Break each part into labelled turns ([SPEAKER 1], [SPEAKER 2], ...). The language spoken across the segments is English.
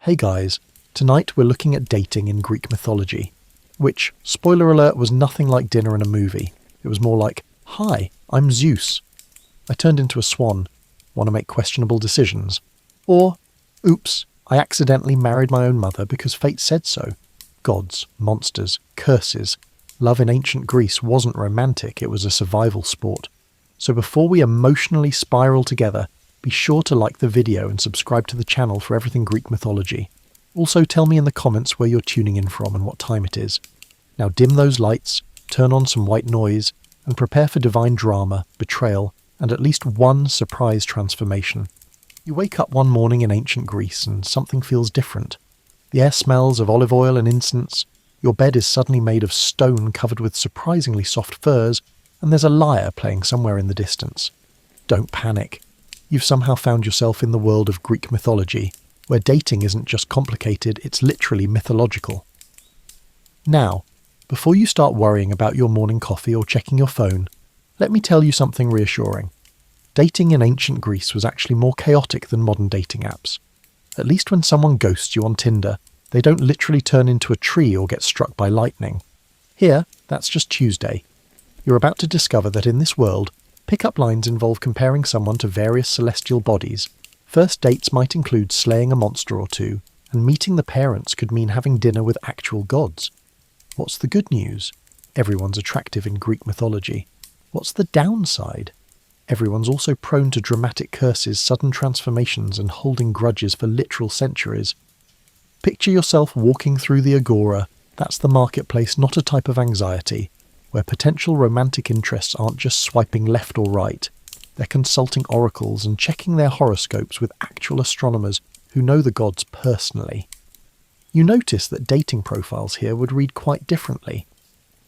[SPEAKER 1] Hey guys, tonight we're looking at dating in Greek mythology, which, spoiler alert, was nothing like dinner in a movie. It was more like, hi, I'm Zeus. I turned into a swan. Want to make questionable decisions? Or, oops, I accidentally married my own mother because fate said so. Gods, monsters, curses. Love in ancient Greece wasn't romantic, it was a survival sport. So before we emotionally spiral together, be sure to like the video and subscribe to the channel for everything Greek mythology. Also tell me in the comments where you're tuning in from and what time it is. Now dim those lights, turn on some white noise, and prepare for divine drama, betrayal, and at least one surprise transformation. You wake up one morning in ancient Greece and something feels different. The air smells of olive oil and incense, your bed is suddenly made of stone covered with surprisingly soft furs, and there's a lyre playing somewhere in the distance. Don't panic. You've somehow found yourself in the world of Greek mythology, where dating isn't just complicated, it's literally mythological. Now, before you start worrying about your morning coffee or checking your phone, let me tell you something reassuring. Dating in ancient Greece was actually more chaotic than modern dating apps. At least when someone ghosts you on Tinder, they don't literally turn into a tree or get struck by lightning. Here, that's just Tuesday. You're about to discover that in this world, pick-up lines involve comparing someone to various celestial bodies. First dates might include slaying a monster or two, and meeting the parents could mean having dinner with actual gods. What's the good news? Everyone's attractive in Greek mythology. What's the downside? Everyone's also prone to dramatic curses, sudden transformations, and holding grudges for literal centuries. Picture yourself walking through the agora. That's the marketplace, not a type of anxiety, where potential romantic interests aren't just swiping left or right. They're consulting oracles and checking their horoscopes with actual astronomers who know the gods personally. You notice that dating profiles here would read quite differently.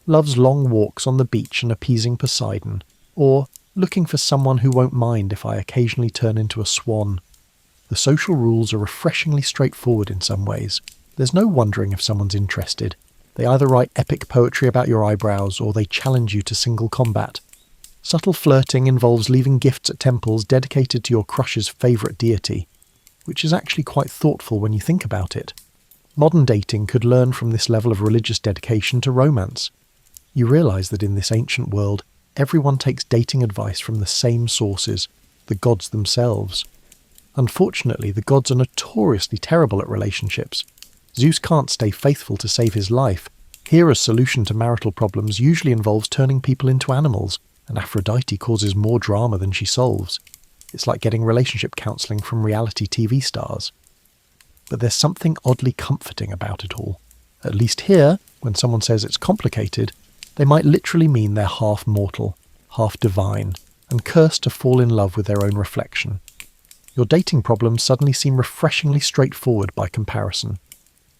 [SPEAKER 1] Loves long walks on the beach and appeasing Poseidon, or looking for someone who won't mind if I occasionally turn into a swan. The social rules are refreshingly straightforward in some ways. There's no wondering if someone's interested. They either write epic poetry about your eyebrows or they challenge you to single combat. Subtle flirting involves leaving gifts at temples dedicated to your crush's favourite deity, which is actually quite thoughtful when you think about it. Modern dating could learn from this level of religious dedication to romance. You realise that in this ancient world, everyone takes dating advice from the same sources, the gods themselves. Unfortunately, the gods are notoriously terrible at relationships. Zeus can't stay faithful to save his life. Hera's solution to marital problems usually involves turning people into animals, and Aphrodite causes more drama than she solves. It's like getting relationship counselling from reality TV stars. But there's something oddly comforting about it all. At least here, when someone says it's complicated, they might literally mean they're half mortal, half divine, and cursed to fall in love with their own reflection. Your dating problems suddenly seem refreshingly straightforward by comparison.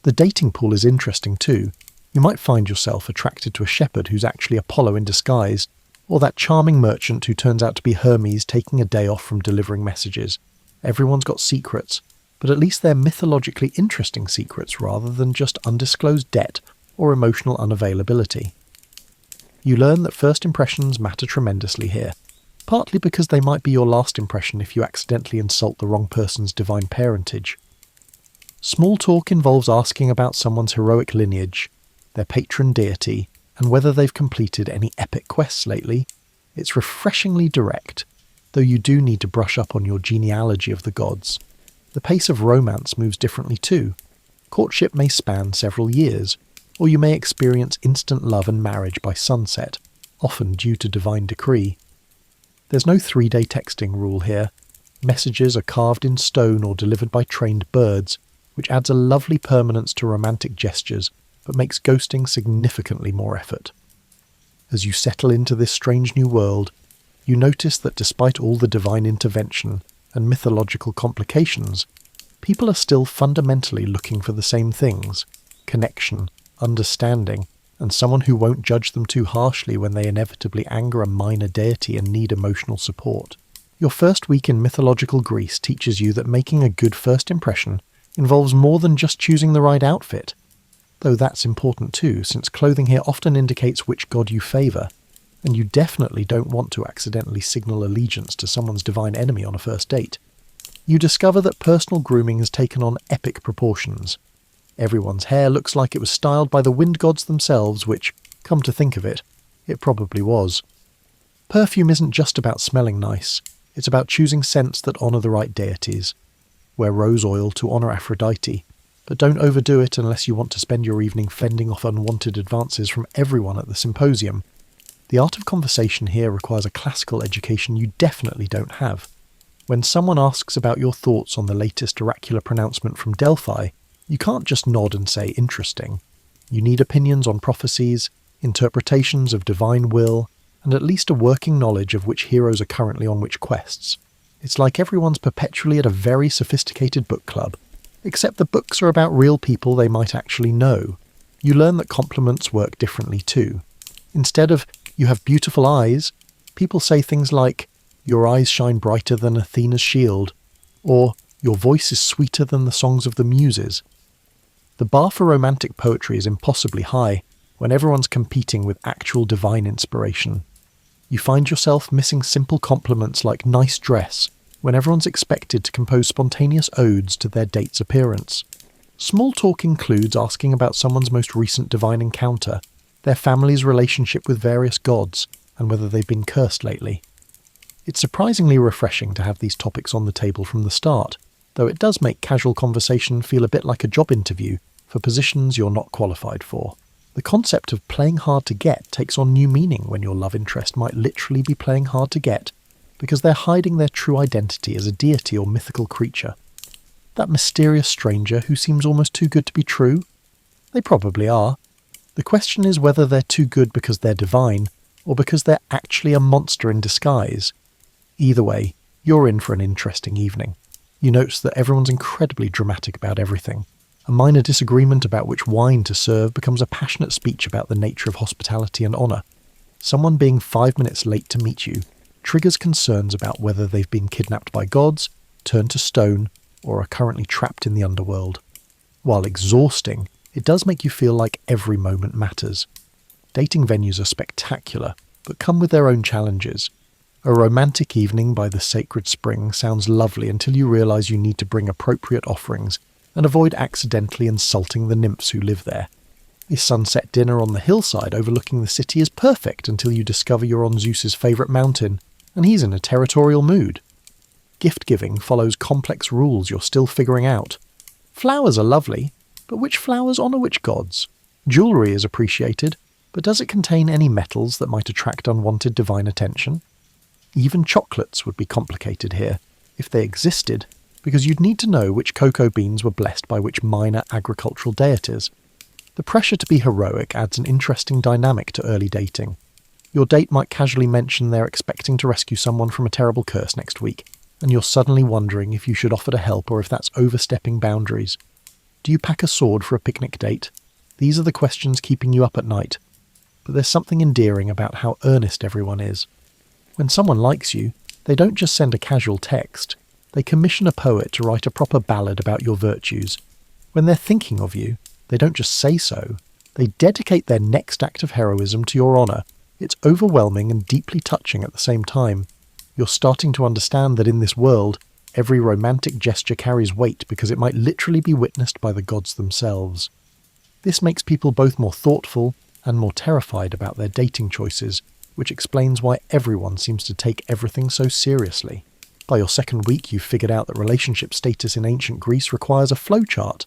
[SPEAKER 1] The dating pool is interesting too. You might find yourself attracted to a shepherd who's actually Apollo in disguise, or that charming merchant who turns out to be Hermes taking a day off from delivering messages. Everyone's got secrets, but at least they're mythologically interesting secrets rather than just undisclosed debt or emotional unavailability. You learn that first impressions matter tremendously here, partly because they might be your last impression if you accidentally insult the wrong person's divine parentage. Small talk involves asking about someone's heroic lineage, their patron deity, and whether they've completed any epic quests lately. It's refreshingly direct, though you do need to brush up on your genealogy of the gods. The pace of romance moves differently too. Courtship may span several years, or you may experience instant love and marriage by sunset, often due to divine decree. There's no 3-day texting rule here. Messages are carved in stone or delivered by trained birds, which adds a lovely permanence to romantic gestures, but makes ghosting significantly more effort. As you settle into this strange new world, you notice that despite all the divine intervention and mythological complications, people are still fundamentally looking for the same things: connection, understanding, and someone who won't judge them too harshly when they inevitably anger a minor deity and need emotional support. Your first week in mythological Greece teaches you that making a good first impression involves more than just choosing the right outfit, though that's important too, since clothing here often indicates which god you favour, and you definitely don't want to accidentally signal allegiance to someone's divine enemy on a first date. You discover that personal grooming has taken on epic proportions. Everyone's hair looks like it was styled by the wind gods themselves, which, come to think of it probably was. Perfume isn't just about smelling nice, it's about choosing scents that honour the right deities. Wear rose oil to honour Aphrodite, but don't overdo it unless you want to spend your evening fending off unwanted advances from everyone at the symposium. The art of conversation here requires a classical education you definitely don't have. When someone asks about your thoughts on the latest oracular pronouncement from Delphi, you can't just nod and say interesting. You need opinions on prophecies, interpretations of divine will, and at least a working knowledge of which heroes are currently on which quests. It's like everyone's perpetually at a very sophisticated book club, except the books are about real people they might actually know. You learn that compliments work differently too. Instead of, "You have beautiful eyes," people say things like, "Your eyes shine brighter than Athena's shield," or "Your voice is sweeter than the songs of the muses." The bar for romantic poetry is impossibly high when everyone's competing with actual divine inspiration. You find yourself missing simple compliments like "nice dress" when everyone's expected to compose spontaneous odes to their date's appearance. Small talk includes asking about someone's most recent divine encounter, their family's relationship with various gods, and whether they've been cursed lately. It's surprisingly refreshing to have these topics on the table from the start, though it does make casual conversation feel a bit like a job interview for positions you're not qualified for. The concept of playing hard to get takes on new meaning when your love interest might literally be playing hard to get, because they're hiding their true identity as a deity or mythical creature. That mysterious stranger who seems almost too good to be true? They probably are. The question is whether they're too good because they're divine, or because they're actually a monster in disguise. Either way, you're in for an interesting evening. You notice that everyone's incredibly dramatic about everything. A minor disagreement about which wine to serve becomes a passionate speech about the nature of hospitality and honour. Someone being 5 minutes late to meet you triggers concerns about whether they've been kidnapped by gods, turned to stone, or are currently trapped in the underworld. While exhausting, it does make you feel like every moment matters. Dating venues are spectacular, but come with their own challenges. A romantic evening by the sacred spring sounds lovely until you realise you need to bring appropriate offerings and avoid accidentally insulting the nymphs who live there. A sunset dinner on the hillside overlooking the city is perfect until you discover you're on Zeus's favourite mountain, and he's in a territorial mood. Gift-giving follows complex rules you're still figuring out. Flowers are lovely, but which flowers honour which gods? Jewellery is appreciated, but does it contain any metals that might attract unwanted divine attention? Even chocolates would be complicated here, if they existed, because you'd need to know which cocoa beans were blessed by which minor agricultural deities. The pressure to be heroic adds an interesting dynamic to early dating. Your date might casually mention they're expecting to rescue someone from a terrible curse next week, and you're suddenly wondering if you should offer to help or if that's overstepping boundaries. Do you pack a sword for a picnic date? These are the questions keeping you up at night. But there's something endearing about how earnest everyone is. When someone likes you, they don't just send a casual text. They commission a poet to write a proper ballad about your virtues. When they're thinking of you, they don't just say so. They dedicate their next act of heroism to your honour. It's overwhelming and deeply touching at the same time. You're starting to understand that in this world, every romantic gesture carries weight because it might literally be witnessed by the gods themselves. This makes people both more thoughtful and more terrified about their dating choices, which explains why everyone seems to take everything so seriously. By your second week, you've figured out that relationship status in ancient Greece requires a flowchart.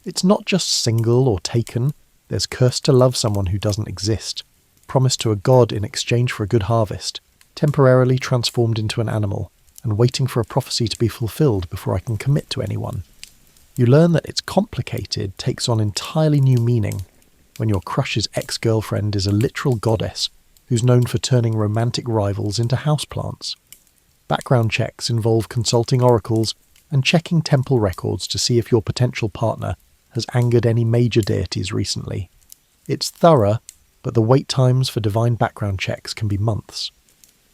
[SPEAKER 1] It's not just single or taken, there's cursed to love someone who doesn't exist, promised to a god in exchange for a good harvest, temporarily transformed into an animal, and waiting for a prophecy to be fulfilled before I can commit to anyone. You learn that it's complicated takes on entirely new meaning when your crush's ex-girlfriend is a literal goddess who's known for turning romantic rivals into houseplants. Background checks involve consulting oracles and checking temple records to see if your potential partner has angered any major deities recently. It's thorough, but the wait times for divine background checks can be months.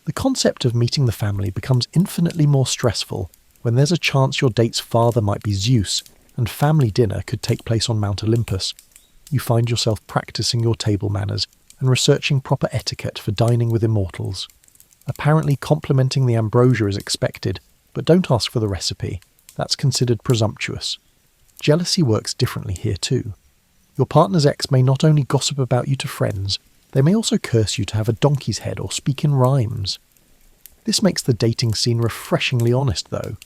[SPEAKER 1] The concept of meeting the family becomes infinitely more stressful when there's a chance your date's father might be Zeus and family dinner could take place on Mount Olympus. You find yourself practicing your table manners and researching proper etiquette for dining with immortals. Apparently complimenting the ambrosia is expected, but don't ask for the recipe. That's considered presumptuous. Jealousy works differently here too. Your partner's ex may not only gossip about you to friends, they may also curse you to have a donkey's head or speak in rhymes. This makes the dating scene refreshingly honest though.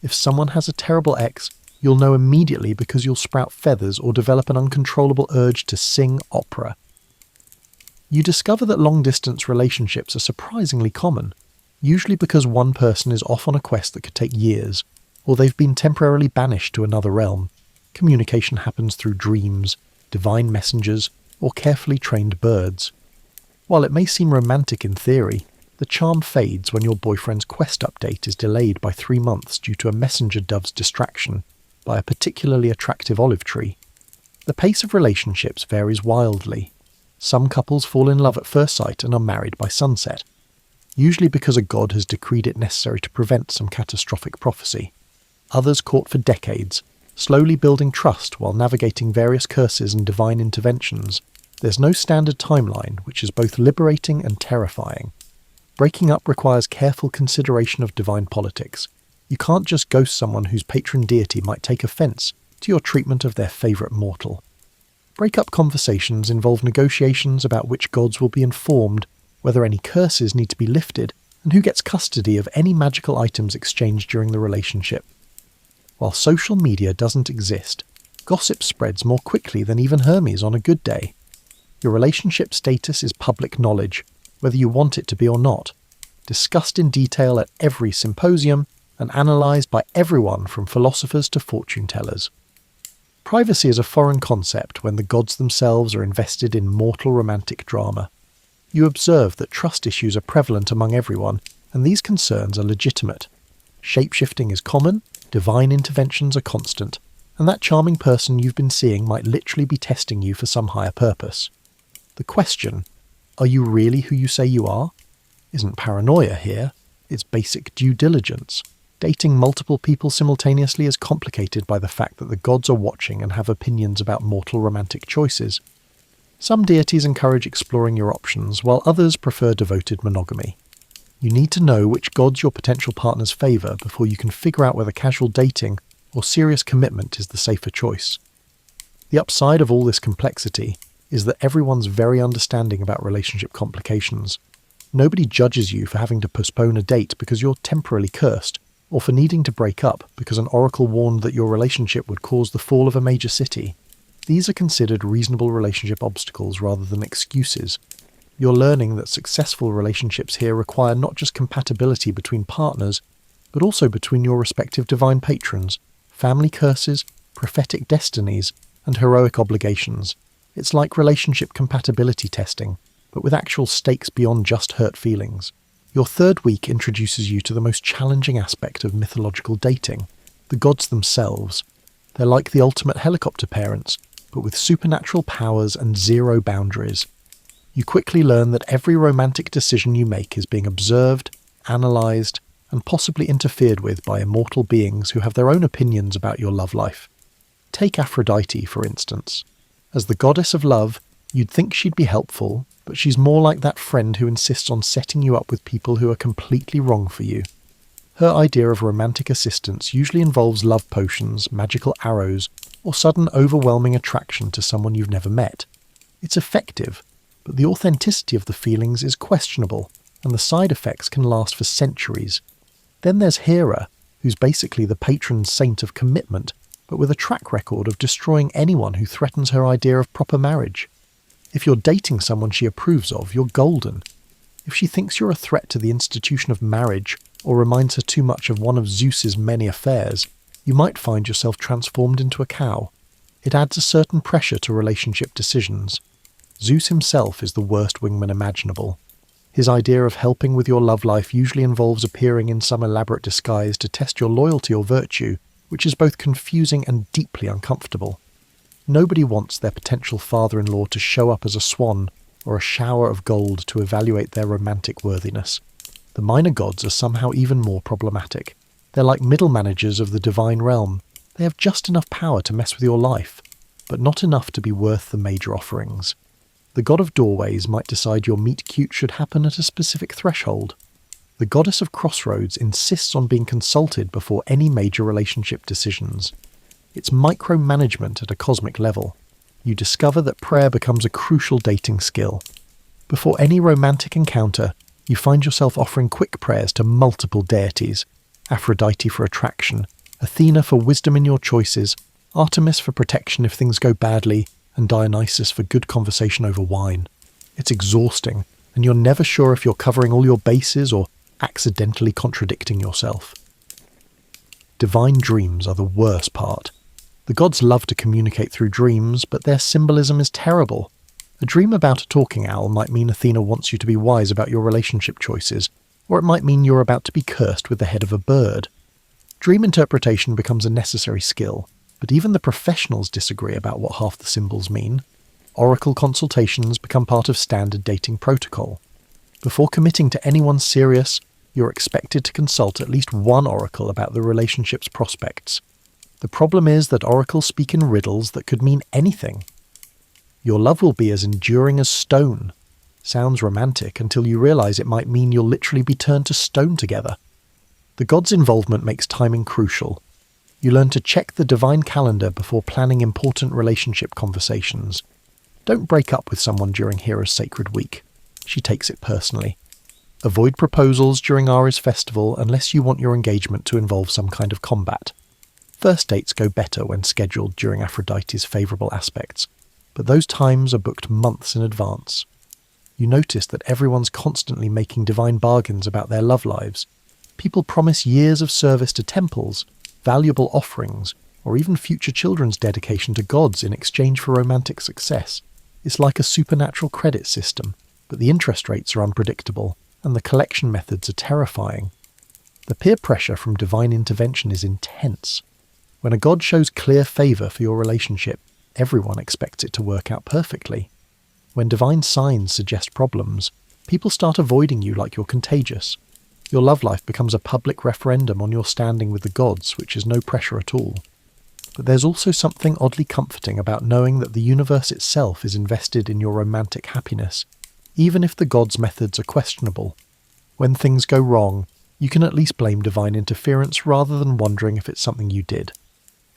[SPEAKER 1] If someone has a terrible ex, you'll know immediately because you'll sprout feathers or develop an uncontrollable urge to sing opera. You discover that long-distance relationships are surprisingly common, usually because one person is off on a quest that could take years, or they've been temporarily banished to another realm. Communication happens through dreams, divine messengers, or carefully trained birds. While it may seem romantic in theory, the charm fades when your boyfriend's quest update is delayed by 3 months due to a messenger dove's distraction by a particularly attractive olive tree. The pace of relationships varies wildly. Some couples fall in love at first sight and are married by sunset, usually because a god has decreed it necessary to prevent some catastrophic prophecy. Others court for decades, slowly building trust while navigating various curses and divine interventions. There's no standard timeline, which is both liberating and terrifying. Breaking up requires careful consideration of divine politics. You can't just ghost someone whose patron deity might take offence to your treatment of their favourite mortal. Breakup conversations involve negotiations about which gods will be informed, whether any curses need to be lifted, and who gets custody of any magical items exchanged during the relationship. While social media doesn't exist, gossip spreads more quickly than even Hermes on a good day. Your relationship status is public knowledge, whether you want it to be or not, discussed in detail at every symposium and analysed by everyone from philosophers to fortune tellers. Privacy is a foreign concept when the gods themselves are invested in mortal romantic drama. You observe that trust issues are prevalent among everyone, and these concerns are legitimate. Shapeshifting is common, divine interventions are constant, and that charming person you've been seeing might literally be testing you for some higher purpose. The question, are you really who you say you are? Isn't paranoia here, it's basic due diligence. Dating multiple people simultaneously is complicated by the fact that the gods are watching and have opinions about mortal romantic choices. Some deities encourage exploring your options, while others prefer devoted monogamy. You need to know which gods your potential partners favour before you can figure out whether casual dating or serious commitment is the safer choice. The upside of all this complexity is that everyone's very understanding about relationship complications. Nobody judges you for having to postpone a date because you're temporarily cursed, or for needing to break up because an oracle warned that your relationship would cause the fall of a major city. These are considered reasonable relationship obstacles rather than excuses. You're learning that successful relationships here require not just compatibility between partners, but also between your respective divine patrons, family curses, prophetic destinies, and heroic obligations. It's like relationship compatibility testing, but with actual stakes beyond just hurt feelings. Your third week introduces you to the most challenging aspect of mythological dating, the gods themselves. They're like the ultimate helicopter parents, but with supernatural powers and zero boundaries. You quickly learn that every romantic decision you make is being observed, analysed, and possibly interfered with by immortal beings who have their own opinions about your love life. Take Aphrodite, for instance. As the goddess of love, you'd think she'd be helpful, but she's more like that friend who insists on setting you up with people who are completely wrong for you. Her idea of romantic assistance usually involves love potions, magical arrows, or sudden overwhelming attraction to someone you've never met. It's effective, but the authenticity of the feelings is questionable, and the side effects can last for centuries. Then there's Hera, who's basically the patron saint of commitment, but with a track record of destroying anyone who threatens her idea of proper marriage. If you're dating someone she approves of, you're golden. If she thinks you're a threat to the institution of marriage, or reminds her too much of one of Zeus's many affairs, you might find yourself transformed into a cow. It adds a certain pressure to relationship decisions. Zeus himself is the worst wingman imaginable. His idea of helping with your love life usually involves appearing in some elaborate disguise to test your loyalty or virtue, which is both confusing and deeply uncomfortable. Nobody wants their potential father-in-law to show up as a swan or a shower of gold to evaluate their romantic worthiness. The minor gods are somehow even more problematic. They're like middle managers of the divine realm. They have just enough power to mess with your life, but not enough to be worth the major offerings. The god of doorways might decide your meet-cute should happen at a specific threshold. The goddess of crossroads insists on being consulted before any major relationship decisions. It's micromanagement at a cosmic level. You discover that prayer becomes a crucial dating skill. Before any romantic encounter, you find yourself offering quick prayers to multiple deities: Aphrodite for attraction, Athena for wisdom in your choices, Artemis for protection if things go badly, and Dionysus for good conversation over wine. It's exhausting, and you're never sure if you're covering all your bases or accidentally contradicting yourself. Divine dreams are the worst part. The gods love to communicate through dreams, but their symbolism is terrible. A dream about a talking owl might mean Athena wants you to be wise about your relationship choices, or it might mean you're about to be cursed with the head of a bird. Dream interpretation becomes a necessary skill, but even the professionals disagree about what half the symbols mean. Oracle consultations become part of standard dating protocol. Before committing to anyone serious, you're expected to consult at least one oracle about the relationship's prospects. The problem is that oracles speak in riddles that could mean anything. Your love will be as enduring as stone. Sounds romantic until you realize it might mean you'll literally be turned to stone together. The gods' involvement makes timing crucial. You learn to check the divine calendar before planning important relationship conversations. Don't break up with someone during Hera's sacred week. She takes it personally. Avoid proposals during Ares festival unless you want your engagement to involve some kind of combat. First dates go better when scheduled during Aphrodite's favourable aspects, but those times are booked months in advance. You notice that everyone's constantly making divine bargains about their love lives. People promise years of service to temples, valuable offerings, or even future children's dedication to gods in exchange for romantic success. It's like a supernatural credit system, but the interest rates are unpredictable, and the collection methods are terrifying. The peer pressure from divine intervention is intense. When a god shows clear favour for your relationship, everyone expects it to work out perfectly. When divine signs suggest problems, people start avoiding you like you're contagious. Your love life becomes a public referendum on your standing with the gods, which is no pressure at all. But there's also something oddly comforting about knowing that the universe itself is invested in your romantic happiness, even if the gods' methods are questionable. When things go wrong, you can at least blame divine interference rather than wondering if it's something you did.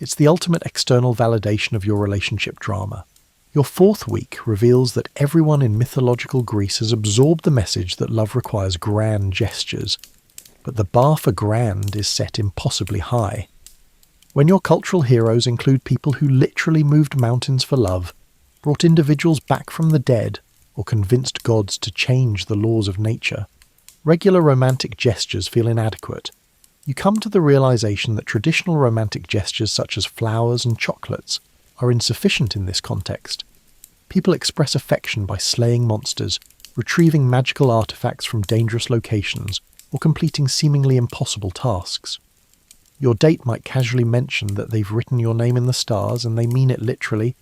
[SPEAKER 1] It's the ultimate external validation of your relationship drama. Your fourth week reveals that everyone in mythological Greece has absorbed the message that love requires grand gestures, but the bar for grand is set impossibly high. When your cultural heroes include people who literally moved mountains for love, brought individuals back from the dead, or convinced gods to change the laws of nature, regular romantic gestures feel inadequate. You come to the realization that traditional romantic gestures such as flowers and chocolates are insufficient in this context. People express affection by slaying monsters, retrieving magical artifacts from dangerous locations, or completing seemingly impossible tasks. Your date might casually mention that they've written your name in the stars, and they mean it literally.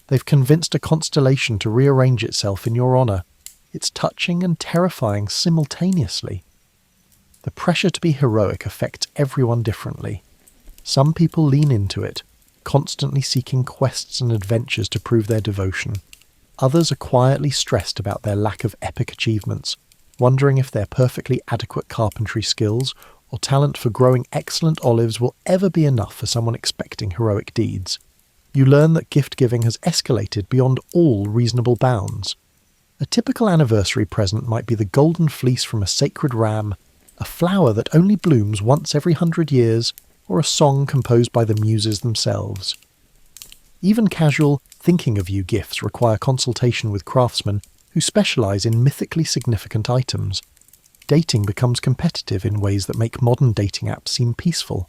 [SPEAKER 1] They've convinced a constellation to rearrange itself in your honour. It's touching and terrifying simultaneously. The pressure to be heroic affects everyone differently. Some people lean into it, constantly seeking quests and adventures to prove their devotion. Others are quietly stressed about their lack of epic achievements, wondering if their perfectly adequate carpentry skills or talent for growing excellent olives will ever be enough for someone expecting heroic deeds. You learn that gift-giving has escalated beyond all reasonable bounds. A typical anniversary present might be the golden fleece from a sacred ram, a flower that only blooms once every 100 years, or a song composed by the muses themselves. Even casual thinking-of-you gifts require consultation with craftsmen who specialise in mythically significant items. Dating becomes competitive in ways that make modern dating apps seem peaceful.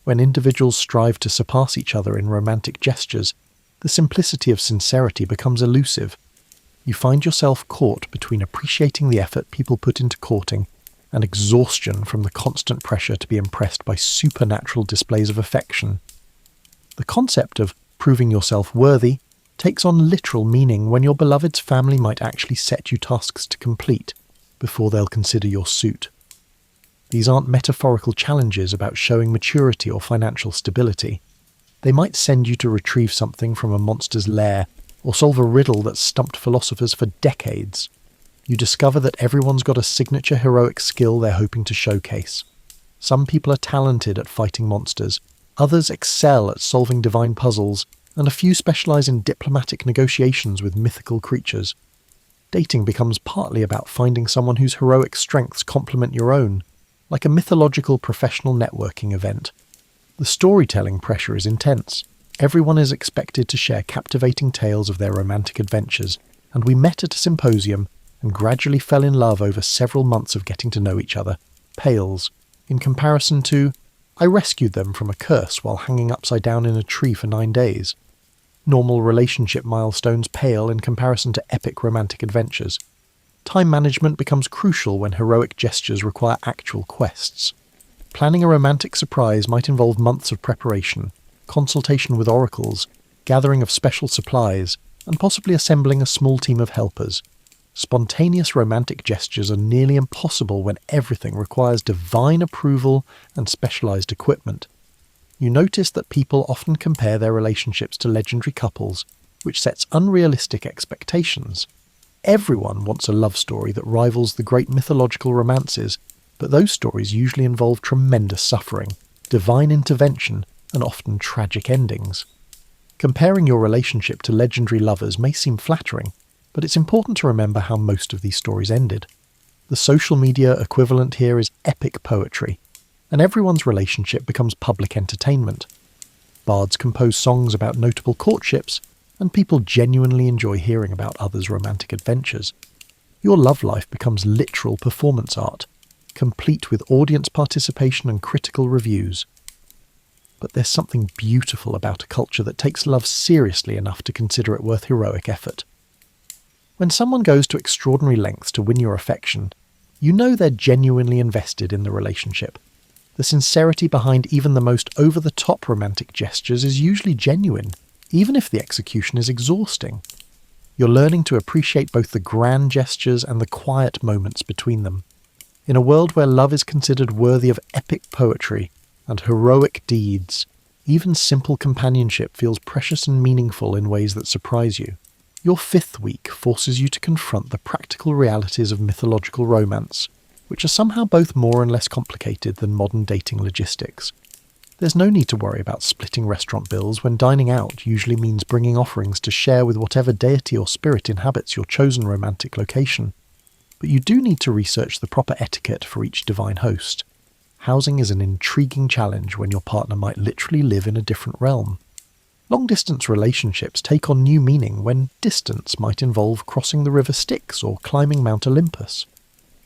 [SPEAKER 1] When individuals strive to surpass each other in romantic gestures, the simplicity of sincerity becomes elusive. You find yourself caught between appreciating the effort people put into courting and exhaustion from the constant pressure to be impressed by supernatural displays of affection. The concept of proving yourself worthy takes on literal meaning when your beloved's family might actually set you tasks to complete before they'll consider your suit. These aren't metaphorical challenges about showing maturity or financial stability. They might send you to retrieve something from a monster's lair or solve a riddle that's stumped philosophers for decades. You discover that everyone's got a signature heroic skill they're hoping to showcase. Some people are talented at fighting monsters, others excel at solving divine puzzles, and a few specialise in diplomatic negotiations with mythical creatures. Dating becomes partly about finding someone whose heroic strengths complement your own, like a mythological professional networking event. The storytelling pressure is intense. Everyone is expected to share captivating tales of their romantic adventures, and we met at a symposium and gradually fell in love over several months of getting to know each other, pales, in comparison to, I rescued them from a curse while hanging upside down in a tree for 9 days. Normal relationship milestones pale in comparison to epic romantic adventures. Time management becomes crucial when heroic gestures require actual quests. Planning a romantic surprise might involve months of preparation, consultation with oracles, gathering of special supplies, and possibly assembling a small team of helpers. Spontaneous romantic gestures are nearly impossible when everything requires divine approval and specialized equipment. You notice that people often compare their relationships to legendary couples, which sets unrealistic expectations. Everyone wants a love story that rivals the great mythological romances, but those stories usually involve tremendous suffering, divine intervention, and often tragic endings. Comparing your relationship to legendary lovers may seem flattering, but it's important to remember how most of these stories ended. The social media equivalent here is epic poetry, and everyone's relationship becomes public entertainment. Bards compose songs about notable courtships, and people genuinely enjoy hearing about others' romantic adventures. Your love life becomes literal performance art, complete with audience participation and critical reviews. But there's something beautiful about a culture that takes love seriously enough to consider it worth heroic effort. When someone goes to extraordinary lengths to win your affection, you know they're genuinely invested in the relationship. The sincerity behind even the most over-the-top romantic gestures is usually genuine, even if the execution is exhausting. You're learning to appreciate both the grand gestures and the quiet moments between them. In a world where love is considered worthy of epic poetry and heroic deeds, even simple companionship feels precious and meaningful in ways that surprise you. Your 5th week forces you to confront the practical realities of mythological romance, which are somehow both more and less complicated than modern dating logistics. There's no need to worry about splitting restaurant bills when dining out usually means bringing offerings to share with whatever deity or spirit inhabits your chosen romantic location. But you do need to research the proper etiquette for each divine host. Housing is an intriguing challenge when your partner might literally live in a different realm. Long-distance relationships take on new meaning when distance might involve crossing the river Styx or climbing Mount Olympus.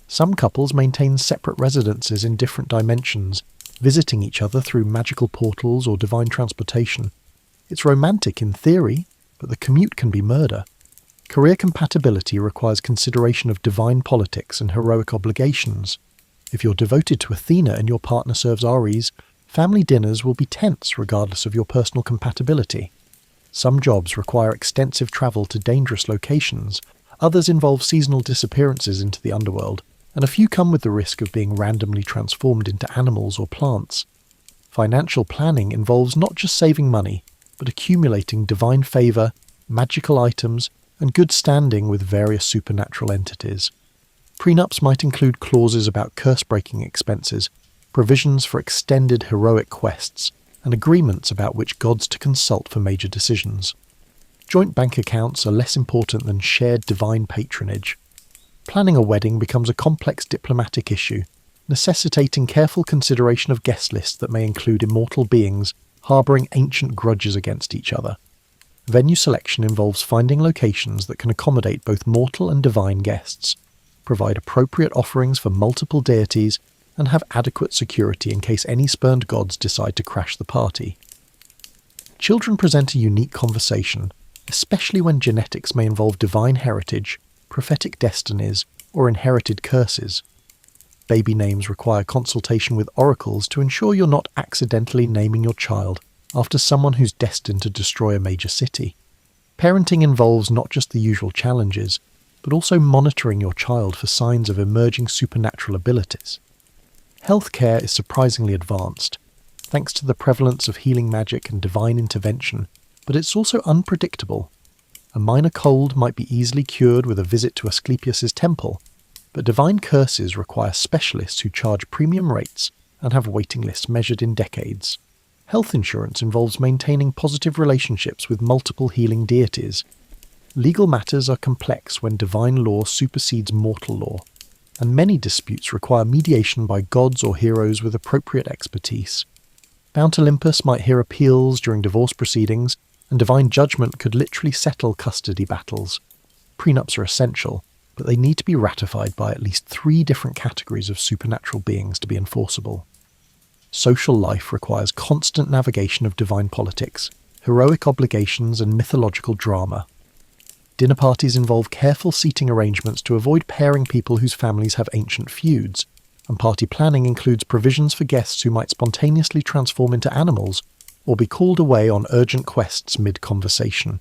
[SPEAKER 1] Some couples maintain separate residences in different dimensions, visiting each other through magical portals or divine transportation. It's romantic in theory, but the commute can be murder. Career compatibility requires consideration of divine politics and heroic obligations. If you're devoted to Athena and your partner serves Ares, family dinners will be tense regardless of your personal compatibility. Some jobs require extensive travel to dangerous locations, others involve seasonal disappearances into the underworld, and a few come with the risk of being randomly transformed into animals or plants. Financial planning involves not just saving money, but accumulating divine favour, magical items, and good standing with various supernatural entities. Prenups might include clauses about curse-breaking expenses, provisions for extended heroic quests, and agreements about which gods to consult for major decisions. Joint bank accounts are less important than shared divine patronage. Planning a wedding becomes a complex diplomatic issue, necessitating careful consideration of guest lists that may include immortal beings harbouring ancient grudges against each other. Venue selection involves finding locations that can accommodate both mortal and divine guests, provide appropriate offerings for multiple deities, and have adequate security in case any spurned gods decide to crash the party. Children present a unique conversation, especially when genetics may involve divine heritage, prophetic destinies, or inherited curses. Baby names require consultation with oracles to ensure you're not accidentally naming your child after someone who's destined to destroy a major city. Parenting involves not just the usual challenges, but also monitoring your child for signs of emerging supernatural abilities. Healthcare is surprisingly advanced, thanks to the prevalence of healing magic and divine intervention, but it's also unpredictable. A minor cold might be easily cured with a visit to Asclepius's temple, but divine curses require specialists who charge premium rates and have waiting lists measured in decades. Health insurance involves maintaining positive relationships with multiple healing deities. Legal matters are complex when divine law supersedes mortal law, and many disputes require mediation by gods or heroes with appropriate expertise. Mount Olympus might hear appeals during divorce proceedings, and divine judgment could literally settle custody battles. Prenups are essential, but they need to be ratified by at least 3 different categories of supernatural beings to be enforceable. Social life requires constant navigation of divine politics, heroic obligations, and mythological drama. Dinner parties involve careful seating arrangements to avoid pairing people whose families have ancient feuds, and party planning includes provisions for guests who might spontaneously transform into animals or be called away on urgent quests mid-conversation.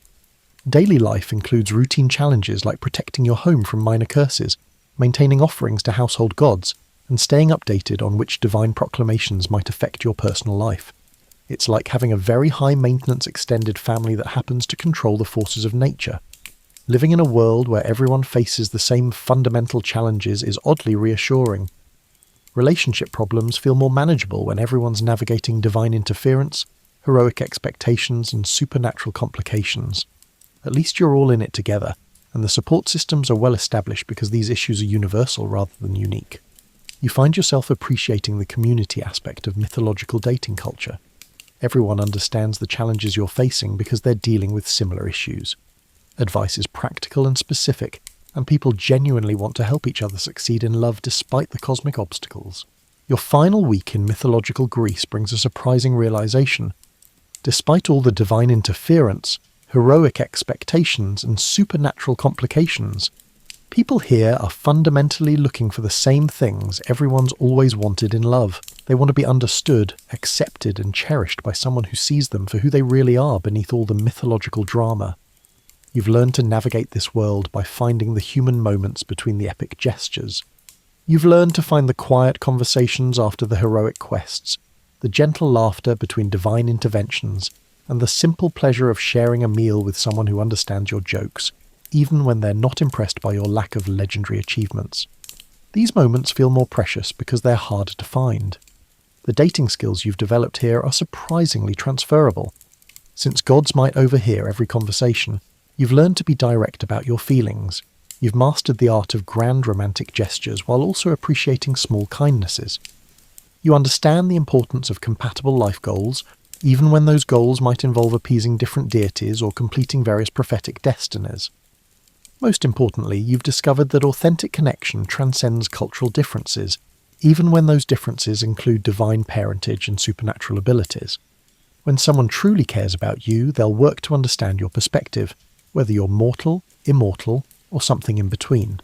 [SPEAKER 1] Daily life includes routine challenges like protecting your home from minor curses, maintaining offerings to household gods, and staying updated on which divine proclamations might affect your personal life. It's like having a very high-maintenance extended family that happens to control the forces of nature. Living in a world where everyone faces the same fundamental challenges is oddly reassuring. Relationship problems feel more manageable when everyone's navigating divine interference, heroic expectations, and supernatural complications. At least you're all in it together, and the support systems are well established because these issues are universal rather than unique. You find yourself appreciating the community aspect of mythological dating culture. Everyone understands the challenges you're facing because they're dealing with similar issues. Advice is practical and specific, and people genuinely want to help each other succeed in love despite the cosmic obstacles. Your final week in mythological Greece brings a surprising realization. Despite all the divine interference, heroic expectations, and supernatural complications, people here are fundamentally looking for the same things everyone's always wanted in love. They want to be understood, accepted, and cherished by someone who sees them for who they really are beneath all the mythological drama. You've learned to navigate this world by finding the human moments between the epic gestures. You've learned to find the quiet conversations after the heroic quests, the gentle laughter between divine interventions, and the simple pleasure of sharing a meal with someone who understands your jokes, even when they're not impressed by your lack of legendary achievements. These moments feel more precious because they're harder to find. The dating skills you've developed here are surprisingly transferable. Since gods might overhear every conversation, you've learned to be direct about your feelings. You've mastered the art of grand romantic gestures while also appreciating small kindnesses. You understand the importance of compatible life goals, even when those goals might involve appeasing different deities or completing various prophetic destinies. Most importantly, you've discovered that authentic connection transcends cultural differences, even when those differences include divine parentage and supernatural abilities. When someone truly cares about you, they'll work to understand your perspective, whether you're mortal, immortal, or something in between.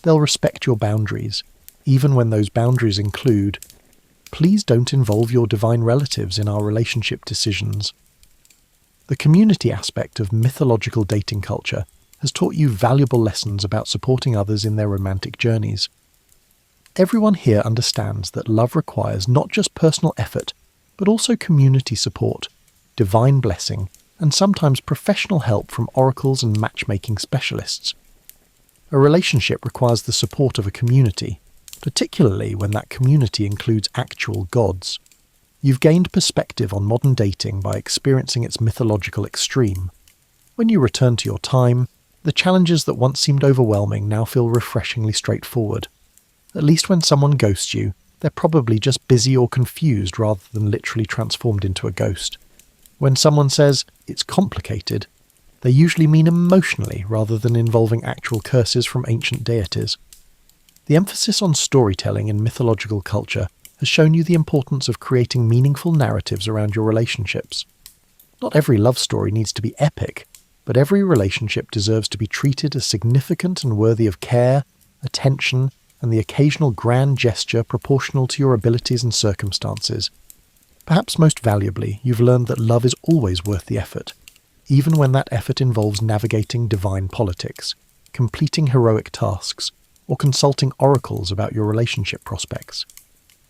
[SPEAKER 1] They'll respect your boundaries, even when those boundaries include, "Please don't involve your divine relatives in our relationship decisions." The community aspect of mythological dating culture has taught you valuable lessons about supporting others in their romantic journeys. Everyone here understands that love requires not just personal effort, but also community support, divine blessing, and sometimes professional help from oracles and matchmaking specialists. A relationship requires the support of a community, particularly when that community includes actual gods. You've gained perspective on modern dating by experiencing its mythological extreme. When you return to your time, the challenges that once seemed overwhelming now feel refreshingly straightforward. At least when someone ghosts you, they're probably just busy or confused rather than literally transformed into a ghost. When someone says, "it's complicated," they usually mean emotionally rather than involving actual curses from ancient deities. The emphasis on storytelling in mythological culture has shown you the importance of creating meaningful narratives around your relationships. Not every love story needs to be epic, but every relationship deserves to be treated as significant and worthy of care, attention, and the occasional grand gesture proportional to your abilities and circumstances. Perhaps most valuably, you've learned that love is always worth the effort, even when that effort involves navigating divine politics, completing heroic tasks, or consulting oracles about your relationship prospects.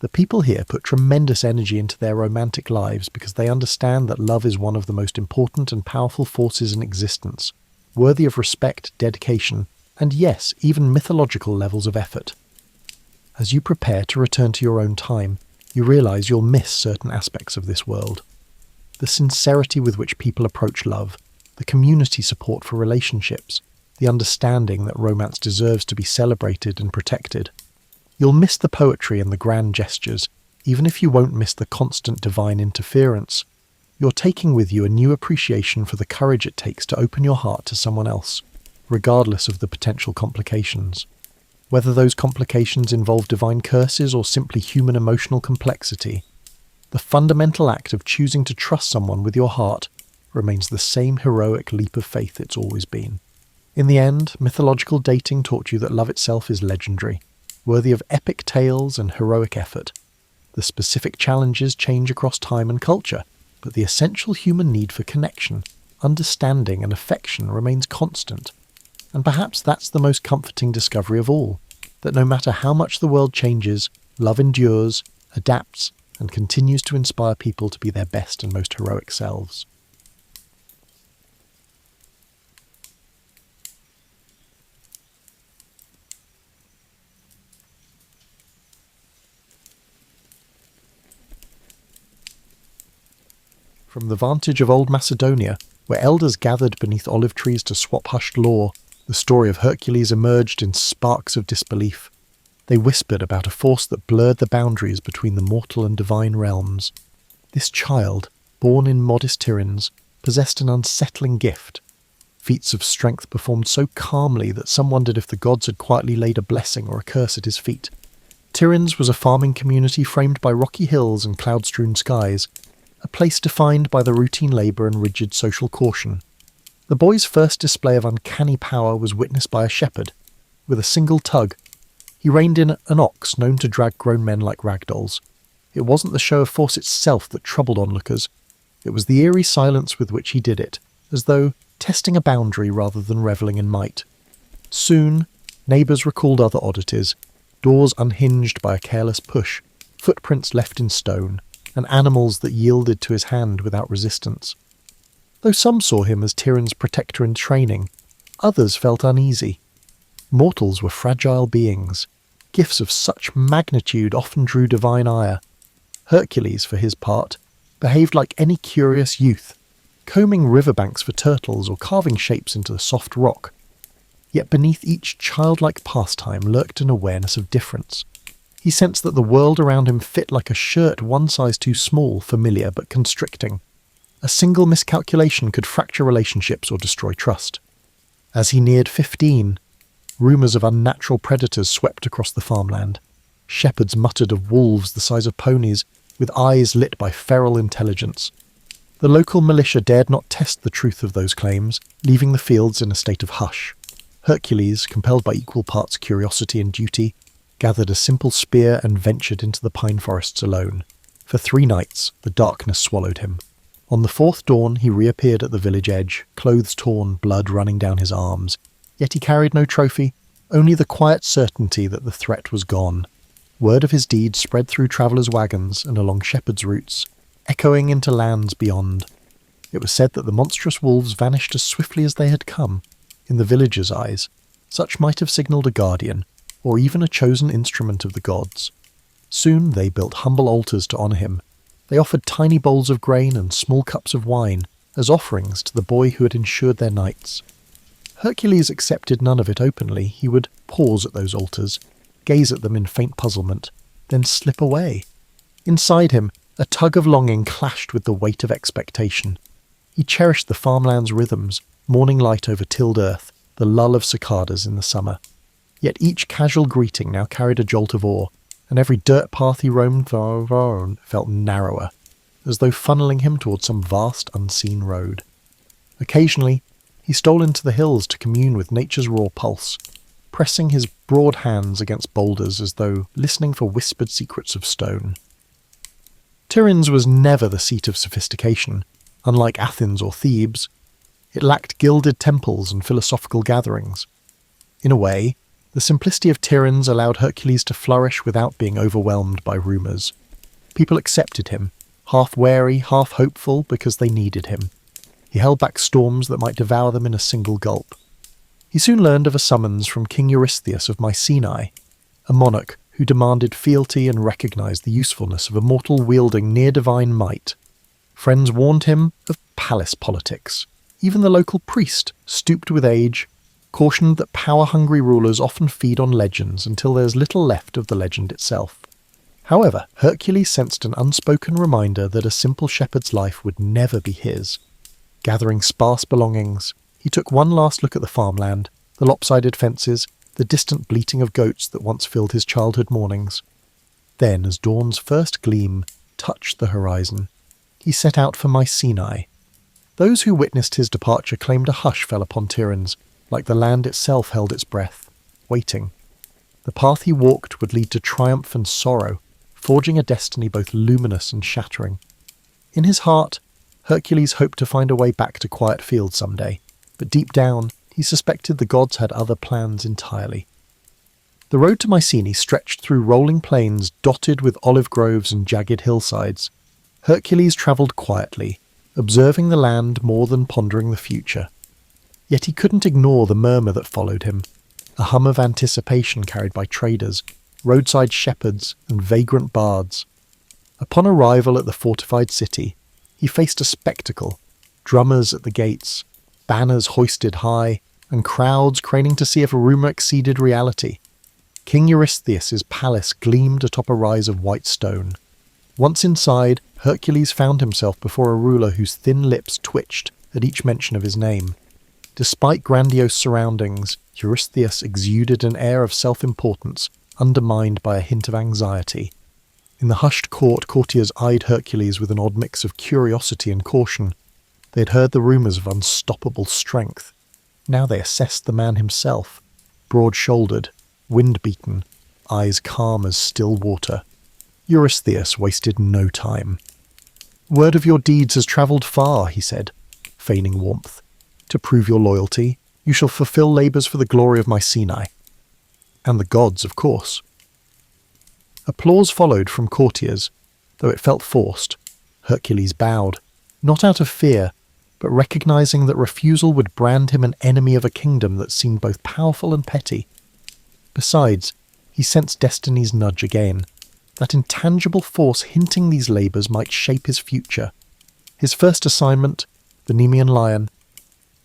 [SPEAKER 1] The people here put tremendous energy into their romantic lives because they understand that love is one of the most important and powerful forces in existence. worthy of respect, dedication, and yes, even mythological levels of effort. As you prepare to return to your own time, you realise you'll miss certain aspects of this world. The sincerity with which people approach love, the community support for relationships, the understanding that romance deserves to be celebrated and protected. You'll miss the poetry and the grand gestures, even if you won't miss the constant divine interference. You're taking with you a new appreciation for the courage it takes to open your heart to someone else, regardless of the potential complications. Whether those complications involve divine curses or simply human emotional complexity, the fundamental act of choosing to trust someone with your heart remains the same heroic leap of faith it's always been. In the end, mythological dating taught you that love itself is legendary, worthy of epic tales and heroic effort. The specific challenges change across time and culture, but the essential human need for connection, understanding and affection remains constant. And perhaps that's the most comforting discovery of all, that no matter how much the world changes, love endures, adapts, and continues to inspire people to be their best and most heroic selves. From the vantage of old Macedonia, where elders gathered beneath olive trees to swap hushed lore, the story of Hercules emerged in sparks of disbelief. They whispered about a force that blurred the boundaries between the mortal and divine realms. This child, born in modest Tiryns, possessed an unsettling gift. Feats of strength performed so calmly that some wondered if the gods had quietly laid a blessing or a curse at his feet. Tiryns was a farming community framed by rocky hills and cloud-strewn skies, a place defined by the routine labour and rigid social caution. The boy's first display of uncanny power was witnessed by a shepherd. With a single tug, he reined in an ox known to drag grown men like ragdolls. It wasn't the show of force itself that troubled onlookers. It was the eerie silence with which he did it, as though testing a boundary rather than revelling in might. Soon, neighbours recalled other oddities, doors unhinged by a careless push, footprints left in stone, and animals that yielded to his hand without resistance. Though some saw him as Tiryns' protector in training, others felt uneasy. Mortals were fragile beings. Gifts of such magnitude often drew divine ire. Hercules, for his part, behaved like any curious youth, combing riverbanks for turtles or carving shapes into the soft rock. Yet beneath each childlike pastime lurked an awareness of difference. He sensed that the world around him fit like a shirt one size too small, familiar but constricting. A single miscalculation could fracture relationships or destroy trust. As he neared 15, rumours of unnatural predators swept across the farmland. Shepherds muttered of wolves the size of ponies, with eyes lit by feral intelligence. The local militia dared not test the truth of those claims, leaving the fields in a state of hush. Hercules, compelled by equal parts curiosity and duty, gathered a simple spear and ventured into the pine forests alone. For 3 nights, the darkness swallowed him. On the 4th dawn, he reappeared at the village edge, clothes torn, blood running down his arms. Yet he carried no trophy, only the quiet certainty that the threat was gone. Word of his deed spread through travellers' wagons and along shepherds' routes, echoing into lands beyond. It was said that the monstrous wolves vanished as swiftly as they had come. In the villagers' eyes, such might have signalled a guardian, or even a chosen instrument of the gods. Soon they built humble altars to honour him. They offered tiny bowls of grain and small cups of wine as offerings to the boy who had ensured their nights. Hercules accepted none of it openly. He would pause at those altars, gaze at them in faint puzzlement, then slip away. Inside him, a tug of longing clashed with the weight of expectation. He cherished the farmland's rhythms, morning light over tilled earth, the lull of cicadas in the summer. Yet each casual greeting now carried a jolt of awe, and every dirt path he roamed felt narrower, as though funneling him towards some vast unseen road. Occasionally, he stole into the hills to commune with nature's raw pulse, pressing his broad hands against boulders as though listening for whispered secrets of stone. Tiryns was never the seat of sophistication, unlike Athens or Thebes. It lacked gilded temples and philosophical gatherings. In a way, the simplicity of Tiryns allowed Hercules to flourish without being overwhelmed by rumours. People accepted him, half wary, half hopeful, because they needed him. He held back storms that might devour them in a single gulp. He soon learned of a summons from King Eurystheus of Mycenae, a monarch who demanded fealty and recognised the usefulness of a mortal wielding near-divine might. Friends warned him of palace politics. Even the local priest, stooped with age, cautioned that power-hungry rulers often feed on legends until there's little left of the legend itself. However, Hercules sensed an unspoken reminder that a simple shepherd's life would never be his. Gathering sparse belongings, he took one last look at the farmland, the lopsided fences, the distant bleating of goats that once filled his childhood mornings. Then, as dawn's first gleam touched the horizon, he set out for Mycenae. Those who witnessed his departure claimed a hush fell upon Tiryns, like the land itself held its breath, waiting. The path he walked would lead to triumph and sorrow, forging a destiny both luminous and shattering. In his heart, Hercules hoped to find a way back to quiet fields someday, but deep down, he suspected the gods had other plans entirely. The road to Mycenae stretched through rolling plains dotted with olive groves and jagged hillsides. Hercules travelled quietly, observing the land more than pondering the future. Yet he couldn't ignore the murmur that followed him, a hum of anticipation carried by traders, roadside shepherds, and vagrant bards. Upon arrival at the fortified city, he faced a spectacle: drummers at the gates, banners hoisted high, and crowds craning to see if a rumour exceeded reality. King Eurystheus's palace gleamed atop a rise of white stone. Once inside, Hercules found himself before a ruler whose thin lips twitched at each mention of his name. Despite grandiose surroundings, Eurystheus exuded an air of self-importance, undermined by a hint of anxiety. In the hushed court, courtiers eyed Hercules with an odd mix of curiosity and caution. They had heard the rumours of unstoppable strength. Now they assessed the man himself, broad-shouldered, wind-beaten, eyes calm as still water. Eurystheus wasted no time. "Word of your deeds has travelled far," he said, feigning warmth. "To prove your loyalty, you shall fulfil labours for the glory of Mycenae. And the gods, of course." Applause followed from courtiers, though it felt forced. Hercules bowed, not out of fear, but recognising that refusal would brand him an enemy of a kingdom that seemed both powerful and petty. Besides, he sensed destiny's nudge again, that intangible force hinting these labours might shape his future. His first assignment, the Nemean lion.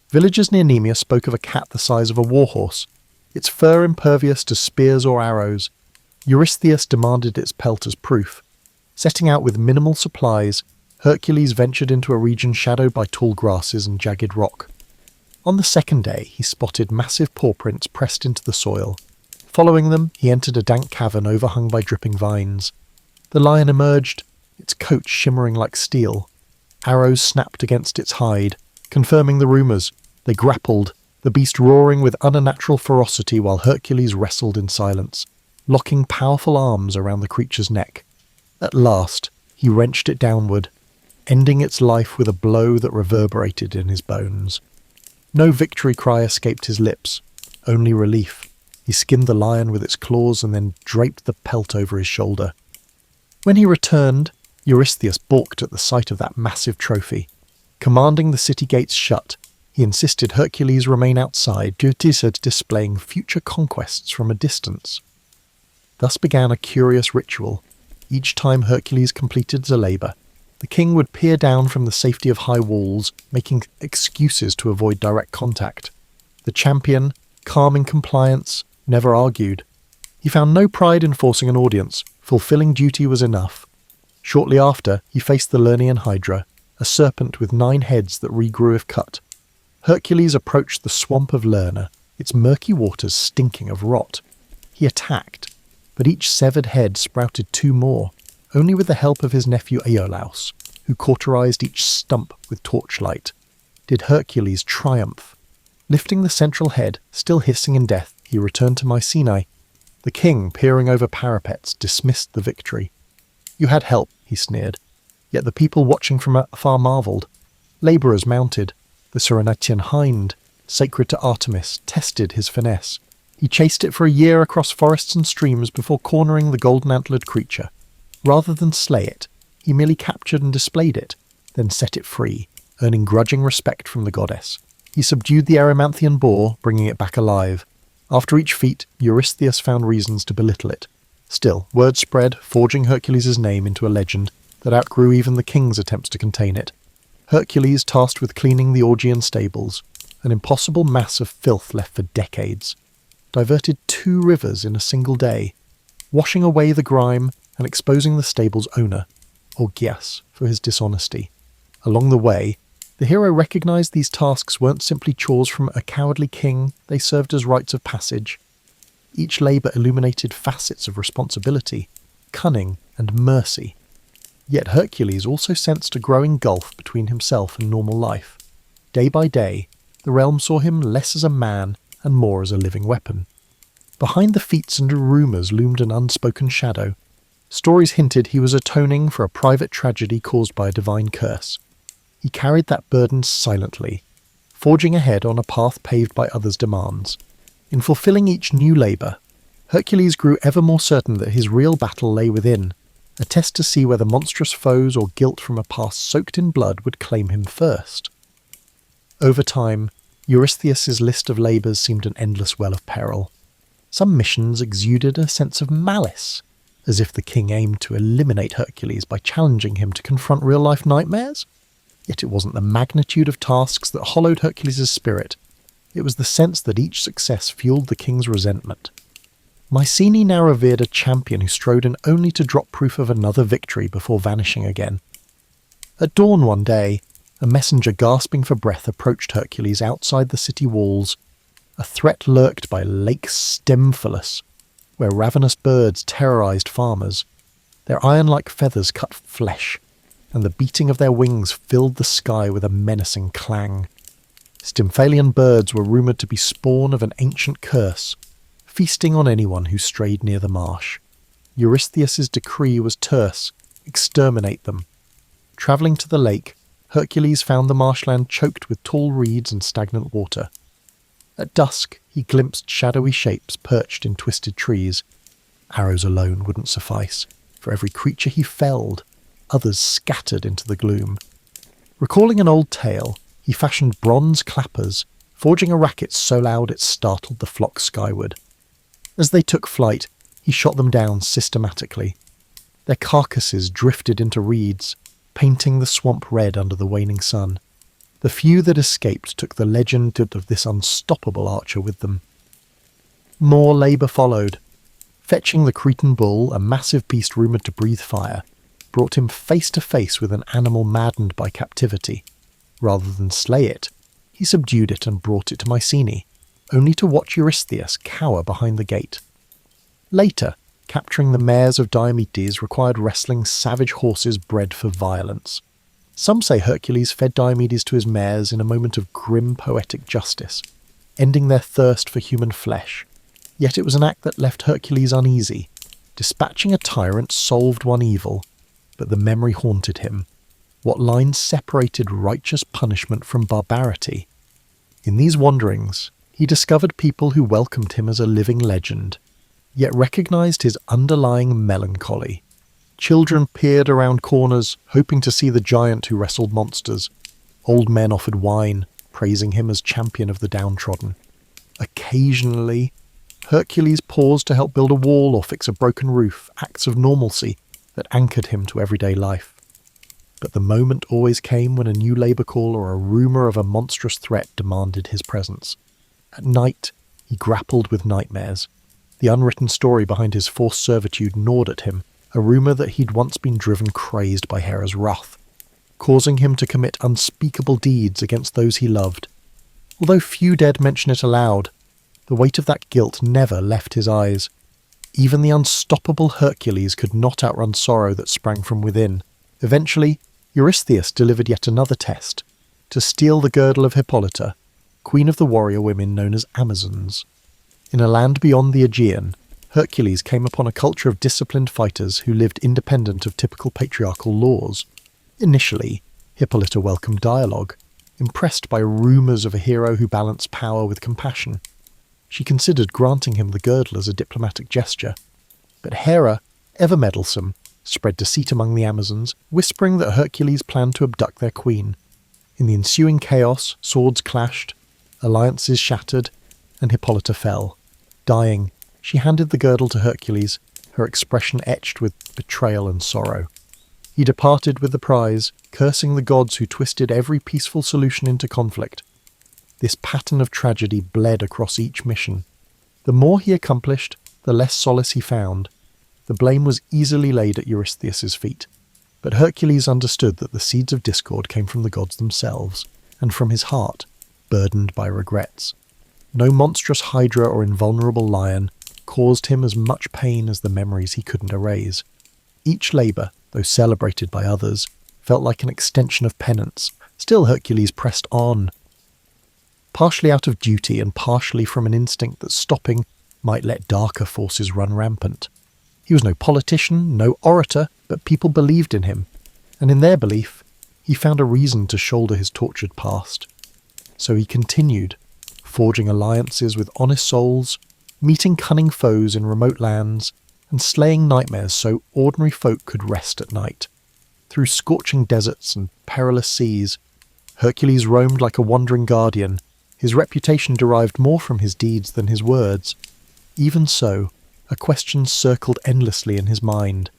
[SPEAKER 1] Villagers near Nemea spoke of a cat the size of a warhorse, its fur impervious to spears or arrows. Eurystheus demanded its pelt as proof. Setting out with minimal supplies, Hercules ventured into a region shadowed by tall grasses and jagged rock. On the second day, he spotted massive paw prints pressed into the soil. Following them, he entered a dank cavern overhung by dripping vines. The lion emerged, its coat shimmering like steel. Arrows snapped against its hide, confirming the rumours. They grappled, the beast roaring with unnatural ferocity while Hercules wrestled in silence, locking powerful arms around the creature's neck. At last, he wrenched it downward, ending its life with a blow that reverberated in his bones. No victory cry escaped his lips, only relief. He skinned the lion with its claws and then draped the pelt over his shoulder. When he returned, Eurystheus balked at the sight of that massive trophy. Commanding the city gates shut, he insisted Hercules remain outside due to displaying future conquests from a distance. Thus began a curious ritual. Each time Hercules completed a labour, the king would peer down from the safety of high walls, making excuses to avoid direct contact. The champion, calm in compliance, never argued. He found no pride in forcing an audience. Fulfilling duty was enough. Shortly after, he faced the Lernaean Hydra, a serpent with 9 heads that regrew if cut. Hercules approached the swamp of Lerna, its murky waters stinking of rot. He attacked, but each severed head sprouted 2 more, only with the help of his nephew Iolaus, who cauterized each stump with torchlight. Did Hercules triumph? Lifting the central head, still hissing in death, he returned to Mycenae. The king, peering over parapets, dismissed the victory. "You had help," he sneered. Yet the people watching from afar marvelled. Labourers mounted. The Cyrenaian hind, sacred to Artemis, tested his finesse. He chased it for a year across forests and streams before cornering the golden-antlered creature. Rather than slay it, he merely captured and displayed it, then set it free, earning grudging respect from the goddess. He subdued the Erymanthian boar, bringing it back alive. After each feat, Eurystheus found reasons to belittle it. Still, word spread, forging Hercules' name into a legend that outgrew even the king's attempts to contain it. Hercules, tasked with cleaning the Augean stables, an impossible mass of filth left for decades, diverted 2 rivers in a single day, washing away the grime and exposing the stable's owner, Augeas, for his dishonesty. Along the way, the hero recognised these tasks weren't simply chores from a cowardly king, they served as rites of passage. Each labour illuminated facets of responsibility, cunning, and mercy. Yet Hercules also sensed a growing gulf between himself and normal life. Day by day, the realm saw him less as a man and more as a living weapon. Behind the feats and rumours loomed an unspoken shadow. Stories hinted he was atoning for a private tragedy caused by a divine curse. He carried that burden silently, forging ahead on a path paved by others' demands. In fulfilling each new labour, Hercules grew ever more certain that his real battle lay within, a test to see whether monstrous foes or guilt from a past soaked in blood would claim him first. Over time, Eurystheus' list of labours seemed an endless well of peril. Some missions exuded a sense of malice, as if the king aimed to eliminate Hercules by challenging him to confront real-life nightmares. Yet it wasn't the magnitude of tasks that hollowed Hercules' spirit. It was the sense that each success fueled the king's resentment. Mycene now revered a champion who strode in only to drop proof of another victory before vanishing again. At dawn one day, a messenger gasping for breath approached Hercules outside the city walls. A threat lurked by Lake Stymphalus, where ravenous birds terrorized farmers. Their iron-like feathers cut flesh, and the beating of their wings filled the sky with a menacing clang. Stymphalian birds were rumoured to be spawn of an ancient curse, feasting on anyone who strayed near the marsh. Eurystheus' decree was terse: exterminate them. Travelling to the lake, Hercules found the marshland choked with tall reeds and stagnant water. At dusk, he glimpsed shadowy shapes perched in twisted trees. Arrows alone wouldn't suffice. For every creature he felled, others scattered into the gloom. Recalling an old tale, he fashioned bronze clappers, forging a racket so loud it startled the flock skyward. As they took flight, he shot them down systematically. Their carcasses drifted into reeds, painting the swamp red under the waning sun. The few that escaped took the legend of this unstoppable archer with them. More labour followed. Fetching the Cretan bull, a massive beast rumoured to breathe fire, brought him face to face with an animal maddened by captivity. Rather than slay it, he subdued it and brought it to Mycene, only to watch Eurystheus cower behind the gate. Later, capturing the mares of Diomedes required wrestling savage horses bred for violence. Some say Hercules fed Diomedes to his mares in a moment of grim poetic justice, ending their thirst for human flesh. Yet it was an act that left Hercules uneasy. Dispatching a tyrant solved one evil, but the memory haunted him. What lines separated righteous punishment from barbarity? In these wanderings, he discovered people who welcomed him as a living legend, yet recognised his underlying melancholy. Children peered around corners, hoping to see the giant who wrestled monsters. Old men offered wine, praising him as champion of the downtrodden. Occasionally, Hercules paused to help build a wall or fix a broken roof, acts of normalcy that anchored him to everyday life. But the moment always came when a new labour call or a rumour of a monstrous threat demanded his presence. At night, he grappled with nightmares. The unwritten story behind his forced servitude gnawed at him, a rumour that he'd once been driven crazed by Hera's wrath, causing him to commit unspeakable deeds against those he loved. Although few dared mention it aloud, the weight of that guilt never left his eyes. Even the unstoppable Hercules could not outrun sorrow that sprang from within. Eventually, Eurystheus delivered yet another test, to steal the girdle of Hippolyta, queen of the warrior women known as Amazons. In a land beyond the Aegean, Hercules came upon a culture of disciplined fighters who lived independent of typical patriarchal laws. Initially, Hippolyta welcomed dialogue, impressed by rumours of a hero who balanced power with compassion. She considered granting him the girdle as a diplomatic gesture. But Hera, ever meddlesome, spread deceit among the Amazons, whispering that Hercules planned to abduct their queen. In the ensuing chaos, swords clashed, alliances shattered, and Hippolyta fell. Dying, she handed the girdle to Hercules, her expression etched with betrayal and sorrow. He departed with the prize, cursing the gods who twisted every peaceful solution into conflict. This pattern of tragedy bled across each mission. The more he accomplished, the less solace he found. The blame was easily laid at Eurystheus' feet. But Hercules understood that the seeds of discord came from the gods themselves, and from his heart, burdened by regrets. No monstrous hydra or invulnerable lion caused him as much pain as the memories he couldn't erase. Each labour, though celebrated by others, felt like an extension of penance. Still Hercules pressed on, partially out of duty and partially from an instinct that stopping might let darker forces run rampant. He was no politician, no orator, but people believed in him, and in their belief, he found a reason to shoulder his tortured past. So he continued, forging alliances with honest souls, meeting cunning foes in remote lands, and slaying nightmares so ordinary folk could rest at night. Through scorching deserts and perilous seas, Hercules roamed like a wandering guardian. His reputation derived more from his deeds than his words. Even so, a question circled endlessly in his mind.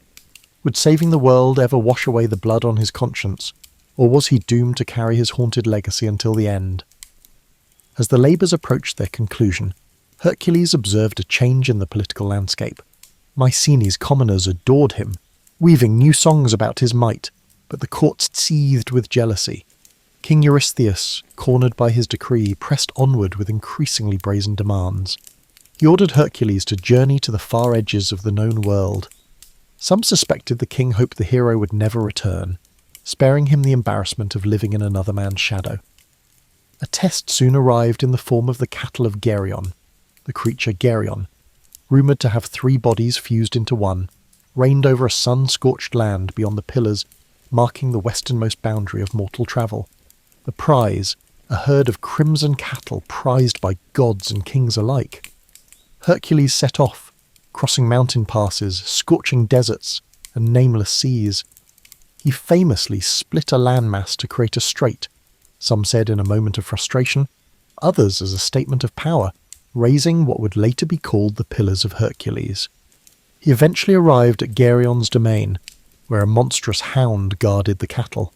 [SPEAKER 1] Would saving the world ever wash away the blood on his conscience, or was he doomed to carry his haunted legacy until the end? As the labours approached their conclusion, Hercules observed a change in the political landscape. Mycenae's commoners adored him, weaving new songs about his might, but the court seethed with jealousy. King Eurystheus, cornered by his decree, pressed onward with increasingly brazen demands. He ordered Hercules to journey to the far edges of the known world. Some suspected the king hoped the hero would never return, sparing him the embarrassment of living in another man's shadow. A test soon arrived in the form of the cattle of Geryon, the creature Geryon, rumoured to have 3 bodies fused into one, reigned over a sun-scorched land beyond the pillars marking the westernmost boundary of mortal travel. The prize, a herd of crimson cattle prized by gods and kings alike. Hercules set off, crossing mountain passes, scorching deserts, and nameless seas. He famously split a landmass to create a strait, some said in a moment of frustration, others as a statement of power, raising what would later be called the Pillars of Hercules. He eventually arrived at Geryon's domain, where a monstrous hound guarded the cattle.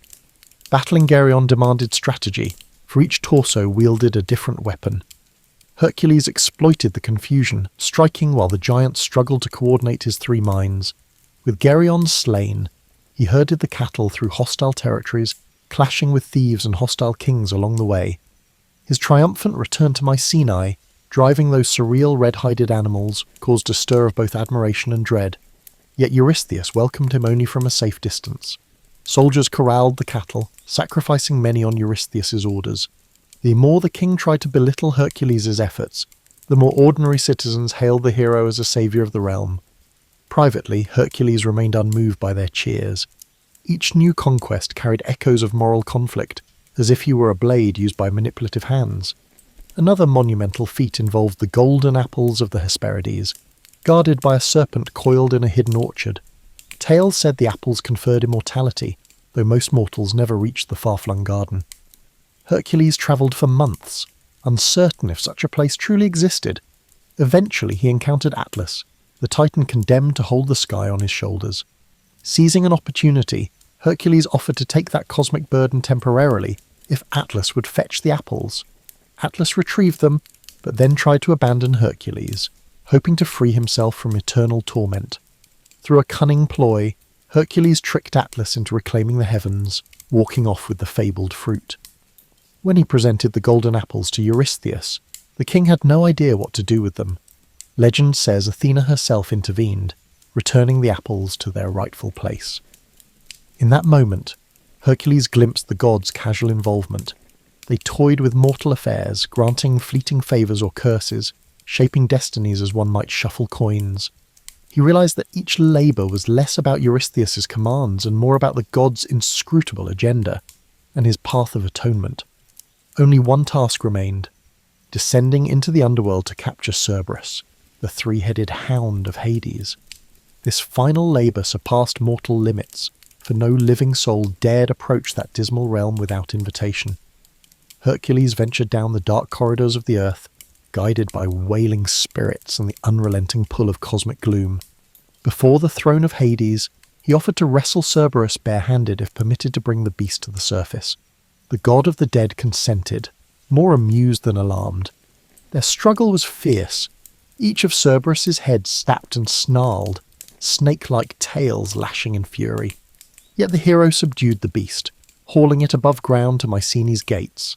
[SPEAKER 1] Battling Geryon demanded strategy, for each torso wielded a different weapon. Hercules exploited the confusion, striking while the giant struggled to coordinate his 3 minds. With Geryon slain, he herded the cattle through hostile territories, clashing with thieves and hostile kings along the way. His triumphant return to Mycenae, driving those surreal red-hided animals, caused a stir of both admiration and dread. Yet Eurystheus welcomed him only from a safe distance. Soldiers corralled the cattle, sacrificing many on Eurystheus's orders. The more the king tried to belittle Hercules' efforts, the more ordinary citizens hailed the hero as a saviour of the realm. Privately, Hercules remained unmoved by their cheers. Each new conquest carried echoes of moral conflict, as if he were a blade used by manipulative hands. Another monumental feat involved the golden apples of the Hesperides, guarded by a serpent coiled in a hidden orchard. Tales said the apples conferred immortality, though most mortals never reached the far-flung garden. Hercules travelled for months, uncertain if such a place truly existed. Eventually he encountered Atlas, the titan condemned to hold the sky on his shoulders. Seizing an opportunity, Hercules offered to take that cosmic burden temporarily if Atlas would fetch the apples. Atlas retrieved them, but then tried to abandon Hercules, hoping to free himself from eternal torment. Through a cunning ploy, Hercules tricked Atlas into reclaiming the heavens, walking off with the fabled fruit. When he presented the golden apples to Eurystheus, the king had no idea what to do with them. Legend says Athena herself intervened, returning the apples to their rightful place. In that moment, Hercules glimpsed the gods' casual involvement. They toyed with mortal affairs, granting fleeting favours or curses, shaping destinies as one might shuffle coins. He realised that each labour was less about Eurystheus' commands and more about the gods' inscrutable agenda and his path of atonement. Only one task remained, descending into the underworld to capture Cerberus, the 3-headed hound of Hades. This final labour surpassed mortal limits, for no living soul dared approach that dismal realm without invitation. Hercules ventured down the dark corridors of the earth, guided by wailing spirits and the unrelenting pull of cosmic gloom. Before the throne of Hades, he offered to wrestle Cerberus barehanded if permitted to bring the beast to the surface. The god of the dead consented, more amused than alarmed. Their struggle was fierce. Each of Cerberus's heads snapped and snarled, snake-like tails lashing in fury. Yet the hero subdued the beast, hauling it above ground to Mycenae's gates.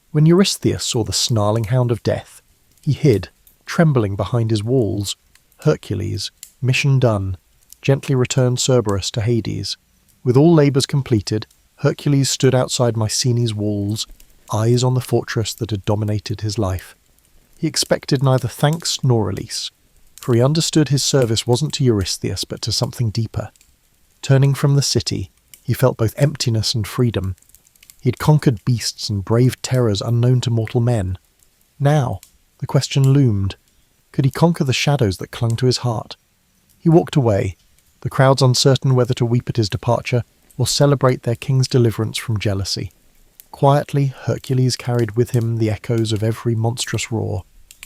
[SPEAKER 1] When Eurystheus saw the snarling hound of death, he hid, trembling behind his walls. Hercules, mission done, gently returned Cerberus to Hades. With all labours completed, Hercules stood outside Mycenae's walls, eyes on the fortress that had dominated his life. He expected neither thanks nor release, for he understood his service wasn't to Eurystheus but to something deeper. Turning from the city, he felt both emptiness and freedom. He had conquered beasts and braved terrors unknown to mortal men. Now, the question loomed, could he conquer the shadows that clung to his heart? He walked away, the crowds uncertain whether to weep at his departure or celebrate their king's deliverance from jealousy. Quietly, Hercules carried with him the echoes of every monstrous roar,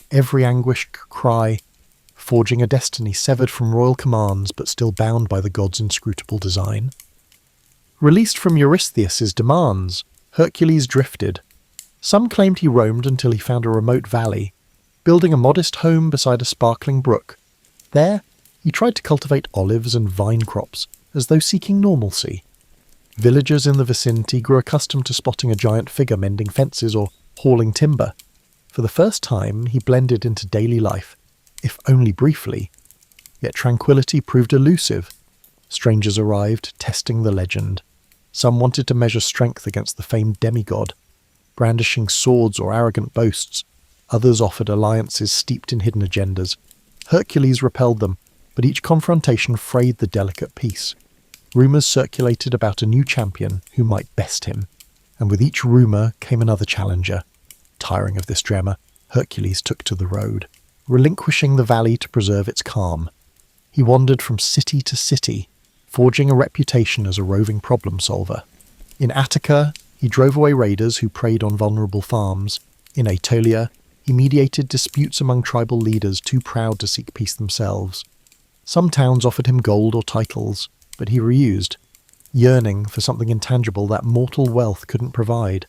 [SPEAKER 1] every anguished cry, forging a destiny severed from royal commands but still bound by the god's inscrutable design. Released from Eurystheus's demands, Hercules drifted. Some claimed he roamed until he found a remote valley, building a modest home beside a sparkling brook. There, he tried to cultivate olives and vine crops, as though seeking normalcy. Villagers in the vicinity grew accustomed to spotting a giant figure mending fences or hauling timber. For the first time, he blended into daily life, if only briefly. Yet tranquility proved elusive. Strangers arrived, testing the legend. Some wanted to measure strength against the famed demigod, brandishing swords or arrogant boasts. Others offered alliances steeped in hidden agendas. Hercules repelled them, but each confrontation frayed the delicate peace. Rumours circulated about a new champion who might best him, and with each rumour came another challenger. Tiring of this drama, Hercules took to the road, relinquishing the valley to preserve its calm. He wandered from city to city, forging a reputation as a roving problem solver. In Attica, he drove away raiders who preyed on vulnerable farms. In Aetolia, he mediated disputes among tribal leaders too proud to seek peace themselves. Some towns offered him gold or titles, but he refused, yearning for something intangible that mortal wealth couldn't provide.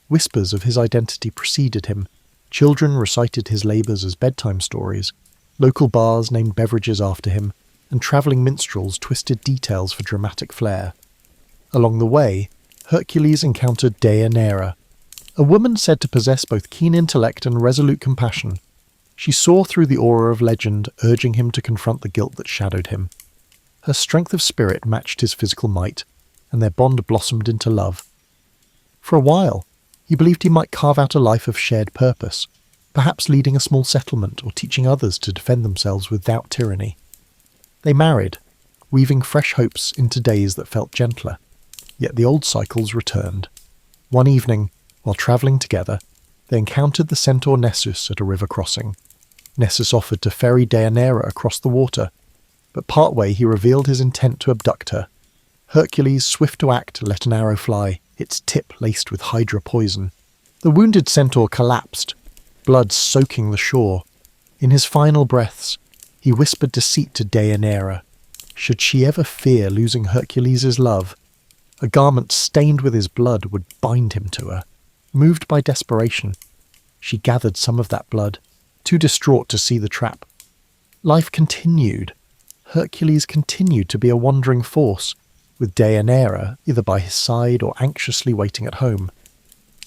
[SPEAKER 1] Whispers of his identity preceded him. Children recited his labours as bedtime stories. Local bars named beverages after him, and travelling minstrels twisted details for dramatic flair. Along the way, Hercules encountered Deianira, a woman said to possess both keen intellect and resolute compassion. She saw through the aura of legend, urging him to confront the guilt that shadowed him. Her strength of spirit matched his physical might, and their bond blossomed into love. For a while, he believed he might carve out a life of shared purpose, perhaps leading a small settlement or teaching others to defend themselves without tyranny. They married, weaving fresh hopes into days that felt gentler. Yet the old cycles returned. One evening, while travelling together, they encountered the centaur Nessus at a river crossing. Nessus offered to ferry Deianira across the water, but partway he revealed his intent to abduct her. Hercules, swift to act, let an arrow fly, its tip laced with hydra poison. The wounded centaur collapsed, blood soaking the shore. In his final breaths, he whispered deceit to Deianira. Should she ever fear losing Hercules' love, a garment stained with his blood would bind him to her. Moved by desperation, she gathered some of that blood, too distraught to see the trap. Life continued. Hercules continued to be a wandering force, with Deianira either by his side or anxiously waiting at home.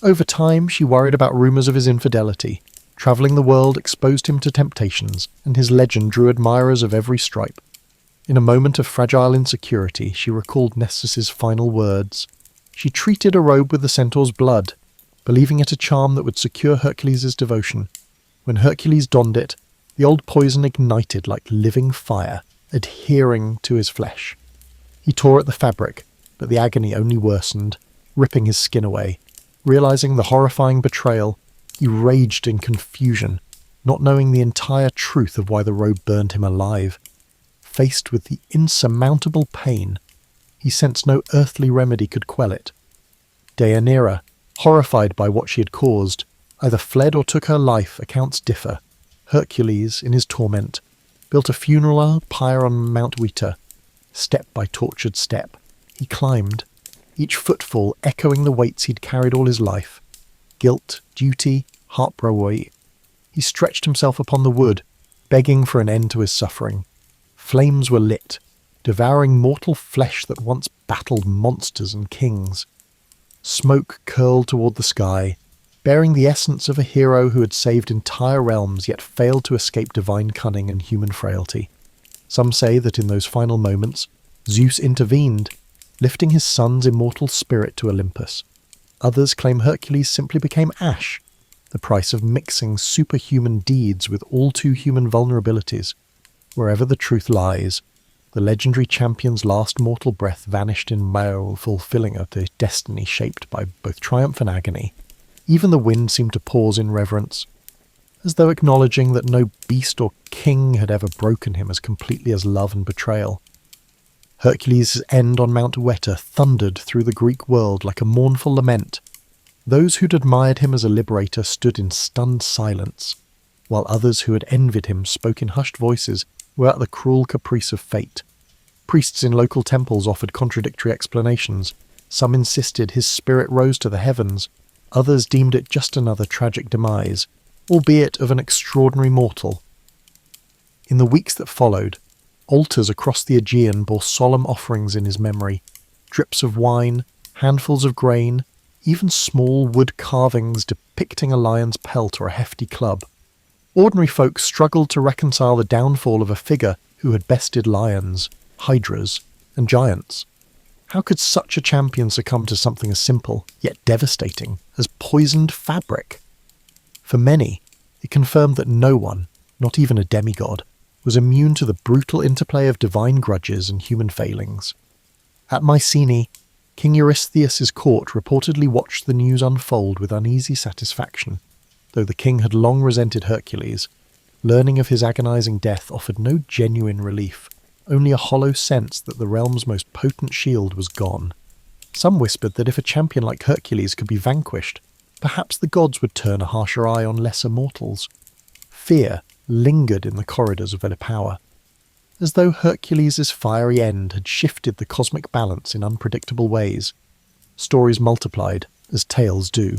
[SPEAKER 1] Over time, she worried about rumours of his infidelity. Travelling the world exposed him to temptations, and his legend drew admirers of every stripe. In a moment of fragile insecurity, she recalled Nessus's final words. She treated a robe with the centaur's blood, believing it a charm that would secure Hercules' devotion. When Hercules donned it, the old poison ignited like living fire, adhering to his flesh. He tore at the fabric, but the agony only worsened, ripping his skin away. Realizing the horrifying betrayal, he raged in confusion, not knowing the entire truth of why the robe burned him alive. Faced with the insurmountable pain, He sensed no earthly remedy could quell it. Deianira, horrified by what she had caused, either fled or took her life. Accounts differ. Hercules, in his torment, built a funeral pyre on Mount Weta. Step by tortured step, he climbed, each footfall echoing the weights he'd carried all his life. Guilt, duty, heartbreak. He stretched himself upon the wood, begging for an end to his suffering. Flames were lit, devouring mortal flesh that once battled monsters and kings. Smoke curled toward the sky, bearing the essence of a hero who had saved entire realms yet failed to escape divine cunning and human frailty. Some say that in those final moments, Zeus intervened, lifting his son's immortal spirit to Olympus. Others claim Hercules simply became ash, the price of mixing superhuman deeds with all too human vulnerabilities. Wherever the truth lies, the legendary champion's last mortal breath vanished in mere fulfilling of the destiny shaped by both triumph and agony. Even the wind seemed to pause in reverence, as though acknowledging that no beast or king had ever broken him as completely as love and betrayal. Hercules' end on Mount Weta thundered through the Greek world like a mournful lament. Those who'd admired him as a liberator stood in stunned silence, while others who had envied him spoke in hushed voices without the cruel caprice of fate. Priests in local temples offered contradictory explanations. Some insisted his spirit rose to the heavens, others deemed it just another tragic demise, albeit of an extraordinary mortal. In the weeks that followed, altars across the Aegean bore solemn offerings in his memory, drips of wine, handfuls of grain, even small wood carvings depicting a lion's pelt or a hefty club. Ordinary folk struggled to reconcile the downfall of a figure who had bested lions, hydras, and giants. How could such a champion succumb to something as simple, yet devastating, as poisoned fabric? For many, it confirmed that no one, not even a demigod, was immune to the brutal interplay of divine grudges and human failings. At Mycenae, King Eurystheus' court reportedly watched the news unfold with uneasy satisfaction. Though the king had long resented Hercules, learning of his agonizing death offered no genuine relief, only a hollow sense that the realm's most potent shield was gone. Some whispered that if a champion like Hercules could be vanquished, perhaps the gods would turn a harsher eye on lesser mortals. Fear lingered in the corridors of their power, as though Hercules' fiery end had shifted the cosmic balance in unpredictable ways. Stories multiplied, as tales do.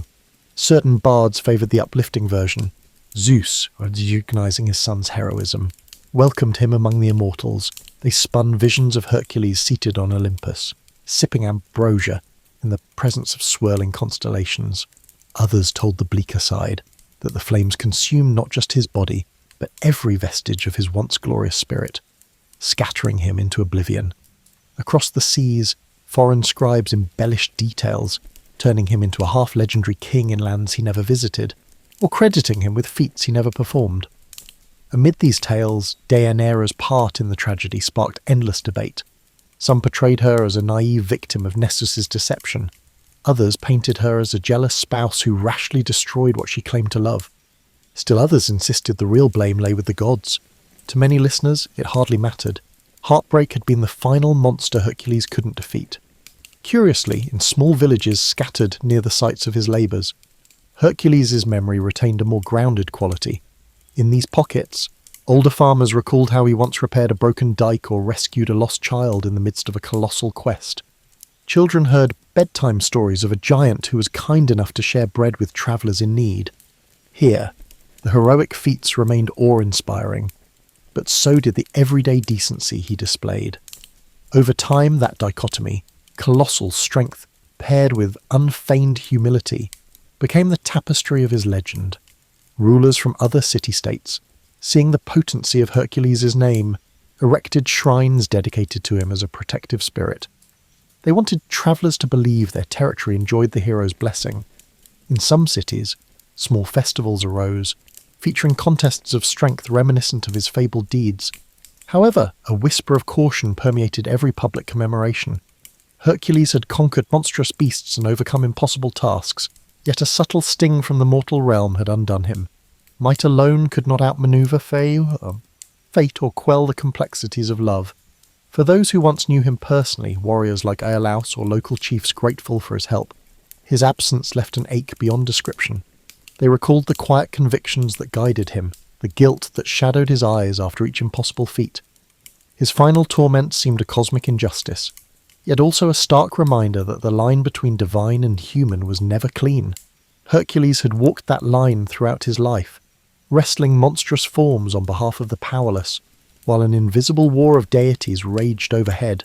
[SPEAKER 1] Certain bards favoured the uplifting version. Zeus, recognizing his son's heroism, welcomed him among the immortals. They spun visions of Hercules seated on Olympus, sipping ambrosia in the presence of swirling constellations. Others told the bleaker side, that the flames consumed not just his body, but every vestige of his once glorious spirit, scattering him into oblivion. Across the seas, foreign scribes embellished details, turning him into a half-legendary king in lands he never visited, or crediting him with feats he never performed. Amid these tales, Deianira's part in the tragedy sparked endless debate. Some portrayed her as a naive victim of Nessus's deception. Others painted her as a jealous spouse who rashly destroyed what she claimed to love. Still others insisted the real blame lay with the gods. To many listeners, it hardly mattered. Heartbreak had been the final monster Hercules couldn't defeat. Curiously, in small villages scattered near the sites of his labours, Hercules' memory retained a more grounded quality. In these pockets, older farmers recalled how he once repaired a broken dike or rescued a lost child in the midst of a colossal quest. Children heard bedtime stories of a giant who was kind enough to share bread with travellers in need. Here, the heroic feats remained awe-inspiring, but so did the everyday decency he displayed. Over time, that dichotomy, colossal strength paired with unfeigned humility, became the tapestry of his legend. Rulers from other city-states, seeing the potency of Hercules' name, erected shrines dedicated to him as a protective spirit. They wanted travellers to believe their territory enjoyed the hero's blessing. In some cities, small festivals arose, featuring contests of strength reminiscent of his fabled deeds. However, a whisper of caution permeated every public commemoration. Hercules had conquered monstrous beasts and overcome impossible tasks, yet a subtle sting from the mortal realm had undone him. Might alone could not outmaneuver fate or quell the complexities of love. For those who once knew him personally, warriors like Aeolaus or local chiefs grateful for his help, his absence left an ache beyond description. They recalled the quiet convictions that guided him, the guilt that shadowed his eyes after each impossible feat. His final torment seemed a cosmic injustice, yet also a stark reminder that the line between divine and human was never clean. Hercules had walked that line throughout his life, wrestling monstrous forms on behalf of the powerless, while an invisible war of deities raged overhead.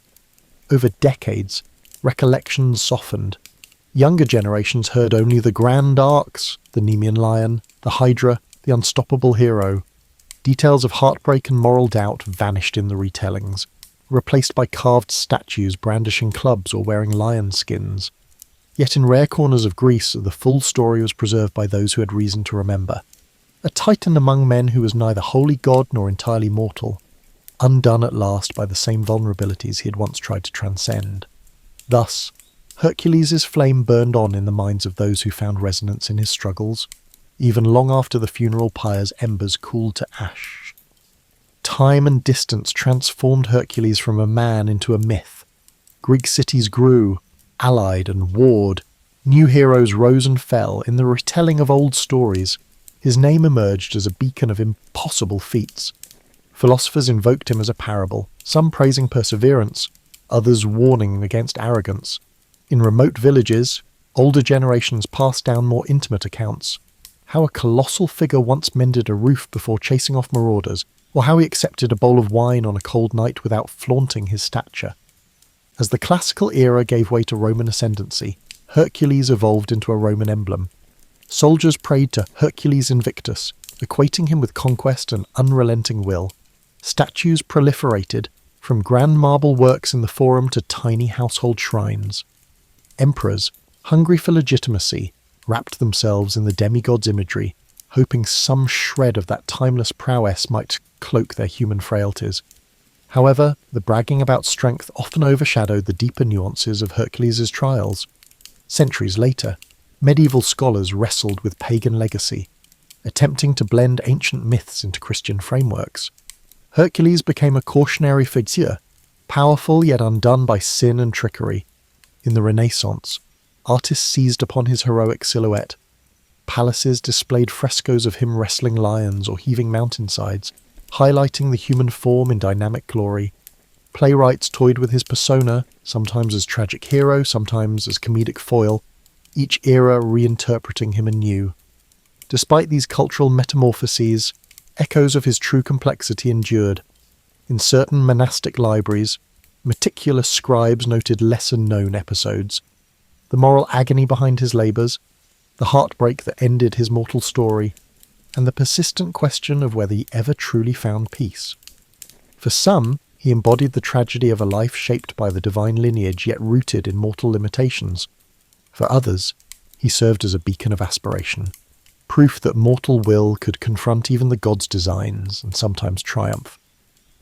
[SPEAKER 1] Over decades, recollections softened. Younger generations heard only the grand arcs, the Nemean lion, the Hydra, the unstoppable hero. Details of heartbreak and moral doubt vanished in the retellings, replaced by carved statues brandishing clubs or wearing lion skins. Yet in rare corners of Greece, the full story was preserved by those who had reason to remember. A titan among men who was neither wholly god nor entirely mortal, undone at last by the same vulnerabilities he had once tried to transcend. Thus, Hercules' flame burned on in the minds of those who found resonance in his struggles, even long after the funeral pyre's embers cooled to ash. Time and distance transformed Hercules from a man into a myth. Greek cities grew, allied and warred. New heroes rose and fell. In the retelling of old stories, his name emerged as a beacon of impossible feats. Philosophers invoked him as a parable, some praising perseverance, others warning against arrogance. In remote villages, older generations passed down more intimate accounts. How a colossal figure once mended a roof before chasing off marauders, or how he accepted a bowl of wine on a cold night without flaunting his stature. As the classical era gave way to Roman ascendancy, Hercules evolved into a Roman emblem. Soldiers prayed to Hercules Invictus, equating him with conquest and unrelenting will. Statues proliferated, from grand marble works in the Forum to tiny household shrines. Emperors, hungry for legitimacy, wrapped themselves in the demigod's imagery, hoping some shred of that timeless prowess might cloak their human frailties. However, the bragging about strength often overshadowed the deeper nuances of Hercules' trials. Centuries later, medieval scholars wrestled with pagan legacy, attempting to blend ancient myths into Christian frameworks. Hercules became a cautionary figure, powerful yet undone by sin and trickery. In the Renaissance, artists seized upon his heroic silhouette. Palaces displayed frescoes of him wrestling lions or heaving mountainsides, highlighting the human form in dynamic glory. Playwrights toyed with his persona, sometimes as tragic hero, sometimes as comedic foil, each era reinterpreting him anew. Despite these cultural metamorphoses, echoes of his true complexity endured. In certain monastic libraries, meticulous scribes noted lesser-known episodes, the moral agony behind his labours, the heartbreak that ended his mortal story, and the persistent question of whether he ever truly found peace. For some, he embodied the tragedy of a life shaped by the divine lineage yet rooted in mortal limitations. For others, he served as a beacon of aspiration, proof that mortal will could confront even the gods' designs and sometimes triumph.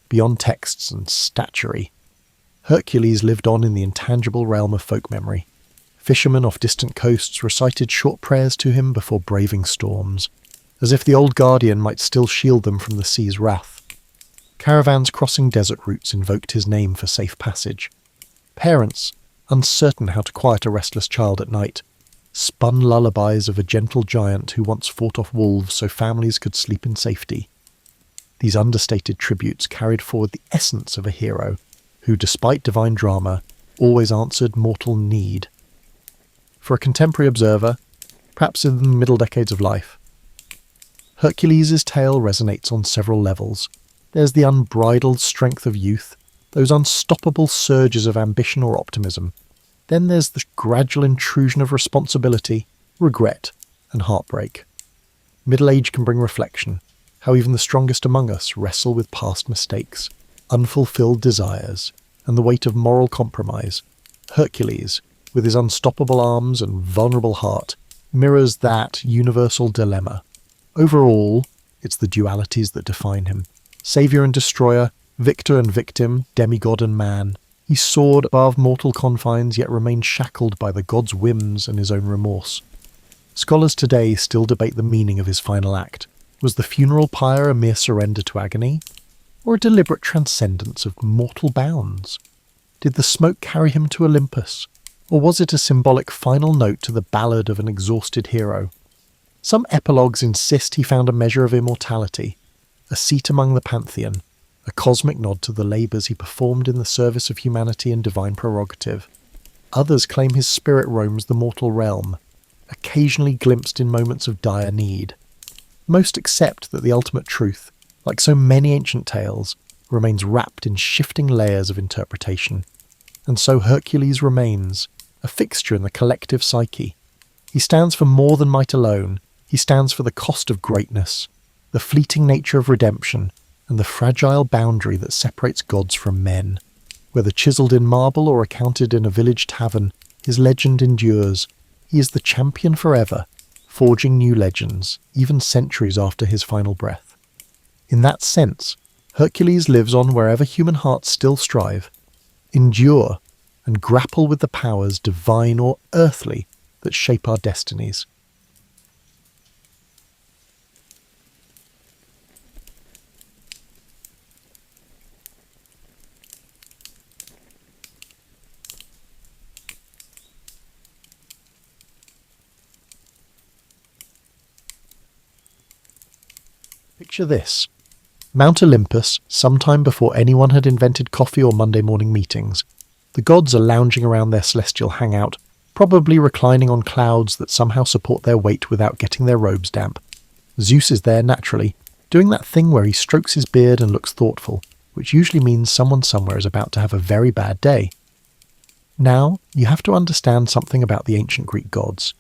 [SPEAKER 1] Beyond texts and statuary, Hercules lived on in the intangible realm of folk memory. Fishermen off distant coasts recited short prayers to him before braving storms, as if the old guardian might still shield them from the sea's wrath. Caravans crossing desert routes invoked his name for safe passage. Parents, uncertain how to quiet a restless child at night, spun lullabies of a gentle giant who once fought off wolves so families could sleep in safety. These understated tributes carried forward the essence of a hero who, despite divine drama, always answered mortal need. For a contemporary observer, perhaps in the middle decades of life, Hercules' tale resonates on several levels. There's the unbridled strength of youth, those unstoppable surges of ambition or optimism. Then there's the gradual intrusion of responsibility, regret, and heartbreak. Middle age can bring reflection, how even the strongest among us wrestle with past mistakes, unfulfilled desires, and the weight of moral compromise. Hercules, with his unstoppable arms and vulnerable heart, mirrors that universal dilemma. Overall, it's the dualities that define him. Saviour and destroyer, victor and victim, demigod and man. He soared above mortal confines, yet remained shackled by the god's whims and his own remorse. Scholars today still debate the meaning of his final act. Was the funeral pyre a mere surrender to agony? or a deliberate transcendence of mortal bounds? Did the smoke carry him to Olympus, or was it a symbolic final note to the ballad of an exhausted hero? Some epilogues insist he found a measure of immortality, a seat among the pantheon, a cosmic nod to the labours he performed in the service of humanity and divine prerogative. Others claim his spirit roams the mortal realm, occasionally glimpsed in moments of dire need. Most accept that the ultimate truth, like so many ancient tales, remains wrapped in shifting layers of interpretation. And so Hercules remains, a fixture in the collective psyche. He stands for more than might alone. He stands for the cost of greatness, the fleeting nature of redemption, and the fragile boundary that separates gods from men. Whether chiselled in marble or accounted in a village tavern, his legend endures. He is the champion forever, forging new legends, even centuries after his final breath. In that sense, Hercules lives on wherever human hearts still strive, endure, and grapple with the powers, divine or earthly, that shape our destinies. Picture this. Mount Olympus, sometime before anyone had invented coffee or Monday morning meetings. The gods are lounging around their celestial hangout, probably reclining on clouds that somehow support their weight without getting their robes damp. Zeus is there naturally, doing that thing where he strokes his beard and looks thoughtful, which usually means someone somewhere is about to have a very bad day. Now, you have to understand something about the ancient Greek gods.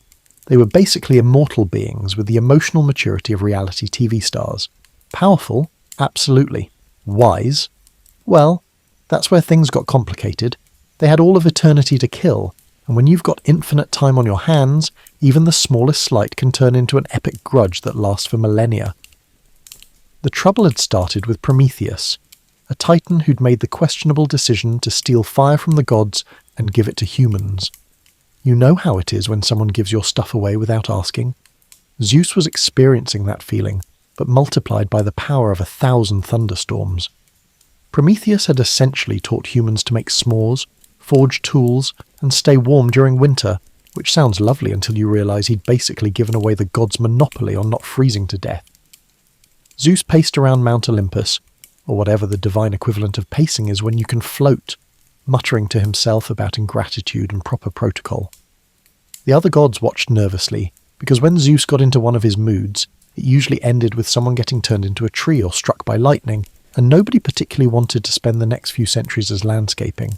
[SPEAKER 1] They were basically immortal beings with the emotional maturity of reality TV stars. Powerful? Absolutely. Wise? Well, that's where things got complicated. They had all of eternity to kill, and when you've got infinite time on your hands, even the smallest slight can turn into an epic grudge that lasts for millennia. The trouble had started with Prometheus, a titan who'd made the questionable decision to steal fire from the gods and give it to humans. You know how it is when someone gives your stuff away without asking. Zeus was experiencing that feeling, but multiplied by the power of 1,000 thunderstorms. Prometheus had essentially taught humans to make s'mores, forge tools, and stay warm during winter, which sounds lovely until you realise he'd basically given away the gods' monopoly on not freezing to death. Zeus paced around Mount Olympus, or whatever the divine equivalent of pacing is when you can float, muttering to himself about ingratitude and proper protocol. The other gods watched nervously, because when Zeus got into one of his moods, it usually ended with someone getting turned into a tree or struck by lightning, and nobody particularly wanted to spend the next few centuries as landscaping.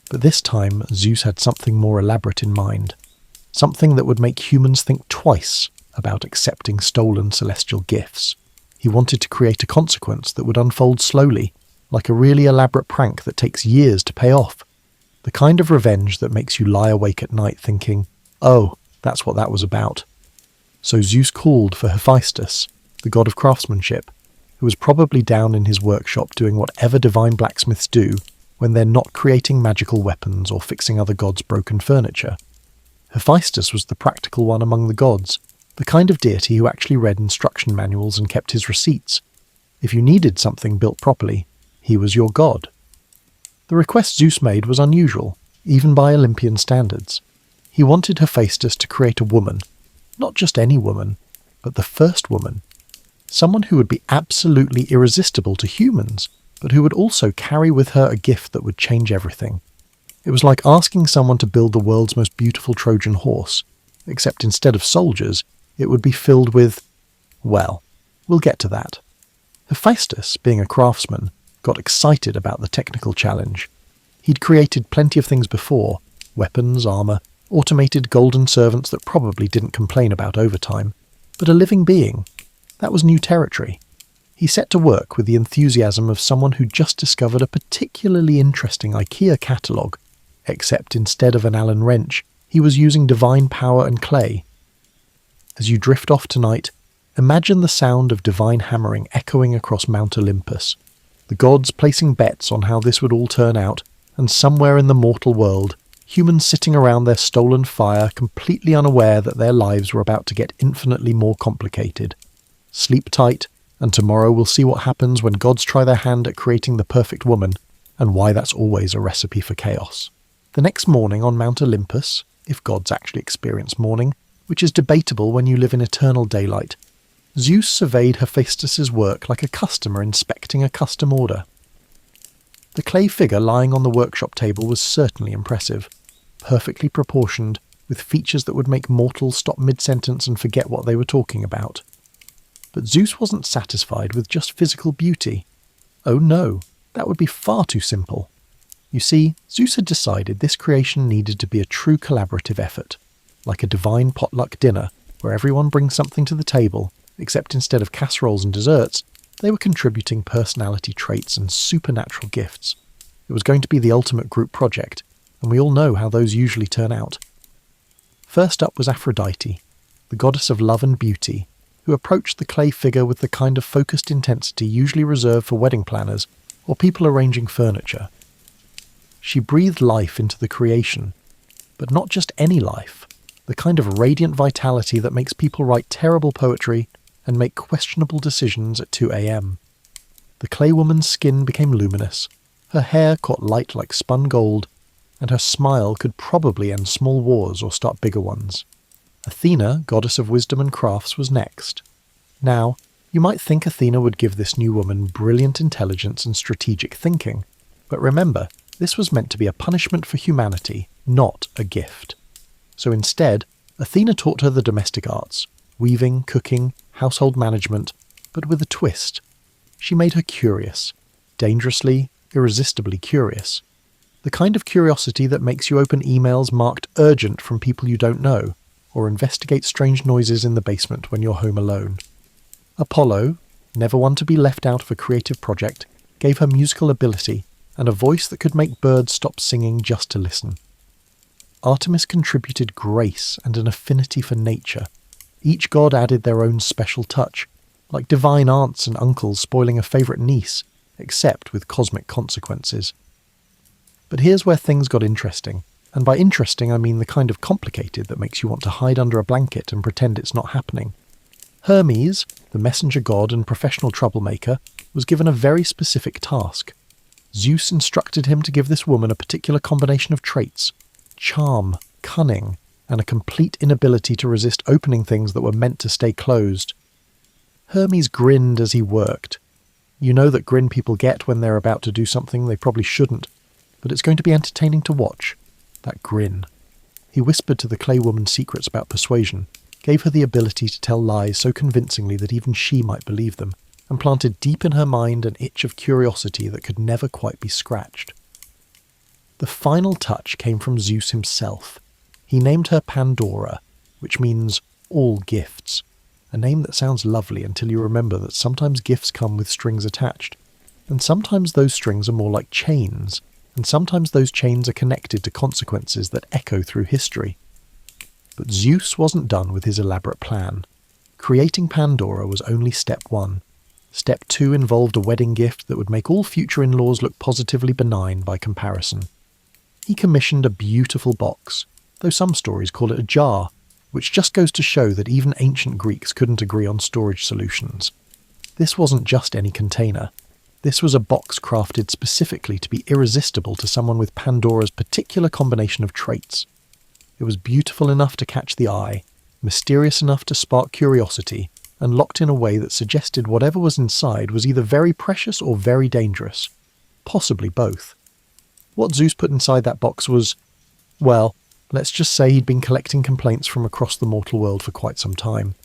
[SPEAKER 1] But this time, Zeus had something more elaborate in mind. Something that would make humans think twice about accepting stolen celestial gifts. He wanted to create a consequence that would unfold slowly, like a really elaborate prank that takes years to pay off. The kind of revenge that makes you lie awake at night thinking, oh, that's what that was about. So Zeus called for Hephaestus, the god of craftsmanship, who was probably down in his workshop doing whatever divine blacksmiths do when they're not creating magical weapons or fixing other gods' broken furniture. Hephaestus was the practical one among the gods, the kind of deity who actually read instruction manuals and kept his receipts. If you needed something built properly, he was your god. The request Zeus made was unusual, even by Olympian standards. He wanted Hephaestus to create a woman, not just any woman, but the first woman. Someone who would be absolutely irresistible to humans, but who would also carry with her a gift that would change everything. It was like asking someone to build the world's most beautiful Trojan horse, except instead of soldiers, it would be filled with, well, we'll get to that. Hephaestus, being a craftsman, got excited about the technical challenge. He'd created plenty of things before, weapons, armour, automated golden servants that probably didn't complain about overtime, but a living being. That was new territory. He set to work with the enthusiasm of someone who just discovered a particularly interesting IKEA catalogue, except instead of an Allen wrench, he was using divine power and clay. As you drift off tonight, imagine the sound of divine hammering echoing across Mount Olympus, the gods placing bets on how this would all turn out, and somewhere in the mortal world, humans sitting around their stolen fire completely unaware that their lives were about to get infinitely more complicated. Sleep tight And tomorrow we'll see what happens when gods try their hand at creating the perfect woman, and why that's always a recipe for chaos. The next morning on Mount Olympus, if gods actually experience morning, which is debatable when you live in eternal daylight, Zeus surveyed Hephaestus's work like a customer inspecting a custom order. The clay figure lying on the workshop table was certainly impressive, perfectly proportioned, with features that would make mortals stop mid-sentence and forget what they were talking about. But Zeus wasn't satisfied with just physical beauty. Oh no, that would be far too simple. You see, Zeus had decided this creation needed to be a true collaborative effort, like a divine potluck dinner where everyone brings something to the table, except instead of casseroles and desserts, they were contributing personality traits and supernatural gifts. It was going to be the ultimate group project, and we all know how those usually turn out. First up was Aphrodite, the goddess of love and beauty, who approached the clay figure with the kind of focused intensity usually reserved for wedding planners or people arranging furniture. She breathed life into the creation, but not just any life, the kind of radiant vitality that makes people write terrible poetry and make questionable decisions at 2 a.m. The clay woman's skin became luminous, her hair caught light like spun gold, and her smile could probably end small wars or start bigger ones. Athena, goddess of wisdom and crafts, was next. Now, you might think Athena would give this new woman brilliant intelligence and strategic thinking, but remember, this was meant to be a punishment for humanity, not a gift. So instead, Athena taught her the domestic arts, weaving, cooking, household management, but with a twist. She made her curious, dangerously, irresistibly curious. The kind of curiosity that makes you open emails marked urgent from people you don't know, or investigate strange noises in the basement when you're home alone. Apollo, never one to be left out of a creative project, gave her musical ability and a voice that could make birds stop singing just to listen. Artemis contributed grace and an affinity for nature. Each god added their own special touch, like divine aunts and uncles spoiling a favourite niece, except with cosmic consequences. But here's where things got interesting, and by interesting I mean the kind of complicated that makes you want to hide under a blanket and pretend it's not happening. Hermes, the messenger god and professional troublemaker, was given a very specific task. Zeus instructed him to give this woman a particular combination of traits: charm, cunning, and a complete inability to resist opening things that were meant to stay closed. Hermes grinned as he worked. You know that grin people get when they're about to do something they probably shouldn't, but it's going to be entertaining to watch. That grin. He whispered to the clay woman secrets about persuasion, gave her the ability to tell lies so convincingly that even she might believe them, and planted deep in her mind an itch of curiosity that could never quite be scratched. The final touch came from Zeus himself. He named her Pandora, which means all gifts, a name that sounds lovely until you remember that sometimes gifts come with strings attached, and sometimes those strings are more like chains, and sometimes those chains are connected to consequences that echo through history. But Zeus wasn't done with his elaborate plan. Creating Pandora was only step one. Step two involved a wedding gift that would make all future in-laws look positively benign by comparison. He commissioned a beautiful box, though some stories call it a jar, which just goes to show that even ancient Greeks couldn't agree on storage solutions. This wasn't just any container. This was a box crafted specifically to be irresistible to someone with Pandora's particular combination of traits. It was beautiful enough to catch the eye, mysterious enough to spark curiosity, and locked in a way that suggested whatever was inside was either very precious or very dangerous. Possibly both. What Zeus put inside that box was, well, let's just say he'd been collecting complaints from across the mortal world for quite some time.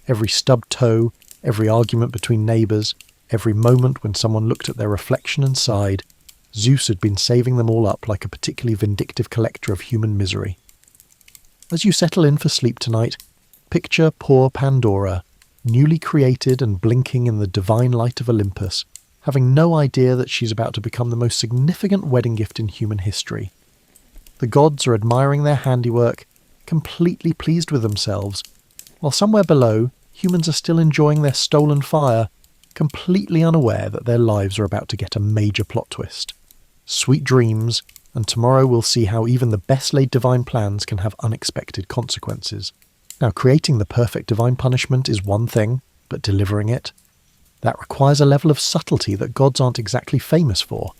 [SPEAKER 1] Every stubbed toe, every argument between neighbours, every moment when someone looked at their reflection and sighed, Zeus had been saving them all up like a particularly vindictive collector of human misery. As you settle in for sleep tonight, picture poor Pandora, newly created and blinking in the divine light of Olympus, having no idea that she's about to become the most significant wedding gift in human history. The gods are admiring their handiwork, completely pleased with themselves, while somewhere below, humans are still enjoying their stolen fire, completely unaware that their lives are about to get a major plot twist. Sweet dreams, and tomorrow we'll see how even the best-laid divine plans can have unexpected consequences. Now, creating the perfect divine punishment is one thing, but delivering it? That requires a level of subtlety that gods aren't exactly famous for.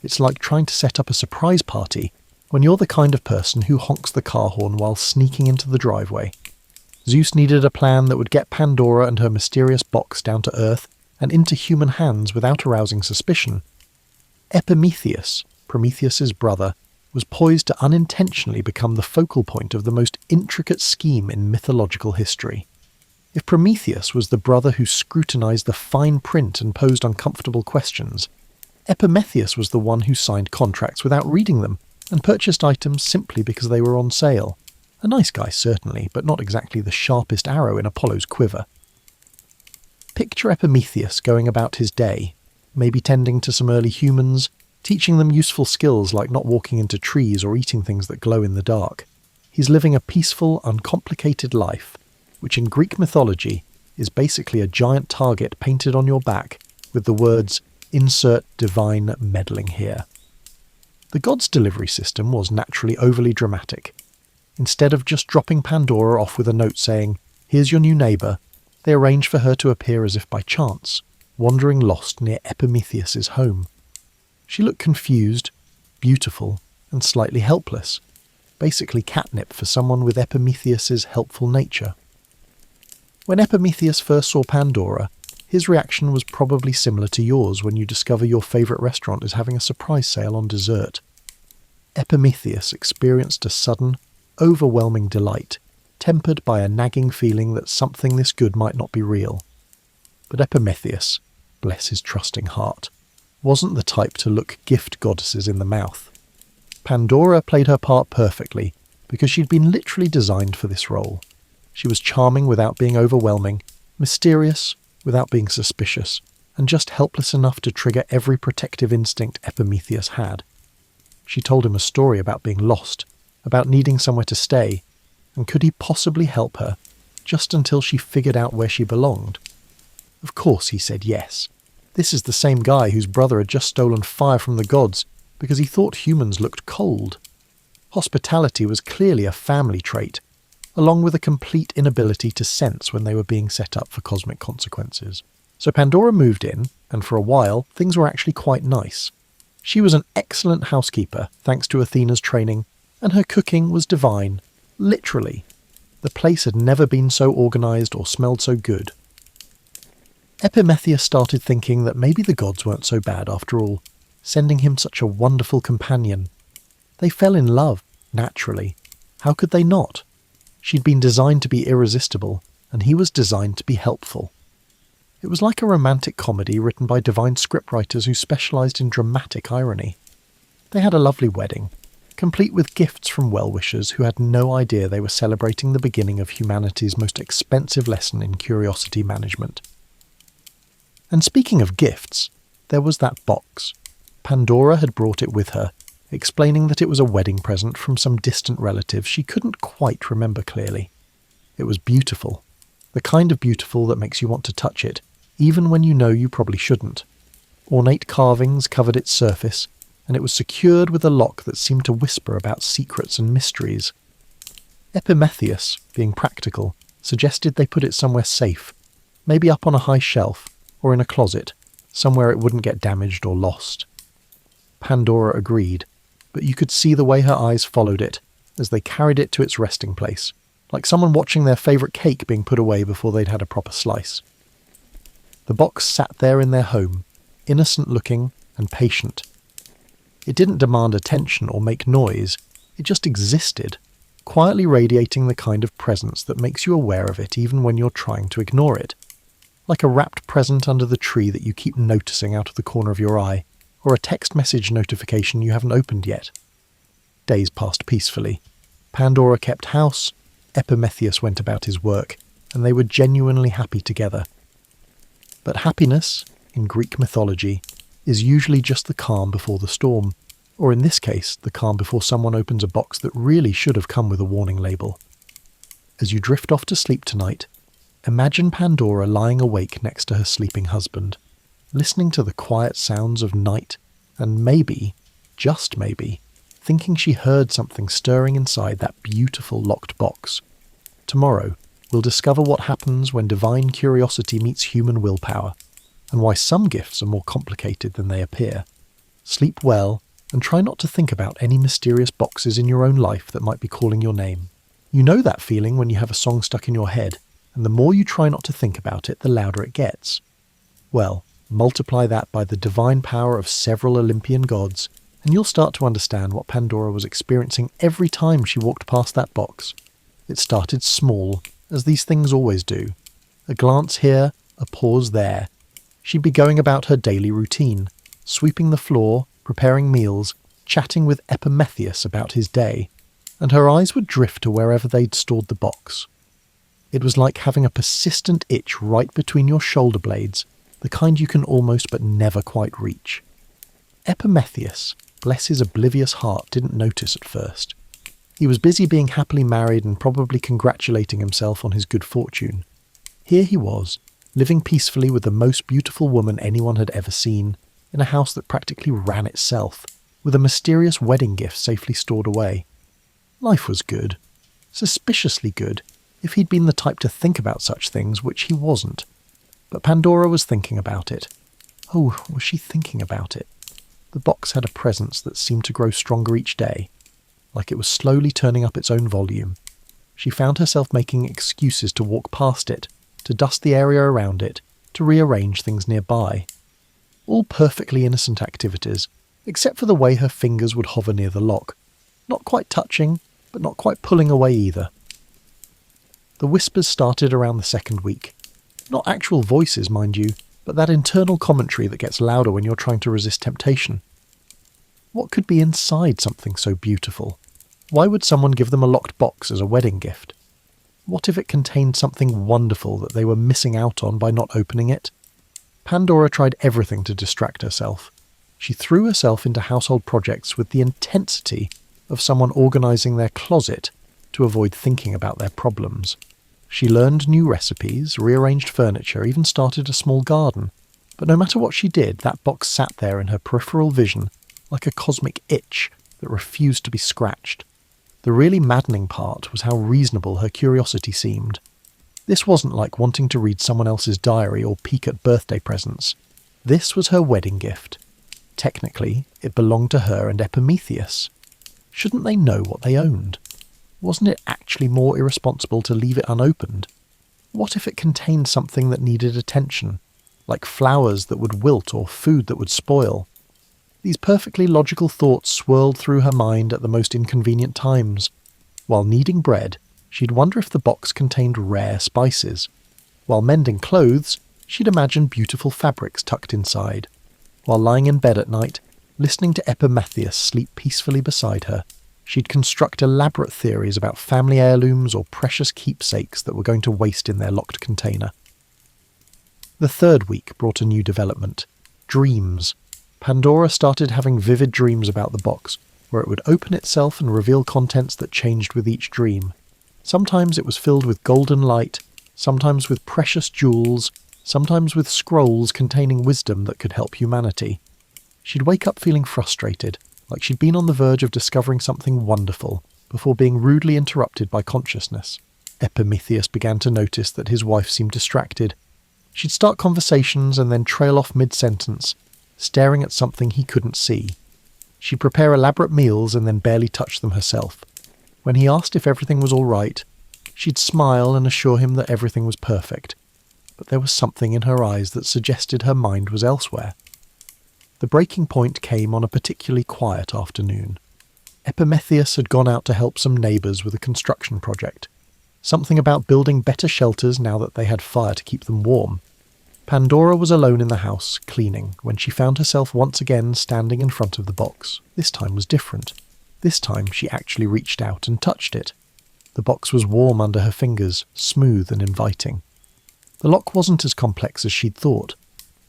[SPEAKER 1] It's like trying to set up a surprise party when you're the kind of person who honks the car horn while sneaking into the driveway. Zeus needed a plan that would get Pandora and her mysterious box down to earth and into human hands without arousing suspicion. Epimetheus, Prometheus's brother, was poised to unintentionally become the focal point of the most intricate scheme in mythological history. If Prometheus was the brother who scrutinized the fine print and posed uncomfortable questions, Epimetheus was the one who signed contracts without reading them and purchased items simply because they were on sale. A nice guy, certainly, but not exactly the sharpest arrow in Apollo's quiver. Picture Epimetheus going about his day, maybe tending to some early humans, teaching them useful skills like not walking into trees or eating things that glow in the dark. He's living a peaceful, uncomplicated life, which in Greek mythology is basically a giant target painted on your back with the words, "Insert divine meddling here." The gods' delivery system was naturally overly dramatic. Instead of just dropping Pandora off with a note saying, "Here's your new neighbour," they arranged for her to appear as if by chance, wandering lost near Epimetheus's home. She looked confused, beautiful, and slightly helpless, basically catnip for someone with Epimetheus's helpful nature. When Epimetheus first saw Pandora, his reaction was probably similar to yours when you discover your favourite restaurant is having a surprise sale on dessert. Epimetheus experienced a sudden, overwhelming delight, tempered by a nagging feeling that something this good might not be real. But Epimetheus, bless his trusting heart, wasn't the type to look gift goddesses in the mouth. Pandora played her part perfectly because she'd been literally designed for this role. She was charming without being overwhelming, mysterious without being suspicious, and just helpless enough to trigger every protective instinct Epimetheus had. She told him a story about being lost, about needing somewhere to stay, and could he possibly help her, just until she figured out where she belonged? Of course he said yes. This is the same guy whose brother had just stolen fire from the gods because he thought humans looked cold. Hospitality was clearly a family trait, along with a complete inability to sense when they were being set up for cosmic consequences. So Pandora moved in, and for a while things were actually quite nice. She was an excellent housekeeper, thanks to Athena's training, and her cooking was divine, literally. The place had never been so organised or smelled so good. Epimetheus started thinking that maybe the gods weren't so bad after all, sending him such a wonderful companion. They fell in love, naturally. How could they not? She'd been designed to be irresistible, and he was designed to be helpful. It was like a romantic comedy written by divine scriptwriters who specialised in dramatic irony. They had a lovely wedding, complete with gifts from well-wishers who had no idea they were celebrating the beginning of humanity's most expensive lesson in curiosity management. And speaking of gifts, there was that box. Pandora had brought it with her, explaining that it was a wedding present from some distant relative she couldn't quite remember clearly. It was beautiful, the kind of beautiful that makes you want to touch it, even when you know you probably shouldn't. Ornate carvings covered its surface, and it was secured with a lock that seemed to whisper about secrets and mysteries. Epimetheus, being practical, suggested they put it somewhere safe, maybe up on a high shelf, or in a closet, somewhere it wouldn't get damaged or lost. Pandora agreed, but you could see the way her eyes followed it as they carried it to its resting place, like someone watching their favourite cake being put away before they'd had a proper slice. The box sat there in their home, innocent-looking and patient. It didn't demand attention or make noise, it just existed, quietly radiating the kind of presence that makes you aware of it even when you're trying to ignore it. Like a wrapped present under the tree that you keep noticing out of the corner of your eye, or a text message notification you haven't opened yet. Days passed peacefully. Pandora kept house, Epimetheus went about his work, and they were genuinely happy together. But happiness, in Greek mythology, is usually just the calm before the storm, or in this case, the calm before someone opens a box that really should have come with a warning label. As you drift off to sleep tonight, imagine Pandora lying awake next to her sleeping husband, listening to the quiet sounds of night, and maybe, just maybe, thinking she heard something stirring inside that beautiful locked box. Tomorrow, we'll discover what happens when divine curiosity meets human willpower, and why some gifts are more complicated than they appear. Sleep well, and try not to think about any mysterious boxes in your own life that might be calling your name. You know that feeling when you have a song stuck in your head, and the more you try not to think about it, the louder it gets. Well, multiply that by the divine power of several Olympian gods, and you'll start to understand what Pandora was experiencing every time she walked past that box. It started small, as these things always do. A glance here, a pause there. She'd be going about her daily routine, sweeping the floor, preparing meals, chatting with Epimetheus about his day, and her eyes would drift to wherever they'd stored the box. It was like having a persistent itch right between your shoulder blades, the kind you can almost but never quite reach. Epimetheus, bless his oblivious heart, didn't notice at first. He was busy being happily married and probably congratulating himself on his good fortune. Here he was, living peacefully with the most beautiful woman anyone had ever seen, in a house that practically ran itself, with a mysterious wedding gift safely stored away. Life was good. Suspiciously good, if he'd been the type to think about such things, which he wasn't. But Pandora was thinking about it. Oh, was she thinking about it? The box had a presence that seemed to grow stronger each day, like it was slowly turning up its own volume. She found herself making excuses to walk past it, to dust the area around it, to rearrange things nearby. All perfectly innocent activities, except for the way her fingers would hover near the lock. Not quite touching, but not quite pulling away either. The whispers started around the second week. Not actual voices, mind you, but that internal commentary that gets louder when you're trying to resist temptation. What could be inside something so beautiful? Why would someone give them a locked box as a wedding gift? What if it contained something wonderful that they were missing out on by not opening it? Pandora tried everything to distract herself. She threw herself into household projects with the intensity of someone organising their closet to avoid thinking about their problems. She learned new recipes, rearranged furniture, even started a small garden. But no matter what she did, that box sat there in her peripheral vision like a cosmic itch that refused to be scratched. The really maddening part was how reasonable her curiosity seemed. This wasn't like wanting to read someone else's diary or peek at birthday presents. This was her wedding gift. Technically, it belonged to her and Epimetheus. Shouldn't they know what they owned? Wasn't it actually more irresponsible to leave it unopened? What if it contained something that needed attention, like flowers that would wilt or food that would spoil? These perfectly logical thoughts swirled through her mind at the most inconvenient times. While kneading bread, she'd wonder if the box contained rare spices. While mending clothes, she'd imagine beautiful fabrics tucked inside. While lying in bed at night, listening to Epimetheus sleep peacefully beside her, she'd construct elaborate theories about family heirlooms or precious keepsakes that were going to waste in their locked container. The third week brought a new development. Dreams. Pandora started having vivid dreams about the box, where it would open itself and reveal contents that changed with each dream. Sometimes it was filled with golden light, sometimes with precious jewels, sometimes with scrolls containing wisdom that could help humanity. She'd wake up feeling frustrated, like she'd been on the verge of discovering something wonderful, before being rudely interrupted by consciousness. Epimetheus began to notice that his wife seemed distracted. She'd start conversations and then trail off mid-sentence, staring at something he couldn't see. She'd prepare elaborate meals and then barely touch them herself. When he asked if everything was all right, she'd smile and assure him that everything was perfect. But there was something in her eyes that suggested her mind was elsewhere. The breaking point came on a particularly quiet afternoon. Epimetheus had gone out to help some neighbours with a construction project. Something about building better shelters now that they had fire to keep them warm. Pandora was alone in the house, cleaning, when she found herself once again standing in front of the box. This time was different. This time she actually reached out and touched it. The box was warm under her fingers, smooth and inviting. The lock wasn't as complex as she'd thought.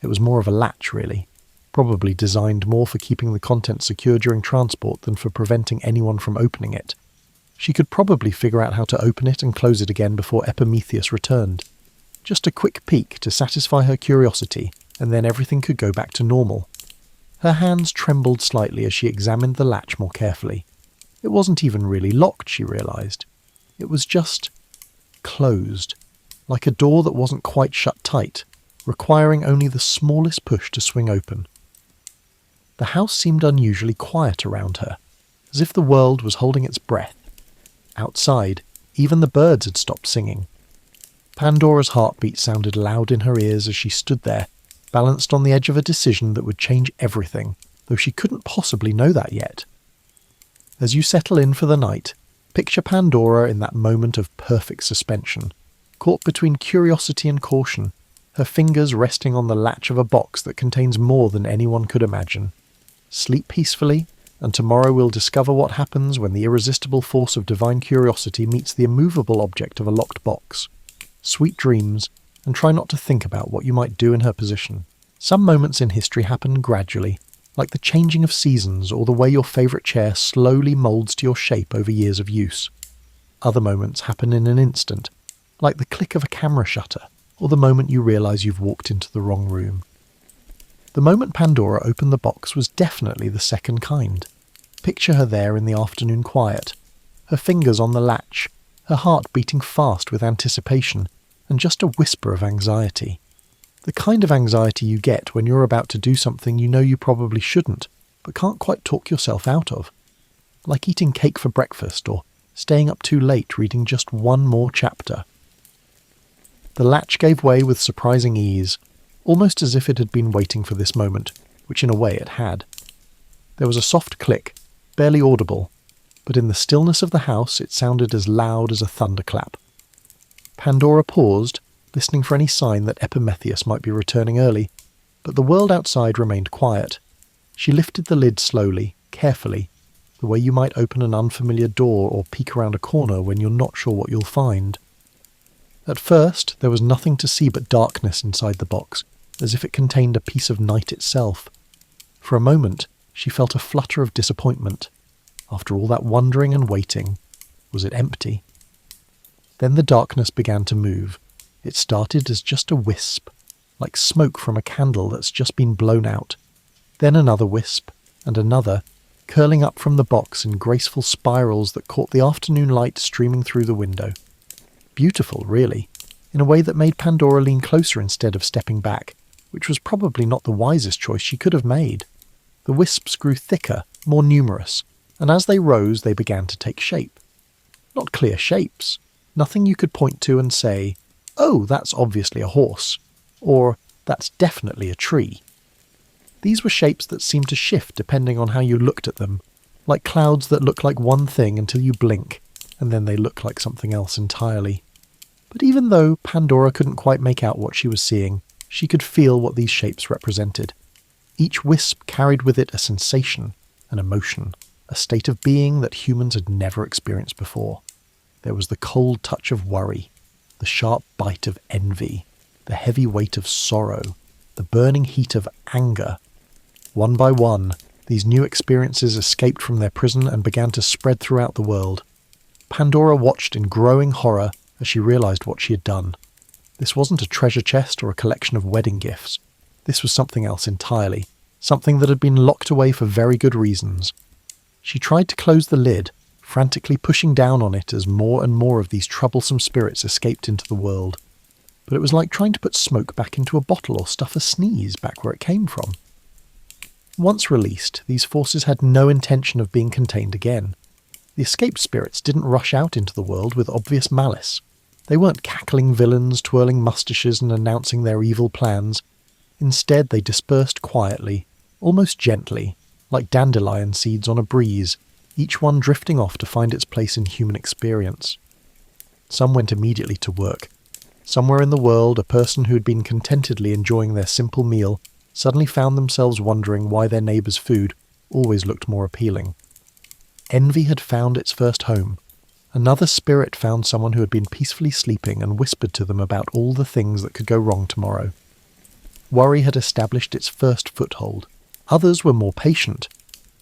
[SPEAKER 1] It was more of a latch, really. Probably designed more for keeping the contents secure during transport than for preventing anyone from opening it. She could probably figure out how to open it and close it again before Epimetheus returned. Just a quick peek to satisfy her curiosity, and then everything could go back to normal. Her hands trembled slightly as she examined the latch more carefully. It wasn't even really locked, she realised. It was just closed, like a door that wasn't quite shut tight, requiring only the smallest push to swing open. The house seemed unusually quiet around her, as if the world was holding its breath. Outside, even the birds had stopped singing. Pandora's heartbeat sounded loud in her ears as she stood there, balanced on the edge of a decision that would change everything, though she couldn't possibly know that yet. As you settle in for the night, picture Pandora in that moment of perfect suspension, caught between curiosity and caution, her fingers resting on the latch of a box that contains more than anyone could imagine. Sleep peacefully, and tomorrow we'll discover what happens when the irresistible force of divine curiosity meets the immovable object of a locked box. Sweet dreams, and try not to think about what you might do in her position. Some moments in history happen gradually, like the changing of seasons or the way your favourite chair slowly moulds to your shape over years of use. Other moments happen in an instant, like the click of a camera shutter, or the moment you realise you've walked into the wrong room. The moment Pandora opened the box was definitely the second kind. Picture her there in the afternoon quiet, her fingers on the latch, her heart beating fast with anticipation, and just a whisper of anxiety. The kind of anxiety you get when you're about to do something you know you probably shouldn't, but can't quite talk yourself out of. Like eating cake for breakfast or staying up too late reading just one more chapter. The latch gave way with surprising ease, almost as if it had been waiting for this moment, which in a way it had. There was a soft click, barely audible, but in the stillness of the house it sounded as loud as a thunderclap. Pandora paused, listening for any sign that Epimetheus might be returning early, but the world outside remained quiet. She lifted the lid slowly, carefully, the way you might open an unfamiliar door or peek around a corner when you're not sure what you'll find. At first, there was nothing to see but darkness inside the box, as if it contained a piece of night itself. For a moment, she felt a flutter of disappointment. After all that wondering and waiting, was it empty? Then the darkness began to move. It started as just a wisp, like smoke from a candle that's just been blown out. Then another wisp, and another, curling up from the box in graceful spirals that caught the afternoon light streaming through the window. Beautiful, really, in a way that made Pandora lean closer instead of stepping back, which was probably not the wisest choice she could have made. The wisps grew thicker, more numerous, and as they rose they began to take shape. Not clear shapes, nothing you could point to and say, "Oh, that's obviously a horse," or "That's definitely a tree." These were shapes that seemed to shift depending on how you looked at them, like clouds that look like one thing until you blink, and then they look like something else entirely. But even though Pandora couldn't quite make out what she was seeing, she could feel what these shapes represented. Each wisp carried with it a sensation, an emotion, a state of being that humans had never experienced before. There was the cold touch of worry, the sharp bite of envy, the heavy weight of sorrow, the burning heat of anger. One by one, these new experiences escaped from their prison and began to spread throughout the world. Pandora watched in growing horror as she realized what she had done. This wasn't a treasure chest or a collection of wedding gifts. This was something else entirely, something that had been locked away for very good reasons. She tried to close the lid, frantically pushing down on it as more and more of these troublesome spirits escaped into the world. But it was like trying to put smoke back into a bottle or stuff a sneeze back where it came from. Once released, these forces had no intention of being contained again. The escaped spirits didn't rush out into the world with obvious malice. They weren't cackling villains, twirling moustaches and announcing their evil plans. Instead, they dispersed quietly, almost gently, like dandelion seeds on a breeze, each one drifting off to find its place in human experience. Some went immediately to work. Somewhere in the world, a person who had been contentedly enjoying their simple meal suddenly found themselves wondering why their neighbour's food always looked more appealing. Envy had found its first home. Another spirit found someone who had been peacefully sleeping and whispered to them about all the things that could go wrong tomorrow. Worry had established its first foothold. Others were more patient,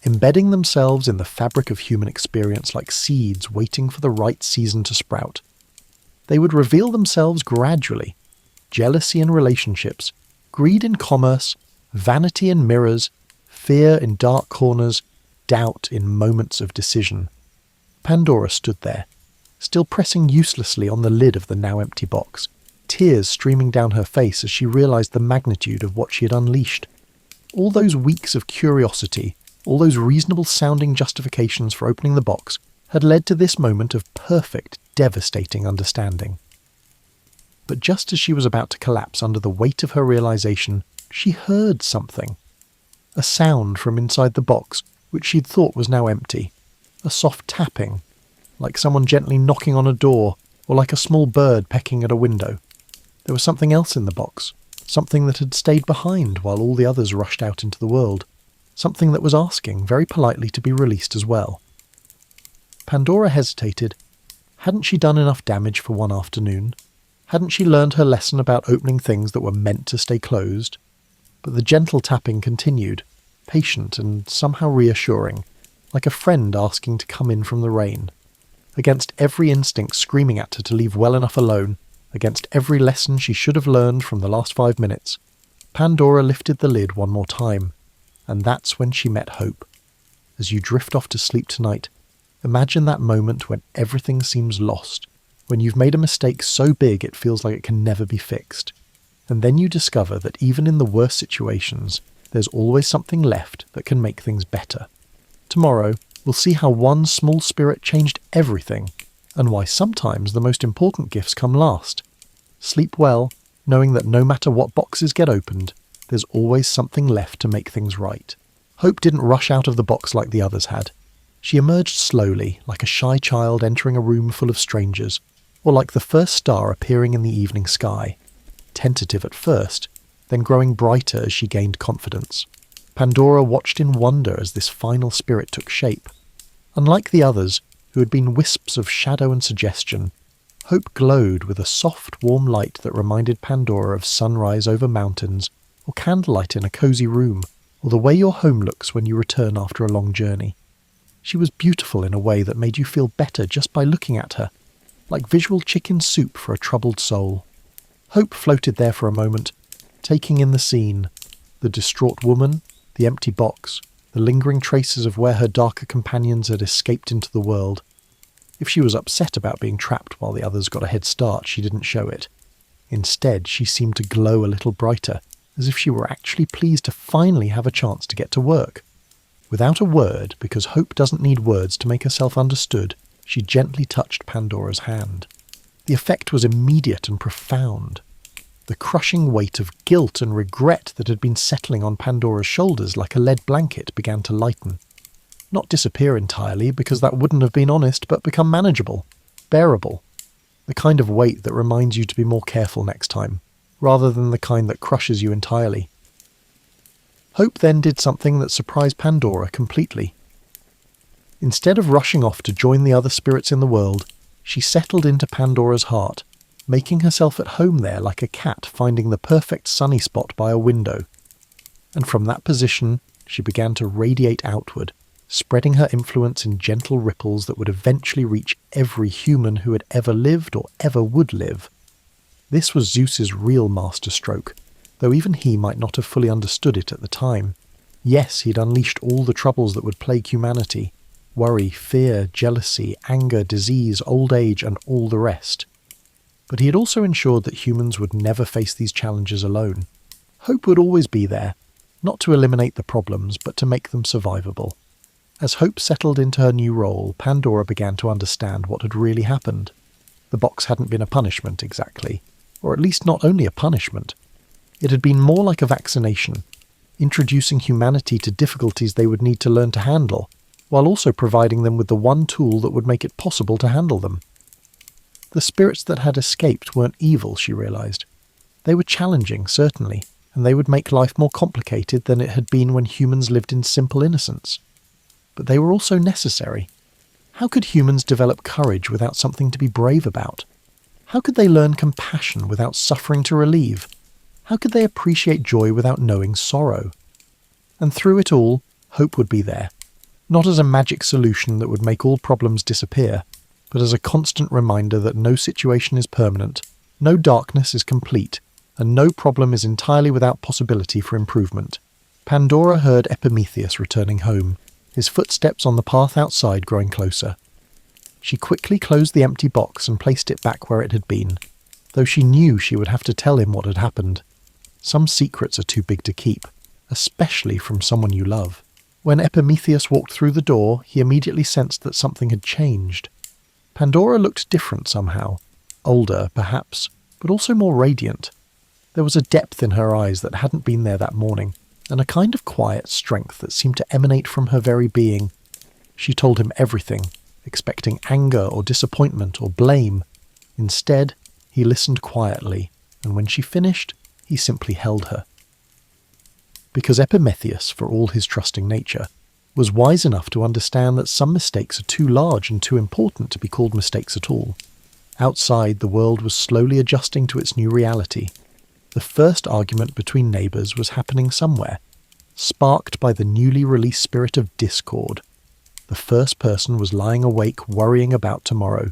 [SPEAKER 1] embedding themselves in the fabric of human experience like seeds waiting for the right season to sprout. They would reveal themselves gradually. Jealousy in relationships, greed in commerce, vanity in mirrors, fear in dark corners, doubt in moments of decision. Pandora stood there, still pressing uselessly on the lid of the now empty box, tears streaming down her face as she realised the magnitude of what she had unleashed. All those weeks of curiosity, all those reasonable-sounding justifications for opening the box, had led to this moment of perfect, devastating understanding. But just as she was about to collapse under the weight of her realisation, she heard something. A sound from inside the box, which she'd thought was now empty. A soft tapping, like someone gently knocking on a door, or like a small bird pecking at a window. There was something else in the box, something that had stayed behind while all the others rushed out into the world, something that was asking very politely to be released as well. Pandora hesitated. Hadn't she done enough damage for one afternoon? Hadn't she learned her lesson about opening things that were meant to stay closed? But the gentle tapping continued, patient and somehow reassuring, like a friend asking to come in from the rain. Against every instinct screaming at her to leave well enough alone, against every lesson she should have learned from the last 5 minutes, Pandora lifted the lid one more time, and that's when she met Hope. As you drift off to sleep tonight, imagine that moment when everything seems lost, when you've made a mistake so big it feels like it can never be fixed. And then you discover that even in the worst situations, there's always something left that can make things better. Tomorrow, we'll see how one small spirit changed everything, and why sometimes the most important gifts come last. Sleep well, knowing that no matter what boxes get opened, there's always something left to make things right. Hope didn't rush out of the box like the others had. She emerged slowly, like a shy child entering a room full of strangers, or like the first star appearing in the evening sky. Tentative at first, then growing brighter as she gained confidence. Pandora watched in wonder as this final spirit took shape. Unlike the others, who had been wisps of shadow and suggestion, Hope glowed with a soft, warm light that reminded Pandora of sunrise over mountains, or candlelight in a cosy room, or the way your home looks when you return after a long journey. She was beautiful in a way that made you feel better just by looking at her, like visual chicken soup for a troubled soul. Hope floated there for a moment, taking in the scene, the distraught woman, the empty box, the lingering traces of where her darker companions had escaped into the world. If she was upset about being trapped while the others got a head start, she didn't show it. Instead, she seemed to glow a little brighter, as if she were actually pleased to finally have a chance to get to work. Without a word, because Hope doesn't need words to make herself understood, she gently touched Pandora's hand. The effect was immediate and profound. The crushing weight of guilt and regret that had been settling on Pandora's shoulders like a lead blanket began to lighten. Not disappear entirely, because that wouldn't have been honest, but become manageable, bearable. The kind of weight that reminds you to be more careful next time, rather than the kind that crushes you entirely. Hope then did something that surprised Pandora completely. Instead of rushing off to join the other spirits in the world, she settled into Pandora's heart, making herself at home there like a cat finding the perfect sunny spot by a window. And from that position, she began to radiate outward, spreading her influence in gentle ripples that would eventually reach every human who had ever lived or ever would live. This was Zeus's real masterstroke, though even he might not have fully understood it at the time. Yes, he'd unleashed all the troubles that would plague humanity: worry, fear, jealousy, anger, disease, old age, and all the rest. But he had also ensured that humans would never face these challenges alone. Hope would always be there, not to eliminate the problems, but to make them survivable. As Hope settled into her new role, Pandora began to understand what had really happened. The box hadn't been a punishment exactly, or at least not only a punishment. It had been more like a vaccination, introducing humanity to difficulties they would need to learn to handle, while also providing them with the one tool that would make it possible to handle them. The spirits that had escaped weren't evil, she realised. They were challenging, certainly, and they would make life more complicated than it had been when humans lived in simple innocence. But they were also necessary. How could humans develop courage without something to be brave about? How could they learn compassion without suffering to relieve? How could they appreciate joy without knowing sorrow? And through it all, Hope would be there, not as a magic solution that would make all problems disappear, but as a constant reminder that no situation is permanent, no darkness is complete, and no problem is entirely without possibility for improvement. Pandora heard Epimetheus returning home, his footsteps on the path outside growing closer. She quickly closed the empty box and placed it back where it had been. though she knew she would have to tell him what had happened. Some secrets are too big to keep, especially from someone you love. When Epimetheus walked through the door, he immediately sensed that something had changed. Pandora looked different somehow, older perhaps, but also more radiant. There was a depth in her eyes that hadn't been there that morning, and a kind of quiet strength that seemed to emanate from her very being. She told him everything, expecting anger or disappointment or blame. Instead, he listened quietly, and when she finished, he simply held her. Because Epimetheus, for all his trusting nature, was wise enough to understand that some mistakes are too large and too important to be called mistakes at all. Outside, the world was slowly adjusting to its new reality. The first argument between neighbours was happening somewhere, sparked by the newly released spirit of discord. The first person was lying awake worrying about tomorrow,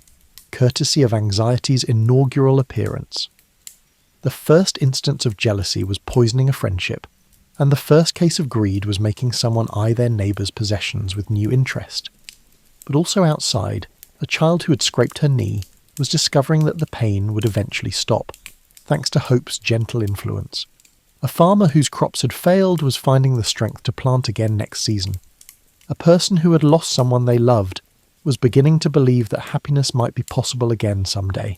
[SPEAKER 1] courtesy of anxiety's inaugural appearance. The first instance of jealousy was poisoning a friendship, and the first case of greed was making someone eye their neighbour's possessions with new interest. But also outside, a child who had scraped her knee was discovering that the pain would eventually stop, thanks to hope's gentle influence. A farmer whose crops had failed was finding the strength to plant again next season. A person who had lost someone they loved was beginning to believe that happiness might be possible again someday.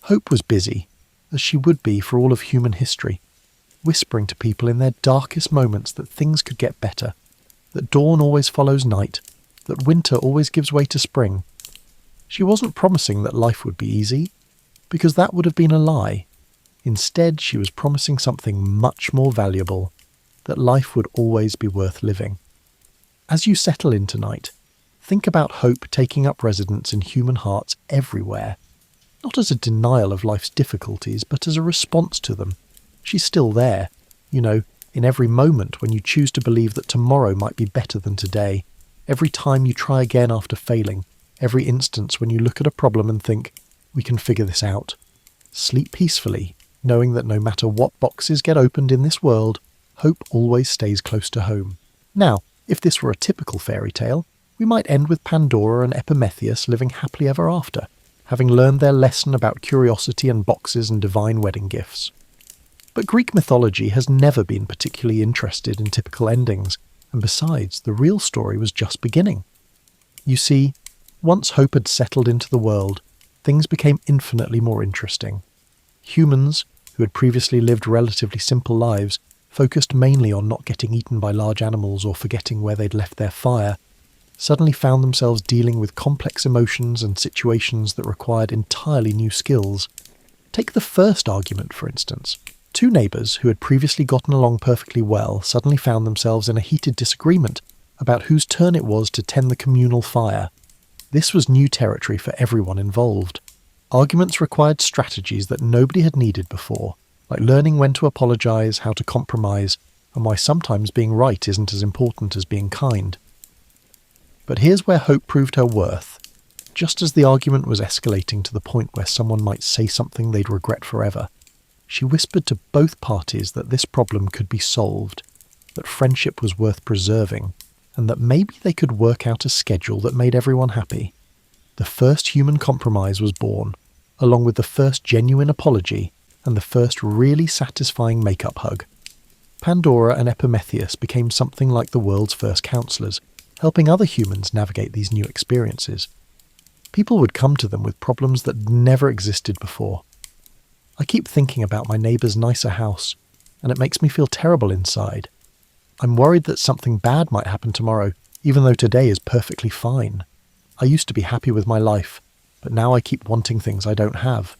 [SPEAKER 1] Hope was busy, as she would be for all of human history, whispering to people in their darkest moments that things could get better, that dawn always follows night, that winter always gives way to spring. She wasn't promising that life would be easy, because that would have been a lie. Instead, she was promising something much more valuable, that life would always be worth living. As you settle in tonight, think about hope taking up residence in human hearts everywhere, not as a denial of life's difficulties, but as a response to them. She's still there, in every moment when you choose to believe that tomorrow might be better than today, every time you try again after failing, every instance when you look at a problem and think, we can figure this out. Sleep peacefully, knowing that no matter what boxes get opened in this world, hope always stays close to home. Now, if this were a typical fairy tale, we might end with Pandora and Epimetheus living happily ever after, having learned their lesson about curiosity and boxes and divine wedding gifts. But Greek mythology has never been particularly interested in typical endings, and besides, the real story was just beginning. You see, once hope had settled into the world, things became infinitely more interesting. Humans, who had previously lived relatively simple lives, focused mainly on not getting eaten by large animals or forgetting where they'd left their fire, suddenly found themselves dealing with complex emotions and situations that required entirely new skills. Take the first argument, for instance. Two neighbours who had previously gotten along perfectly well suddenly found themselves in a heated disagreement about whose turn it was to tend the communal fire. This was new territory for everyone involved. Arguments required strategies that nobody had needed before, like learning when to apologise, how to compromise, and why sometimes being right isn't as important as being kind. But here's where hope proved her worth. Just as the argument was escalating to the point where someone might say something they'd regret forever, she whispered to both parties that this problem could be solved, that friendship was worth preserving, and that maybe they could work out a schedule that made everyone happy. The first human compromise was born, along with the first genuine apology and the first really satisfying make-up hug. Pandora and Epimetheus became something like the world's first counsellors, helping other humans navigate these new experiences. People would come to them with problems that never existed before. I keep thinking about my neighbour's nicer house, and it makes me feel terrible inside. I'm worried that something bad might happen tomorrow, even though today is perfectly fine. I used to be happy with my life, but now I keep wanting things I don't have.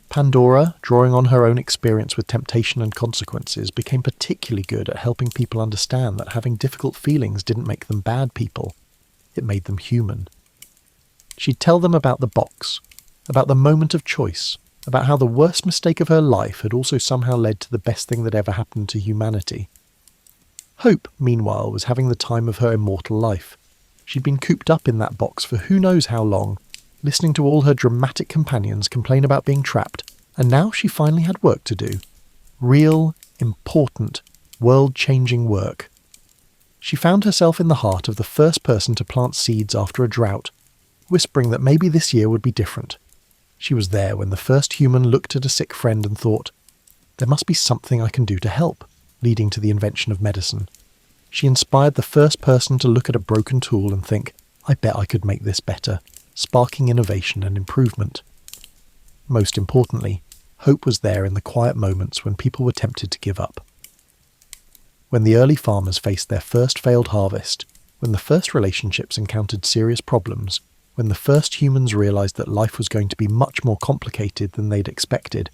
[SPEAKER 1] Pandora, drawing on her own experience with temptation and consequences, became particularly good at helping people understand that having difficult feelings didn't make them bad people. It made them human. She'd tell them about the box, about the moment of choice, about how the worst mistake of her life had also somehow led to the best thing that ever happened to humanity. Hope, meanwhile, was having the time of her immortal life. She'd been cooped up in that box for who knows how long, listening to all her dramatic companions complain about being trapped, and now she finally had work to do. Real, important, world-changing work. She found herself in the heart of the first person to plant seeds after a drought, whispering that maybe this year would be different. She was there when the first human looked at a sick friend and thought, "There must be something I can do to help," leading to the invention of medicine. She inspired the first person to look at a broken tool and think, "I bet I could make this better," sparking innovation and improvement. Most importantly, hope was there in the quiet moments when people were tempted to give up. When the early farmers faced their first failed harvest, when the first relationships encountered serious problems, when the first humans realized that life was going to be much more complicated than they'd expected,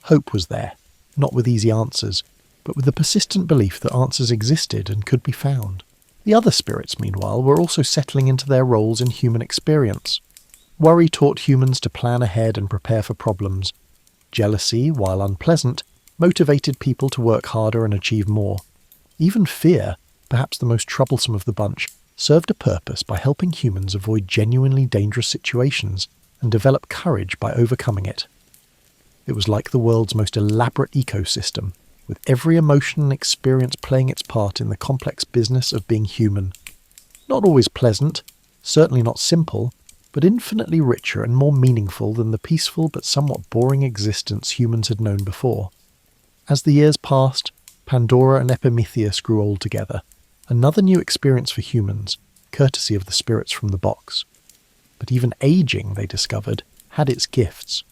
[SPEAKER 1] hope was there, not with easy answers, but with the persistent belief that answers existed and could be found. The other spirits, meanwhile, were also settling into their roles in human experience. Worry taught humans to plan ahead and prepare for problems. Jealousy, while unpleasant, motivated people to work harder and achieve more. Even fear, perhaps the most troublesome of the bunch, served a purpose by helping humans avoid genuinely dangerous situations and develop courage by overcoming it. It was like the world's most elaborate ecosystem, with every emotion and experience playing its part in the complex business of being human. Not always pleasant, certainly not simple, but infinitely richer and more meaningful than the peaceful but somewhat boring existence humans had known before. As the years passed, Pandora and Epimetheus grew old together, another new experience for humans, courtesy of the spirits from the box. But even aging, they discovered, had its gifts.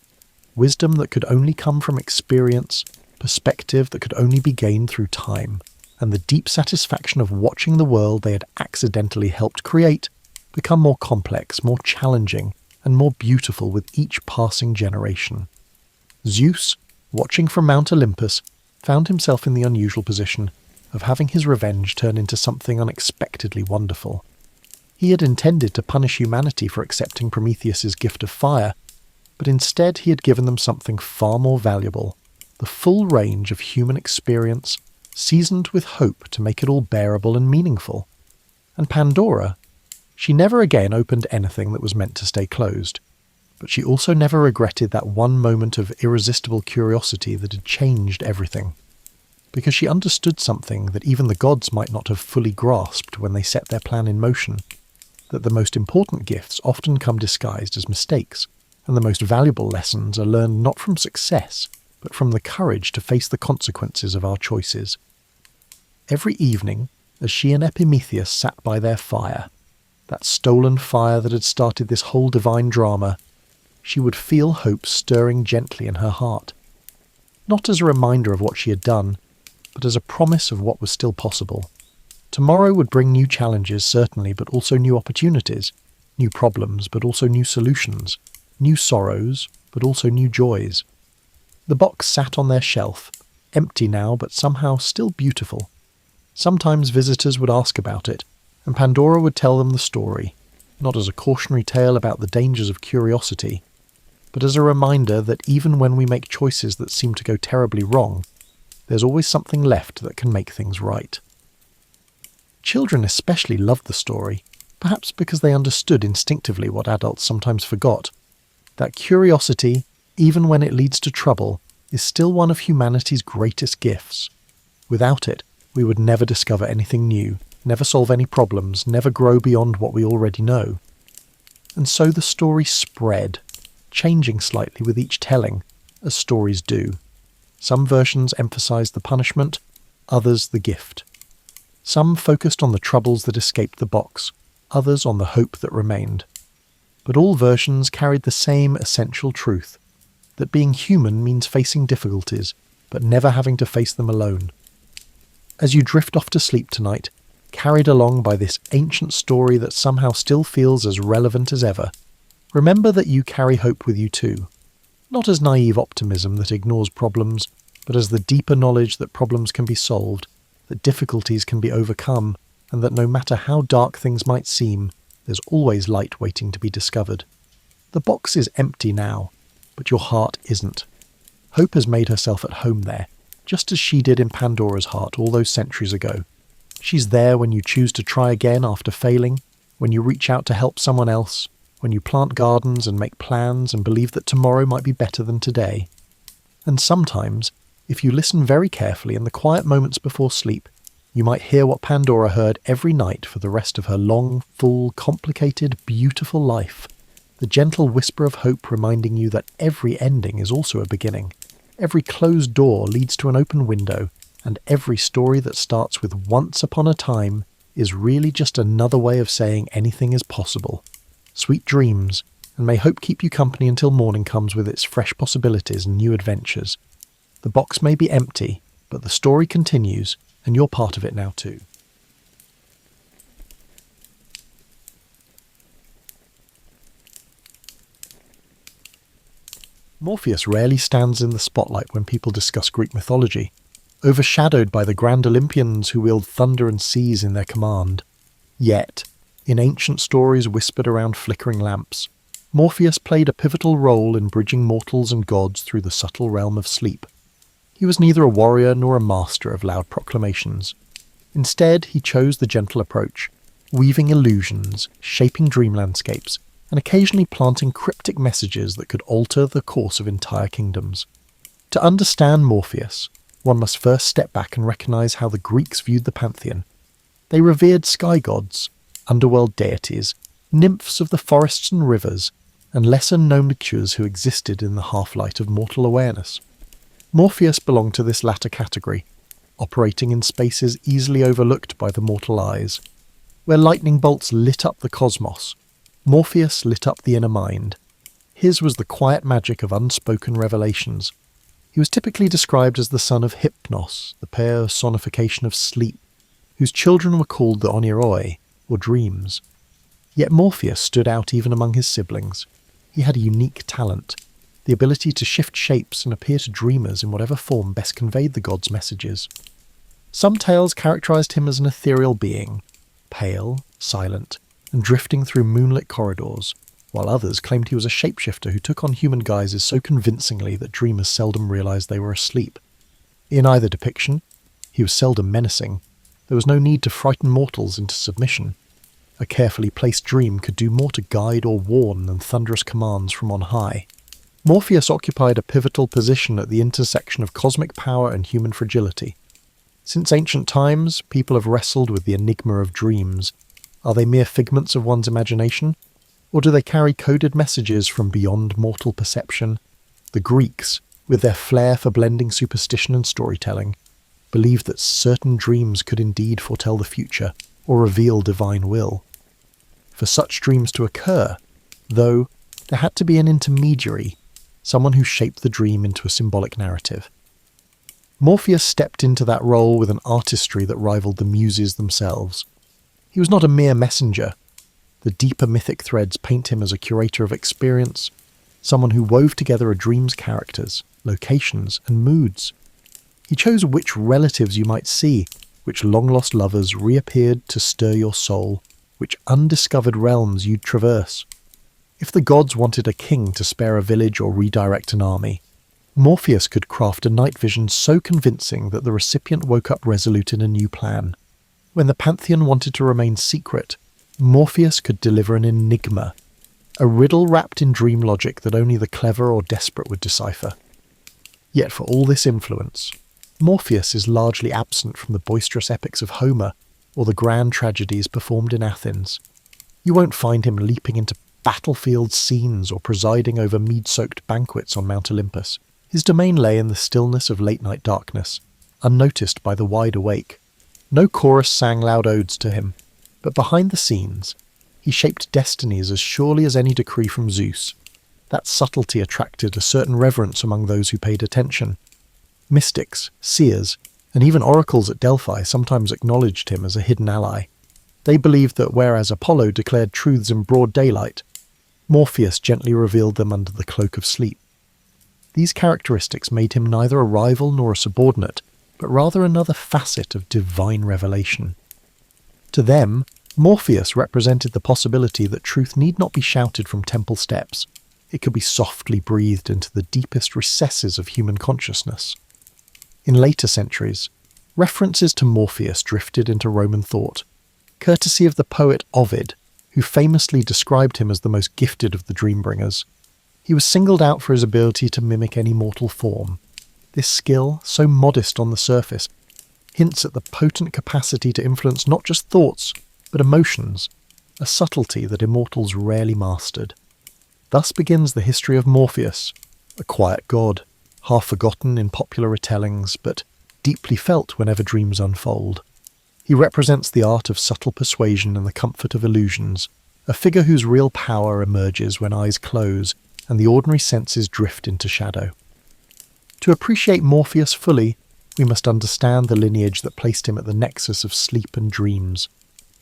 [SPEAKER 1] Wisdom that could only come from experience, perspective that could only be gained through time, and the deep satisfaction of watching the world they had accidentally helped create become more complex, more challenging, and more beautiful with each passing generation. Zeus, watching from Mount Olympus, found himself in the unusual position of having his revenge turn into something unexpectedly wonderful. He had intended to punish humanity for accepting Prometheus's gift of fire, but instead he had given them something far more valuable, the full range of human experience, seasoned with hope to make it all bearable and meaningful. And Pandora, she never again opened anything that was meant to stay closed, but she also never regretted that one moment of irresistible curiosity that had changed everything, because she understood something that even the gods might not have fully grasped when they set their plan in motion, that the most important gifts often come disguised as mistakes, and the most valuable lessons are learned not from success, but from the courage to face the consequences of our choices. Every evening, as she and Epimetheus sat by their fire, that stolen fire that had started this whole divine drama, she would feel hope stirring gently in her heart. Not as a reminder of what she had done, but as a promise of what was still possible. Tomorrow would bring new challenges, certainly, but also new opportunities, new problems, but also new solutions, new sorrows, but also new joys. The box sat on their shelf, empty now, but somehow still beautiful. Sometimes visitors would ask about it, and Pandora would tell them the story, not as a cautionary tale about the dangers of curiosity, but as a reminder that even when we make choices that seem to go terribly wrong, there's always something left that can make things right. Children especially loved the story, perhaps because they understood instinctively what adults sometimes forgot, that curiosity, even when it leads to trouble, is still one of humanity's greatest gifts. Without it, we would never discover anything new, never solve any problems, never grow beyond what we already know. And so the story spread, changing slightly with each telling, as stories do. Some versions emphasized the punishment, others the gift. Some focused on the troubles that escaped the box, others on the hope that remained. But all versions carried the same essential truth, that being human means facing difficulties, but never having to face them alone. As you drift off to sleep tonight, carried along by this ancient story that somehow still feels as relevant as ever, remember that you carry hope with you too. Not as naive optimism that ignores problems, but as the deeper knowledge that problems can be solved, that difficulties can be overcome, and that no matter how dark things might seem, there's always light waiting to be discovered. The box is empty now, but your heart isn't. Hope has made herself at home there, just as she did in Pandora's heart all those centuries ago. She's there when you choose to try again after failing, when you reach out to help someone else, when you plant gardens and make plans and believe that tomorrow might be better than today. And sometimes, if you listen very carefully in the quiet moments before sleep, you might hear what Pandora heard every night for the rest of her long, full, complicated, beautiful life. the gentle whisper of hope reminding you that every ending is also a beginning. Every closed door leads to an open window, and every story that starts with "once upon a time" is really just another way of saying anything is possible. Sweet dreams, and may hope keep you company until morning comes with its fresh possibilities and new adventures. The box may be empty, but the story continues, and you're part of it now too. Morpheus rarely stands in the spotlight when people discuss Greek mythology, overshadowed by the grand Olympians who wield thunder and seas in their command. Yet, in ancient stories whispered around flickering lamps, Morpheus played a pivotal role in bridging mortals and gods through the subtle realm of sleep. He was neither a warrior nor a master of loud proclamations. Instead, he chose the gentle approach, weaving illusions, shaping dream landscapes, and occasionally planting cryptic messages that could alter the course of entire kingdoms. To understand Morpheus, one must first step back and recognise how the Greeks viewed the pantheon. They revered sky gods, underworld deities, nymphs of the forests and rivers, and lesser-known creatures who existed in the half-light of mortal awareness. Morpheus belonged to this latter category, operating in spaces easily overlooked by the mortal eyes. Where lightning bolts lit up the cosmos, Morpheus lit up the inner mind. His was the quiet magic of unspoken revelations. He was typically described as the son of Hypnos, the personification of sleep, whose children were called the Oniiroi, or dreams. Yet Morpheus stood out even among his siblings. He had a unique talent, the ability to shift shapes and appear to dreamers in whatever form best conveyed the gods' messages. Some tales characterized him as an ethereal being, pale, silent, and drifting through moonlit corridors, while others claimed he was a shapeshifter who took on human guises so convincingly that dreamers seldom realized they were asleep. In either depiction, he was seldom menacing. There was no need to frighten mortals into submission. A carefully placed dream could do more to guide or warn than thunderous commands from on high. Morpheus occupied a pivotal position at the intersection of cosmic power and human fragility. Since ancient times, people have wrestled with the enigma of dreams. Are they mere figments of one's imagination? Or do they carry coded messages from beyond mortal perception? The Greeks, with their flair for blending superstition and storytelling, believed that certain dreams could indeed foretell the future or reveal divine will. For such dreams to occur, though, there had to be an intermediary, someone who shaped the dream into a symbolic narrative. Morpheus stepped into that role with an artistry that rivaled the muses themselves. He was not a mere messenger. The deeper mythic threads paint him as a curator of experience, someone who wove together a dream's characters, locations, and moods. He chose which relatives you might see, which long-lost lovers reappeared to stir your soul, which undiscovered realms you'd traverse. If the gods wanted a king to spare a village or redirect an army, Morpheus could craft a night vision so convincing that the recipient woke up resolute in a new plan. When the pantheon wanted to remain secret, Morpheus could deliver an enigma, a riddle wrapped in dream logic that only the clever or desperate would decipher. Yet for all this influence, Morpheus is largely absent from the boisterous epics of Homer or the grand tragedies performed in Athens. You won't find him leaping into battlefield scenes or presiding over mead-soaked banquets on Mount Olympus. His domain lay in the stillness of late-night darkness, unnoticed by the wide awake. No chorus sang loud odes to him, but behind the scenes, he shaped destinies as surely as any decree from Zeus. That subtlety attracted a certain reverence among those who paid attention. Mystics, seers, and even oracles at Delphi sometimes acknowledged him as a hidden ally. They believed that whereas Apollo declared truths in broad daylight, Morpheus gently revealed them under the cloak of sleep. These characteristics made him neither a rival nor a subordinate, but rather another facet of divine revelation. To them, Morpheus represented the possibility that truth need not be shouted from temple steps. It could be softly breathed into the deepest recesses of human consciousness. In later centuries, references to Morpheus drifted into Roman thought, courtesy of the poet Ovid, who famously described him as the most gifted of the dreambringers. He was singled out for his ability to mimic any mortal form. This skill, so modest on the surface, hints at the potent capacity to influence not just thoughts, but emotions, a subtlety that immortals rarely mastered. Thus begins the history of Morpheus, a quiet god, half forgotten in popular retellings, but deeply felt whenever dreams unfold. He represents the art of subtle persuasion and the comfort of illusions, a figure whose real power emerges when eyes close and the ordinary senses drift into shadow. To appreciate Morpheus fully, we must understand the lineage that placed him at the nexus of sleep and dreams.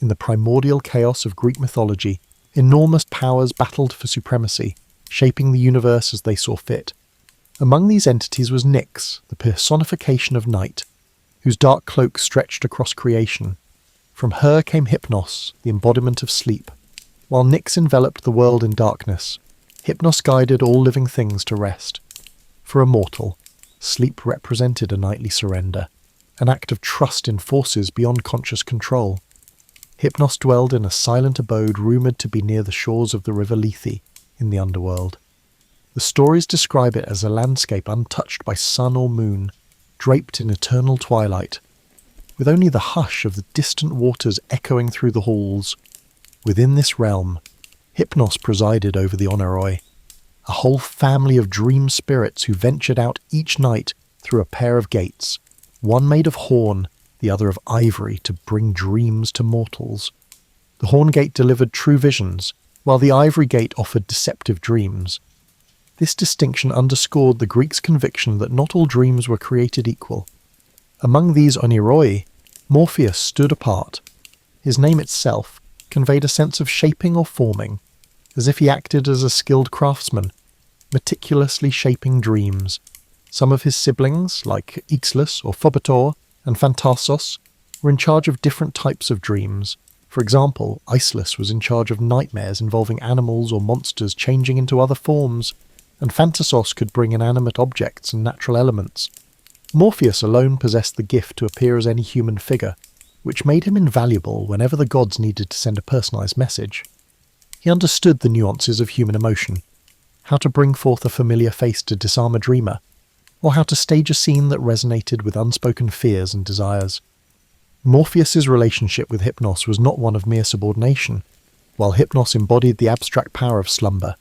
[SPEAKER 1] In the primordial chaos of Greek mythology, enormous powers battled for supremacy, shaping the universe as they saw fit. Among these entities was Nyx, the personification of night, whose dark cloak stretched across creation. From her came Hypnos, the embodiment of sleep. While Nyx enveloped the world in darkness, Hypnos guided all living things to rest. For a mortal, sleep represented a nightly surrender, an act of trust in forces beyond conscious control. Hypnos dwelled in a silent abode rumoured to be near the shores of the river Lethe in the underworld. The stories describe it as a landscape untouched by sun or moon, draped in eternal twilight, with only the hush of the distant waters echoing through the halls. Within this realm, Hypnos presided over the Oneiroi, a whole family of dream spirits who ventured out each night through a pair of gates, one made of horn, the other of ivory, to bring dreams to mortals. The horn gate delivered true visions, while the ivory gate offered deceptive dreams. This distinction underscored the Greeks' conviction that not all dreams were created equal. Among these Oneiroi, Morpheus stood apart. His name itself conveyed a sense of shaping or forming, as if he acted as a skilled craftsman, meticulously shaping dreams. Some of his siblings, like Ixlus or Phobator and Phantasos, were in charge of different types of dreams. For example, Icelus was in charge of nightmares involving animals or monsters changing into other forms, and Phantasos could bring inanimate objects and natural elements. Morpheus alone possessed the gift to appear as any human figure, which made him invaluable whenever the gods needed to send a personalised message. He understood the nuances of human emotion, how to bring forth a familiar face to disarm a dreamer, or how to stage a scene that resonated with unspoken fears and desires. Morpheus's relationship with Hypnos was not one of mere subordination. While Hypnos embodied the abstract power of slumber,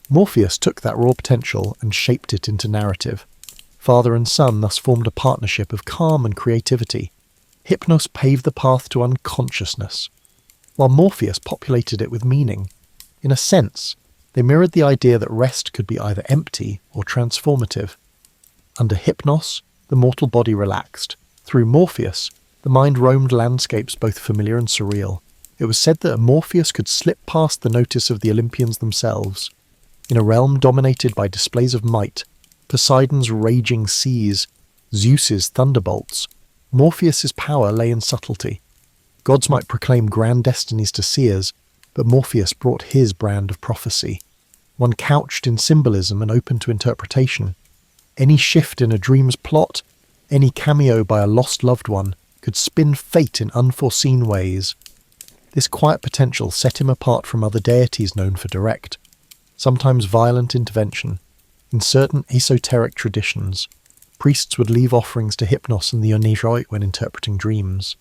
[SPEAKER 1] Morpheus took that raw potential and shaped it into narrative. Father and son thus formed a partnership of calm and creativity. Hypnos paved the path to unconsciousness, while Morpheus populated it with meaning. In a sense, they mirrored the idea that rest could be either empty or transformative. Under Hypnos, the mortal body relaxed. Through Morpheus, the mind roamed landscapes both familiar and surreal. It was said that Morpheus could slip past the notice of the Olympians themselves. In a realm dominated by displays of might, Poseidon's raging seas, Zeus's thunderbolts, Morpheus's power lay in subtlety. Gods might proclaim grand destinies to seers, but Morpheus brought his brand of prophecy, one couched in symbolism and open to interpretation. Any shift in a dream's plot, any cameo by a lost loved one, could spin fate in unforeseen ways. This quiet potential set him apart from other deities known for direct, sometimes violent intervention. In certain esoteric traditions, priests would leave offerings to Hypnos and the Oneiroi when interpreting dreams.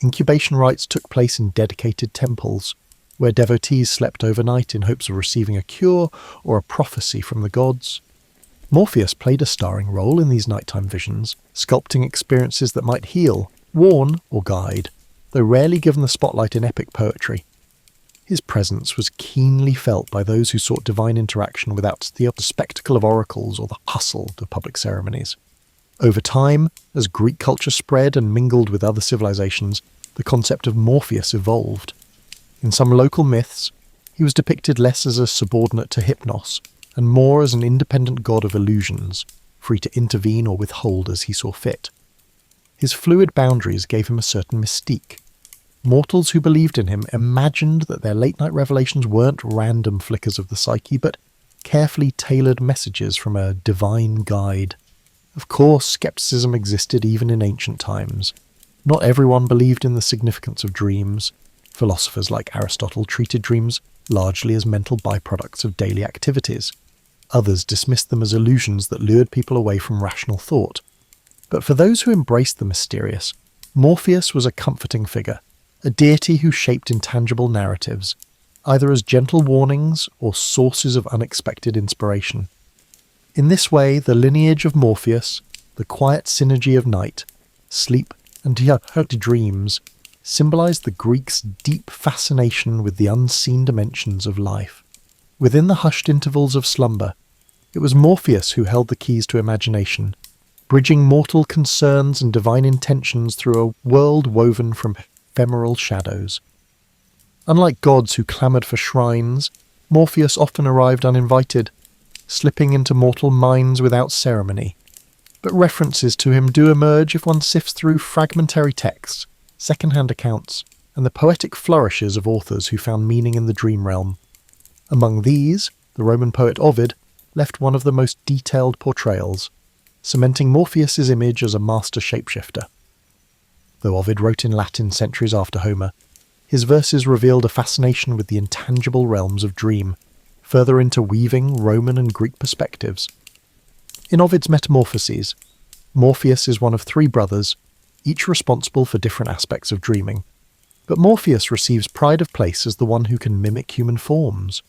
[SPEAKER 1] Incubation rites took place in dedicated temples, where devotees slept overnight in hopes of receiving a cure or a prophecy from the gods. Morpheus played a starring role in these nighttime visions, sculpting experiences that might heal, warn, or guide, though rarely given the spotlight in epic poetry. His presence was keenly felt by those who sought divine interaction without the spectacle of oracles or the hustle of public ceremonies. Over time, as Greek culture spread and mingled with other civilizations, the concept of Morpheus evolved. In some local myths, he was depicted less as a subordinate to Hypnos, and more as an independent god of illusions, free to intervene or withhold as he saw fit. His fluid boundaries gave him a certain mystique. Mortals who believed in him imagined that their late-night revelations weren't random flickers of the psyche, but carefully tailored messages from a divine guide. Of course, skepticism existed even in ancient times. Not everyone believed in the significance of dreams. Philosophers like Aristotle treated dreams largely as mental byproducts of daily activities. Others dismissed them as illusions that lured people away from rational thought. But for those who embraced the mysterious, Morpheus was a comforting figure, a deity who shaped intangible narratives. either as gentle warnings or sources of unexpected inspiration. In this way, the lineage of Morpheus, the quiet synergy of night, sleep, and dreams, symbolized the Greeks' deep fascination with the unseen dimensions of life. Within the hushed intervals of slumber, it was Morpheus who held the keys to imagination, bridging mortal concerns and divine intentions through a world woven from ephemeral shadows. Unlike gods who clamoured for shrines, Morpheus often arrived uninvited, slipping into mortal minds without ceremony. But references to him do emerge if one sifts through fragmentary texts, second-hand accounts, and the poetic flourishes of authors who found meaning in the dream realm. Among these, the Roman poet Ovid left one of the most detailed portrayals, cementing Morpheus's image as a master shapeshifter. Though Ovid wrote in Latin centuries after Homer, his verses revealed a fascination with the intangible realms of dream, further interweaving Roman and Greek perspectives. In Ovid's Metamorphoses, Morpheus is one of three brothers, each responsible for different aspects of dreaming. But Morpheus receives pride of place as the one who can mimic human forms.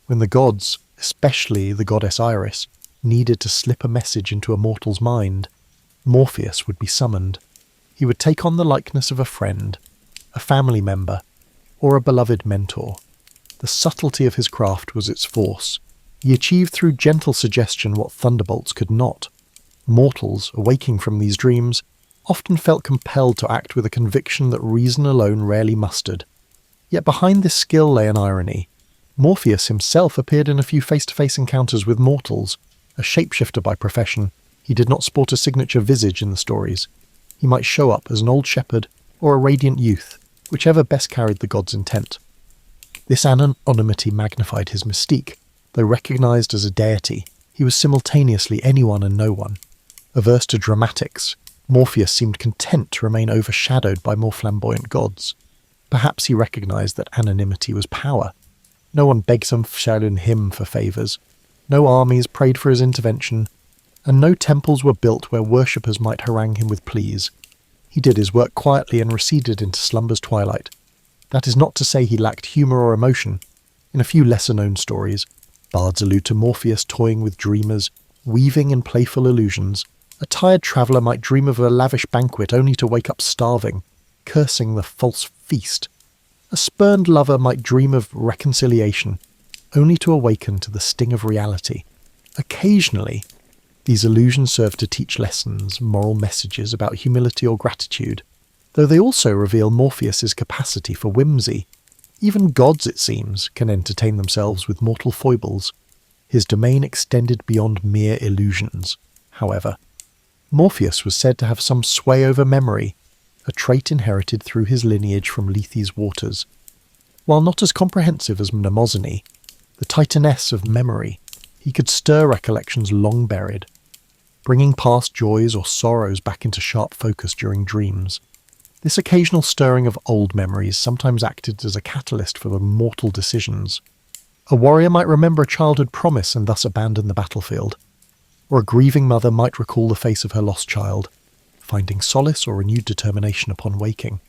[SPEAKER 1] When the gods, especially the goddess Iris, needed to slip a message into a mortal's mind, Morpheus would be summoned. He would take on the likeness of a friend, a family member, or a beloved mentor. The subtlety of his craft was its force. He achieved through gentle suggestion what thunderbolts could not. Mortals, awaking from these dreams, often felt compelled to act with a conviction that reason alone rarely mustered. Yet behind this skill lay an irony. Morpheus himself appeared in a few face-to-face encounters with mortals. A shapeshifter by profession, he did not sport a signature visage in the stories. He might show up as an old shepherd or a radiant youth, whichever best carried the god's intent. This anonymity magnified his mystique. Though recognised as a deity, he was simultaneously anyone and no one. Averse to dramatics, Morpheus seemed content to remain overshadowed by more flamboyant gods. Perhaps he recognised that anonymity was power. No one begged him for favours. No armies prayed for his intervention, and no temples were built where worshippers might harangue him with pleas. He did his work quietly and receded into slumber's twilight. That is not to say he lacked humour or emotion. In a few lesser-known stories, bards allude to Morpheus toying with dreamers, weaving in playful illusions. A tired traveller might dream of a lavish banquet only to wake up starving, cursing the false feast. A spurned lover might dream of reconciliation, only to awaken to the sting of reality. Occasionally, these illusions serve to teach lessons, moral messages about humility or gratitude, though they also reveal Morpheus's capacity for whimsy. Even gods, it seems, can entertain themselves with mortal foibles. His domain extended beyond mere illusions, however. Morpheus was said to have some sway over memory, a trait inherited through his lineage from Lethe's waters. While not as comprehensive as Mnemosyne, the titaness of memory, he could stir recollections long buried, bringing past joys or sorrows back into sharp focus during dreams. This occasional stirring of old memories sometimes acted as a catalyst for mortal decisions. A warrior might remember a childhood promise and thus abandon the battlefield, or a grieving mother might recall the face of her lost child, finding solace or renewed determination upon waking.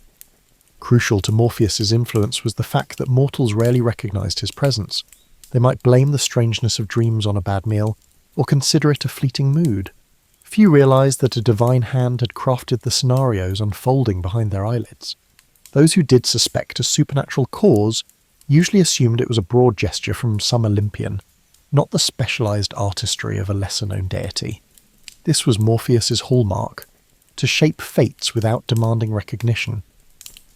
[SPEAKER 1] Crucial to Morpheus's influence was the fact that mortals rarely recognized his presence. They might blame the strangeness of dreams on a bad meal, or consider it a fleeting mood. Few realized that a divine hand had crafted the scenarios unfolding behind their eyelids. Those who did suspect a supernatural cause usually assumed it was a broad gesture from some Olympian, not the specialized artistry of a lesser-known deity. This was Morpheus's hallmark, to shape fates without demanding recognition.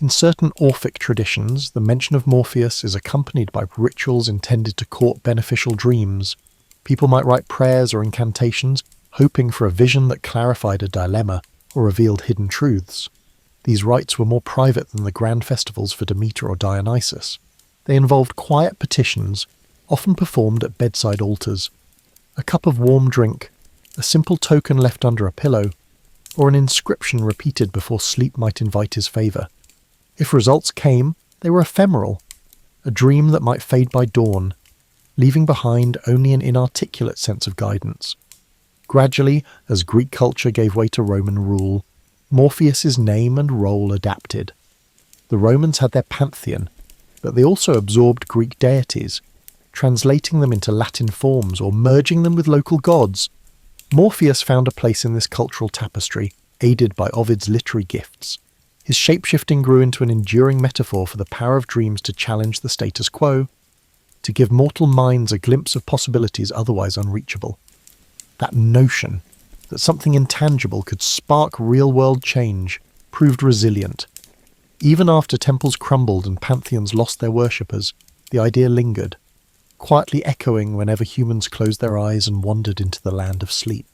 [SPEAKER 1] In certain Orphic traditions, the mention of Morpheus is accompanied by rituals intended to court beneficial dreams. People might write prayers or incantations, hoping for a vision that clarified a dilemma or revealed hidden truths. These rites were more private than the grand festivals for Demeter or Dionysus. They involved quiet petitions, often performed at bedside altars. A cup of warm drink, a simple token left under a pillow, or an inscription repeated before sleep might invite his favour. If results came, they were ephemeral, a dream that might fade by dawn, leaving behind only an inarticulate sense of guidance. Gradually, as Greek culture gave way to Roman rule, Morpheus's name and role adapted. The Romans had their pantheon, but they also absorbed Greek deities, translating them into Latin forms or merging them with local gods. Morpheus found a place in this cultural tapestry, aided by Ovid's literary gifts. His shapeshifting grew into an enduring metaphor for the power of dreams to challenge the status quo, to give mortal minds a glimpse of possibilities otherwise unreachable. That notion that something intangible could spark real-world change proved resilient. Even after temples crumbled and pantheons lost their worshippers, the idea lingered, quietly echoing whenever humans closed their eyes and wandered into the land of sleep.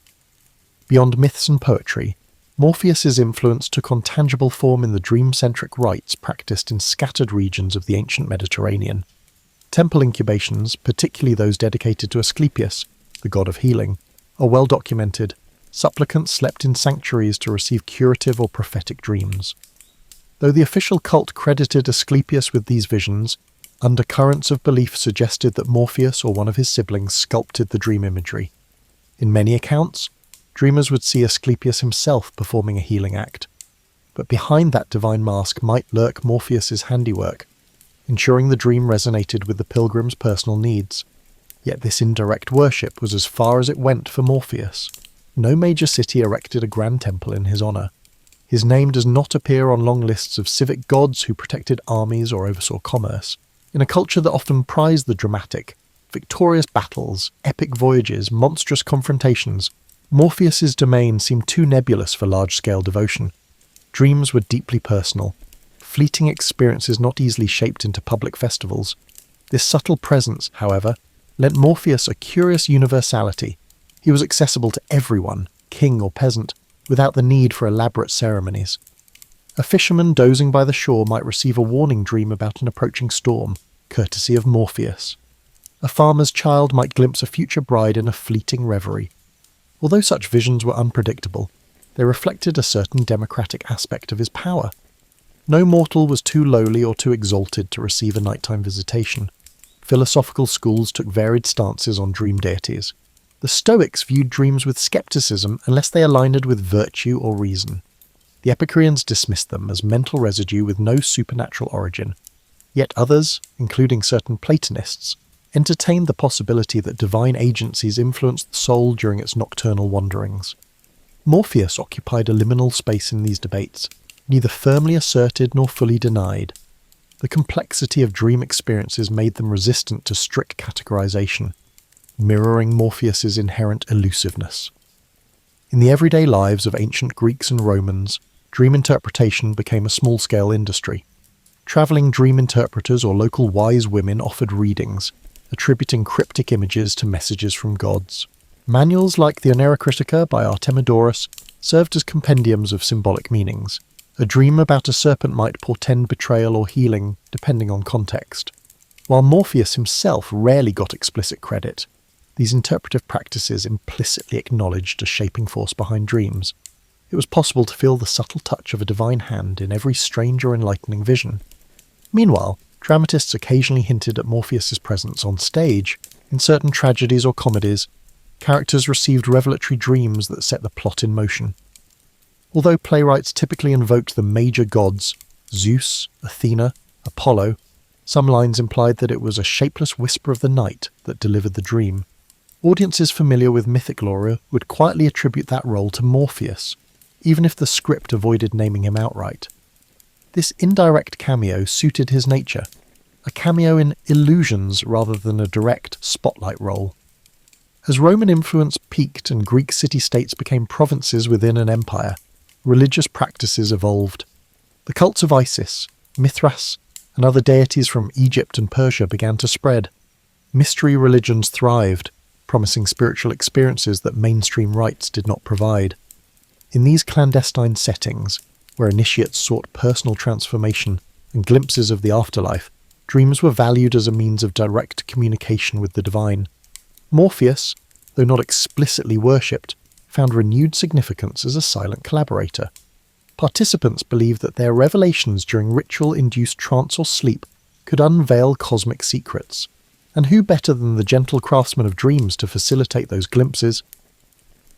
[SPEAKER 1] Beyond myths and poetry, Morpheus's influence took on tangible form in the dream-centric rites practiced in scattered regions of the ancient Mediterranean. Temple incubations, particularly those dedicated to Asclepius, the god of healing, are well documented. Supplicants slept in sanctuaries to receive curative or prophetic dreams. Though the official cult credited Asclepius with these visions, undercurrents of belief suggested that Morpheus or one of his siblings sculpted the dream imagery. In many accounts, dreamers would see Asclepius himself performing a healing act. But behind that divine mask might lurk Morpheus's handiwork, ensuring the dream resonated with the pilgrim's personal needs. Yet this indirect worship was as far as it went for Morpheus. No major city erected a grand temple in his honour. His name does not appear on long lists of civic gods who protected armies or oversaw commerce. In a culture that often prized the dramatic, victorious battles, epic voyages, monstrous confrontations, Morpheus's domain seemed too nebulous for large-scale devotion. Dreams were deeply personal, fleeting experiences not easily shaped into public festivals. This subtle presence, however, lent Morpheus a curious universality. He was accessible to everyone, king or peasant, without the need for elaborate ceremonies. A fisherman dozing by the shore might receive a warning dream about an approaching storm, courtesy of Morpheus. A farmer's child might glimpse a future bride in a fleeting reverie. Although such visions were unpredictable, they reflected a certain democratic aspect of his power. No mortal was too lowly or too exalted to receive a nighttime visitation. Philosophical schools took varied stances on dream deities. The Stoics viewed dreams with skepticism unless they aligned with virtue or reason. The Epicureans dismissed them as mental residue with no supernatural origin. Yet others, including certain Platonists, entertained the possibility that divine agencies influenced the soul during its nocturnal wanderings. Morpheus occupied a liminal space in these debates, neither firmly asserted nor fully denied. The complexity of dream experiences made them resistant to strict categorization, mirroring Morpheus's inherent elusiveness. In the everyday lives of ancient Greeks and Romans, dream interpretation became a small-scale industry. Travelling dream interpreters or local wise women offered readings, attributing cryptic images to messages from gods. Manuals like the Oneirocritica by Artemidorus served as compendiums of symbolic meanings. A dream about a serpent might portend betrayal or healing, depending on context. While Morpheus himself rarely got explicit credit, these interpretive practices implicitly acknowledged a shaping force behind dreams. It was possible to feel the subtle touch of a divine hand in every strange or enlightening vision. Meanwhile, dramatists occasionally hinted at Morpheus's presence on stage. In certain tragedies or comedies, characters received revelatory dreams that set the plot in motion. Although playwrights typically invoked the major gods, Zeus, Athena, Apollo, some lines implied that it was a shapeless whisper of the night that delivered the dream. Audiences familiar with mythic lore would quietly attribute that role to Morpheus, even if the script avoided naming him outright. This indirect cameo suited his nature, a cameo in illusions rather than a direct spotlight role. As Roman influence peaked and Greek city-states became provinces within an empire, religious practices evolved. The cults of Isis, Mithras, and other deities from Egypt and Persia began to spread. Mystery religions thrived, promising spiritual experiences that mainstream rites did not provide. In these clandestine settings, where initiates sought personal transformation and glimpses of the afterlife, dreams were valued as a means of direct communication with the divine. Morpheus, though not explicitly worshipped, found renewed significance as a silent collaborator. Participants believed that their revelations during ritual-induced trance or sleep could unveil cosmic secrets. And who better than the gentle craftsman of dreams to facilitate those glimpses?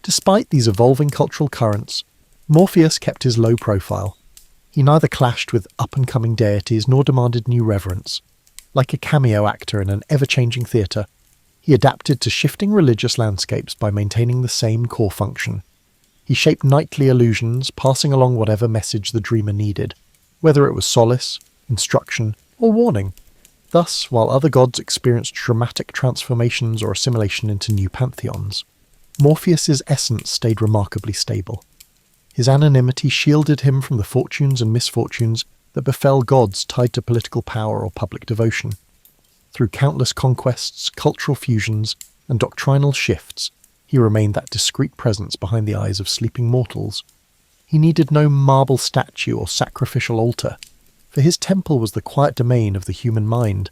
[SPEAKER 1] Despite these evolving cultural currents, Morpheus kept his low profile. He neither clashed with up-and-coming deities nor demanded new reverence. Like a cameo actor in an ever-changing theatre, he adapted to shifting religious landscapes by maintaining the same core function. He shaped nightly illusions, passing along whatever message the dreamer needed, whether it was solace, instruction, or warning. Thus, while other gods experienced dramatic transformations or assimilation into new pantheons, Morpheus's essence stayed remarkably stable. His anonymity shielded him from the fortunes and misfortunes that befell gods tied to political power or public devotion. Through countless conquests, cultural fusions, and doctrinal shifts, he remained that discreet presence behind the eyes of sleeping mortals. He needed no marble statue or sacrificial altar, for his temple was the quiet domain of the human mind,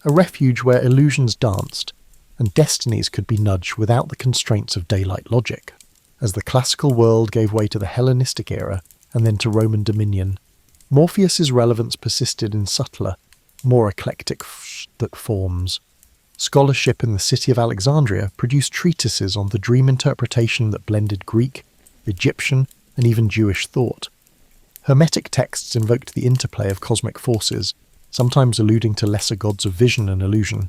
[SPEAKER 1] a refuge where illusions danced, and destinies could be nudged without the constraints of daylight logic. As the classical world gave way to the Hellenistic era, and then to Roman dominion, Morpheus's relevance persisted in subtler, more eclectic forms. Scholarship in the city of Alexandria produced treatises on the dream interpretation that blended Greek, Egyptian, and even Jewish thought. Hermetic texts invoked the interplay of cosmic forces, sometimes alluding to lesser gods of vision and illusion.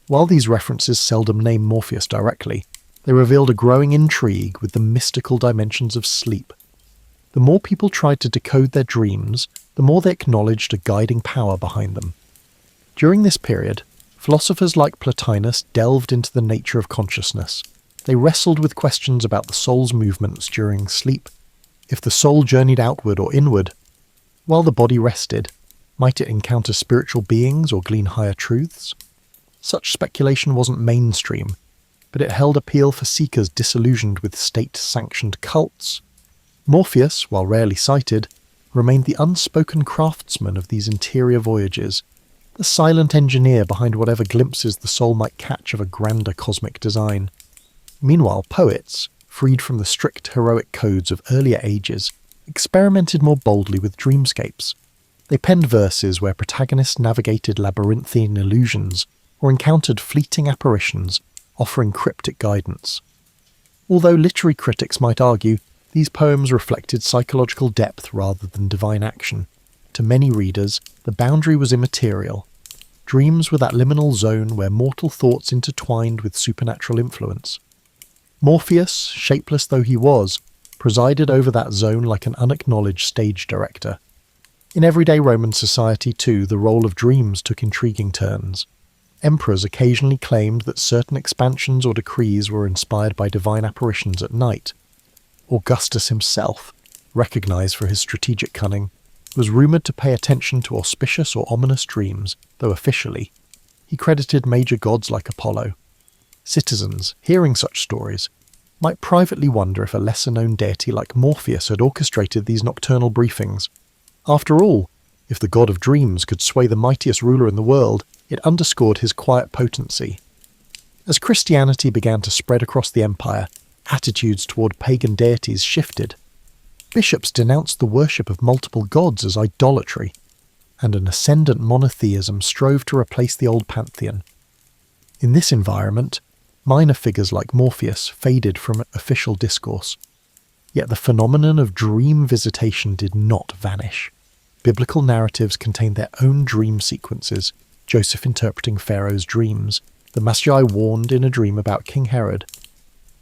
[SPEAKER 1] While these references seldom name Morpheus directly, they revealed a growing intrigue with the mystical dimensions of sleep. The more people tried to decode their dreams, the more they acknowledged a guiding power behind them. During this period, philosophers like Plotinus delved into the nature of consciousness. They wrestled with questions about the soul's movements during sleep. If the soul journeyed outward or inward, while the body rested, might it encounter spiritual beings or glean higher truths? Such speculation wasn't mainstream, but it held appeal for seekers disillusioned with state-sanctioned cults. Morpheus, while rarely cited, remained the unspoken craftsman of these interior voyages, the silent engineer behind whatever glimpses the soul might catch of a grander cosmic design. Meanwhile, poets, freed from the strict heroic codes of earlier ages, experimented more boldly with dreamscapes. They penned verses where protagonists navigated labyrinthine illusions or encountered fleeting apparitions, offering cryptic guidance. Although literary critics might argue these poems reflected psychological depth rather than divine action, to many readers the boundary was immaterial. Dreams were that liminal zone where mortal thoughts intertwined with supernatural influence. Morpheus, shapeless though he was, presided over that zone like an unacknowledged stage director. In everyday Roman society, too, the role of dreams took intriguing turns. Emperors occasionally claimed that certain expansions or decrees were inspired by divine apparitions at night. Augustus himself, recognized for his strategic cunning, was rumoured to pay attention to auspicious or ominous dreams, though officially he credited major gods like Apollo. Citizens, hearing such stories, might privately wonder if a lesser-known deity like Morpheus had orchestrated these nocturnal briefings. After all, if the god of dreams could sway the mightiest ruler in the world, it underscored his quiet potency. As Christianity began to spread across the empire, attitudes toward pagan deities shifted. Bishops denounced the worship of multiple gods as idolatry, and an ascendant monotheism strove to replace the old pantheon. In this environment, minor figures like Morpheus faded from official discourse. Yet the phenomenon of dream visitation did not vanish. Biblical narratives contained their own dream sequences, Joseph interpreting Pharaoh's dreams, the Magi warned in a dream about King Herod.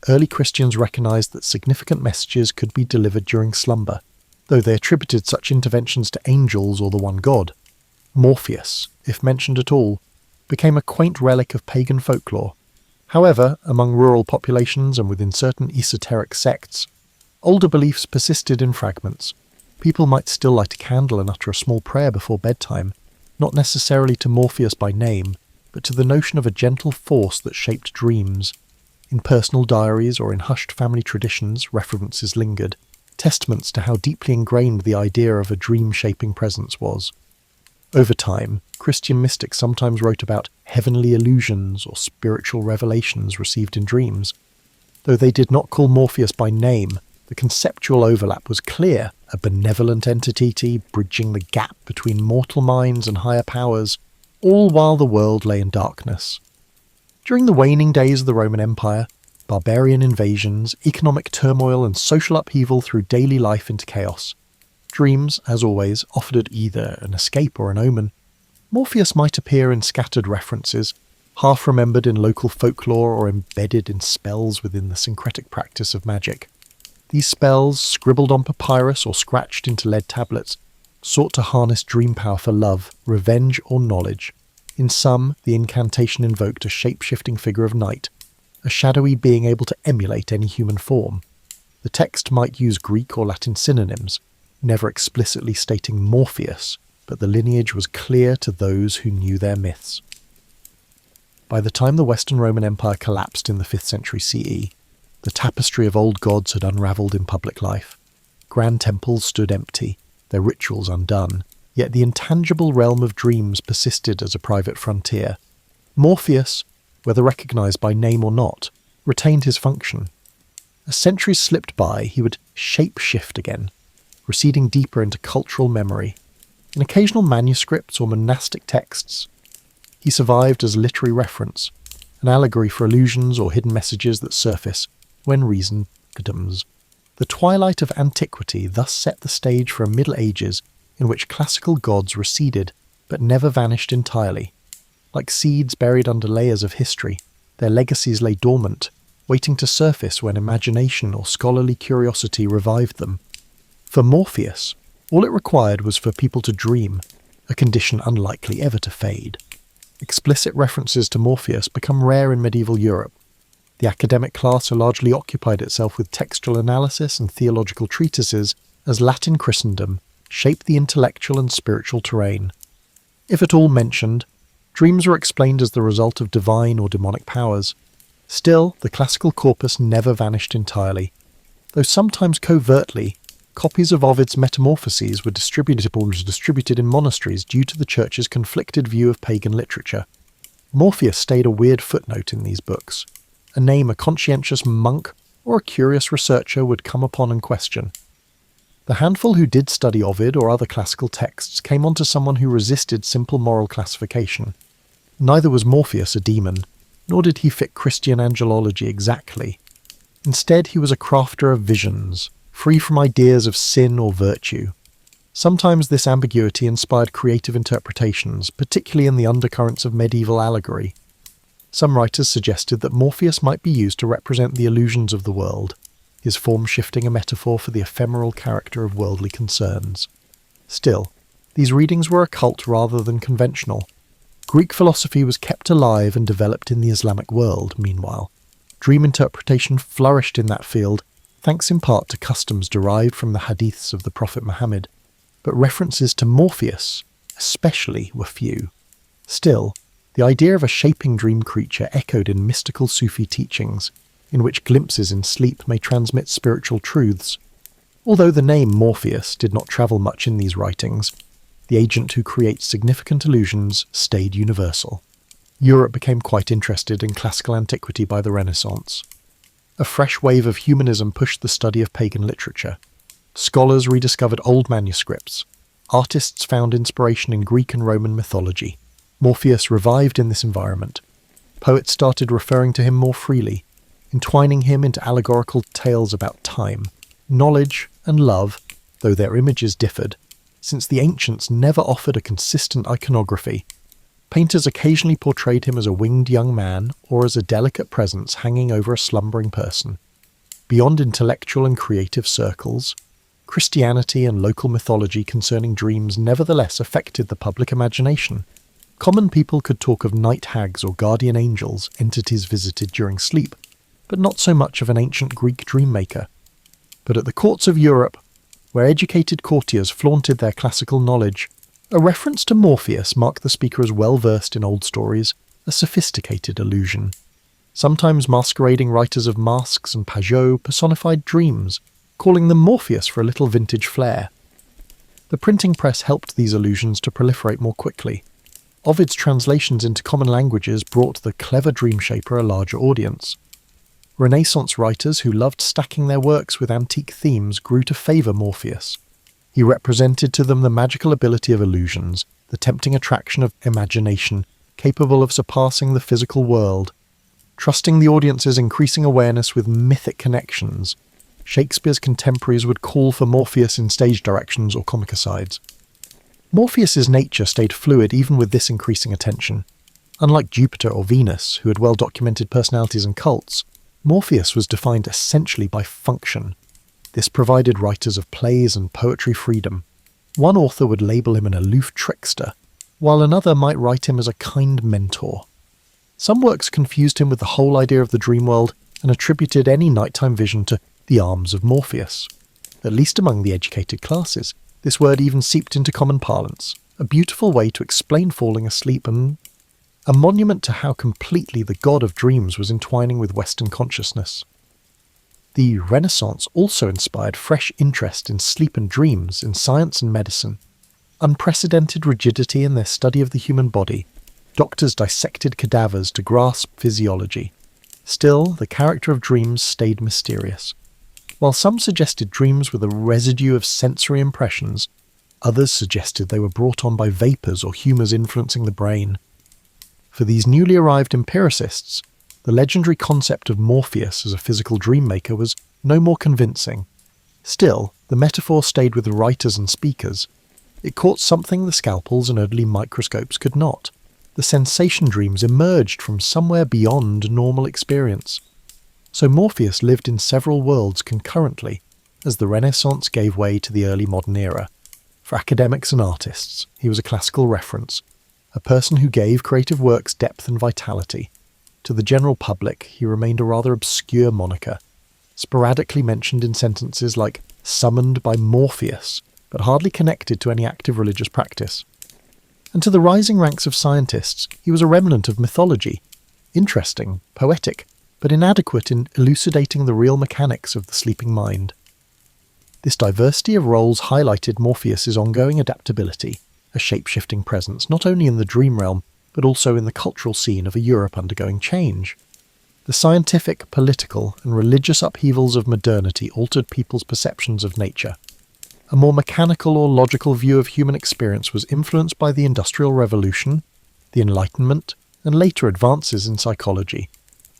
[SPEAKER 1] Early Christians recognized that significant messages could be delivered during slumber, though they attributed such interventions to angels or the one god. Morpheus, if mentioned at all, became a quaint relic of pagan folklore. However, among rural populations and within certain esoteric sects, older beliefs persisted in fragments. People might still light a candle and utter a small prayer before bedtime, not necessarily to Morpheus by name, but to the notion of a gentle force that shaped dreams. In personal diaries or in hushed family traditions, references lingered, testaments to how deeply ingrained the idea of a dream-shaping presence was. Over time, Christian mystics sometimes wrote about heavenly illusions or spiritual revelations received in dreams. Though they did not call Morpheus by name, the conceptual overlap was clear, a benevolent entity bridging the gap between mortal minds and higher powers, all while the world lay in darkness. During the waning days of the Roman Empire, barbarian invasions, economic turmoil and social upheaval threw daily life into chaos. Dreams, as always, offered either an escape or an omen. Morpheus might appear in scattered references, half remembered in local folklore or embedded in spells within the syncretic practice of magic. These spells, scribbled on papyrus or scratched into lead tablets, sought to harness dream power for love, revenge, or knowledge. In some, the incantation invoked a shape-shifting figure of night, a shadowy being able to emulate any human form. The text might use Greek or Latin synonyms, never explicitly stating Morpheus, but the lineage was clear to those who knew their myths. By the time the Western Roman Empire collapsed in the 5th century CE, the tapestry of old gods had unravelled in public life. Grand temples stood empty, their rituals undone, yet the intangible realm of dreams persisted as a private frontier. Morpheus, whether recognised by name or not, retained his function. As centuries slipped by, he would shape-shift again, receding deeper into cultural memory. In occasional manuscripts or monastic texts, he survived as literary reference, an allegory for illusions or hidden messages that surface when reason dims. The twilight of antiquity thus set the stage for a Middle Ages in which classical gods receded but never vanished entirely. Like seeds buried under layers of history, their legacies lay dormant, waiting to surface when imagination or scholarly curiosity revived them. For Morpheus, all it required was for people to dream, a condition unlikely ever to fade. Explicit references to Morpheus become rare in medieval Europe. The academic class largely occupied itself with textual analysis and theological treatises as Latin Christendom shaped the intellectual and spiritual terrain. If at all mentioned, dreams were explained as the result of divine or demonic powers. Still, the classical corpus never vanished entirely. Though sometimes covertly, copies of Ovid's Metamorphoses were distributed in monasteries due to the church's conflicted view of pagan literature. Morpheus stayed a weird footnote in these books, a name a conscientious monk or a curious researcher would come upon and question. The handful who did study Ovid or other classical texts came onto someone who resisted simple moral classification. Neither was Morpheus a demon, nor did he fit Christian angelology exactly. Instead, he was a crafter of visions, free from ideas of sin or virtue. Sometimes this ambiguity inspired creative interpretations, particularly in the undercurrents of medieval allegory. Some writers suggested that Morpheus might be used to represent the illusions of the world, his form shifting a metaphor for the ephemeral character of worldly concerns. Still, these readings were occult rather than conventional. Greek philosophy was kept alive and developed in the Islamic world, meanwhile. Dream interpretation flourished in that field, thanks in part to customs derived from the hadiths of the Prophet Muhammad, but references to Morpheus, especially, were few. Still, the idea of a shaping dream creature echoed in mystical Sufi teachings, in which glimpses in sleep may transmit spiritual truths. Although the name Morpheus did not travel much in these writings, the agent who creates significant illusions stayed universal. Europe became quite interested in classical antiquity by the Renaissance. A fresh wave of humanism pushed the study of pagan literature. Scholars rediscovered old manuscripts. Artists found inspiration in Greek and Roman mythology. Morpheus revived in this environment. Poets started referring to him more freely, entwining him into allegorical tales about time, knowledge, and love, though their images differed, since the ancients never offered a consistent iconography. Painters occasionally portrayed him as a winged young man or as a delicate presence hanging over a slumbering person. Beyond intellectual and creative circles, Christianity and local mythology concerning dreams nevertheless affected the public imagination. Common people could talk of night hags or guardian angels, entities visited during sleep, but not so much of an ancient Greek dream maker. But at the courts of Europe, where educated courtiers flaunted their classical knowledge, a reference to Morpheus marked the speaker as well-versed in old stories, a sophisticated illusion. Sometimes masquerading writers of masques and pageaux personified dreams, calling them Morpheus for a little vintage flair. The printing press helped these illusions to proliferate more quickly. Ovid's translations into common languages brought the clever dream shaper a larger audience. Renaissance writers who loved stacking their works with antique themes grew to favour Morpheus. He represented to them the magical ability of illusions, the tempting attraction of imagination, capable of surpassing the physical world. Trusting the audience's increasing awareness with mythic connections, Shakespeare's contemporaries would call for Morpheus in stage directions or comic asides. Morpheus's nature stayed fluid even with this increasing attention. Unlike Jupiter or Venus, who had well-documented personalities and cults, Morpheus was defined essentially by function. This provided writers of plays and poetry freedom. One author would label him an aloof trickster, while another might write him as a kind mentor. Some works confused him with the whole idea of the dream world and attributed any nighttime vision to the arms of Morpheus. At least among the educated classes, this word even seeped into common parlance, a beautiful way to explain falling asleep and a monument to how completely the god of dreams was entwining with Western consciousness. The Renaissance also inspired fresh interest in sleep and dreams in science and medicine. Unprecedented rigidity in their study of the human body, doctors dissected cadavers to grasp physiology. Still, the character of dreams stayed mysterious. While some suggested dreams were the residue of sensory impressions, others suggested they were brought on by vapours or humours influencing the brain. For these newly arrived empiricists, the legendary concept of Morpheus as a physical dream maker was no more convincing. Still, the metaphor stayed with the writers and speakers. It caught something the scalpels and early microscopes could not. The sensation dreams emerged from somewhere beyond normal experience. So Morpheus lived in several worlds concurrently, as the Renaissance gave way to the early modern era. For academics and artists, he was a classical reference, a person who gave creative works depth and vitality. To the general public, he remained a rather obscure moniker, sporadically mentioned in sentences like summoned by Morpheus, but hardly connected to any active religious practice. And to the rising ranks of scientists, he was a remnant of mythology, interesting, poetic, but inadequate in elucidating the real mechanics of the sleeping mind. This diversity of roles highlighted Morpheus's ongoing adaptability, a shape-shifting presence not only in the dream realm, but also in the cultural scene of a Europe undergoing change. The scientific, political, and religious upheavals of modernity altered people's perceptions of nature. A more mechanical or logical view of human experience was influenced by the Industrial Revolution, the Enlightenment, and later advances in psychology.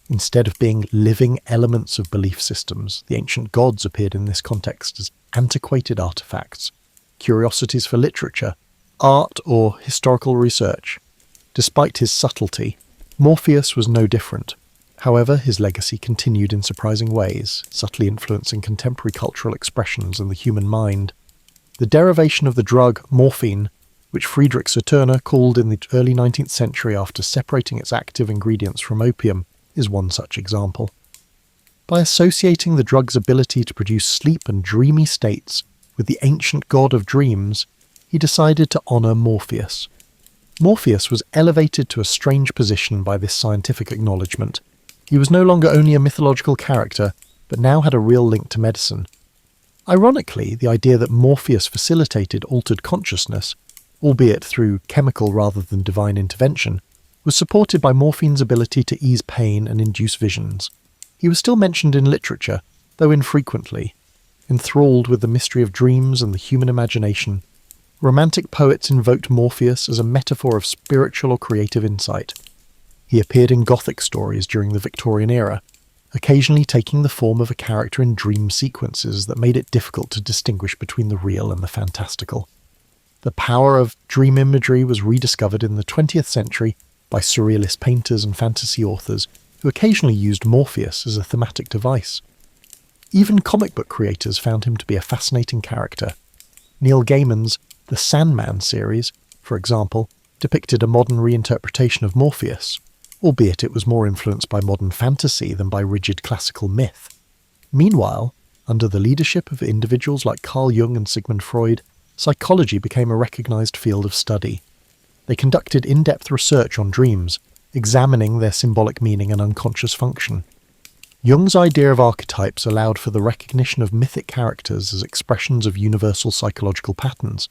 [SPEAKER 1] Instead of being living elements of belief systems, the ancient gods appeared in this context as antiquated artifacts, curiosities for literature, art, or historical research. Despite his subtlety, Morpheus was no different. However, his legacy continued in surprising ways, subtly influencing contemporary cultural expressions and the human mind. The derivation of the drug morphine, which Friedrich Saturner called in the early 19th century after separating its active ingredients from opium, is one such example. By associating the drug's ability to produce sleep and dreamy states with the ancient god of dreams, he decided to honour Morpheus. Morpheus was elevated to a strange position by this scientific acknowledgement. He was no longer only a mythological character, but now had a real link to medicine. Ironically, the idea that Morpheus facilitated altered consciousness, albeit through chemical rather than divine intervention, was supported by morphine's ability to ease pain and induce visions. He was still mentioned in literature, though infrequently. Enthralled with the mystery of dreams and the human imagination, romantic poets invoked Morpheus as a metaphor of spiritual or creative insight. He appeared in Gothic stories during the Victorian era, occasionally taking the form of a character in dream sequences that made it difficult to distinguish between the real and the fantastical. The power of dream imagery was rediscovered in the 20th century by surrealist painters and fantasy authors who occasionally used Morpheus as a thematic device. Even comic book creators found him to be a fascinating character. Neil Gaiman's The Sandman series, for example, depicted a modern reinterpretation of Morpheus, albeit it was more influenced by modern fantasy than by rigid classical myth. Meanwhile, under the leadership of individuals like Carl Jung and Sigmund Freud, psychology became a recognized field of study. They conducted in-depth research on dreams, examining their symbolic meaning and unconscious function. Jung's idea of archetypes allowed for the recognition of mythic characters as expressions of universal psychological patterns,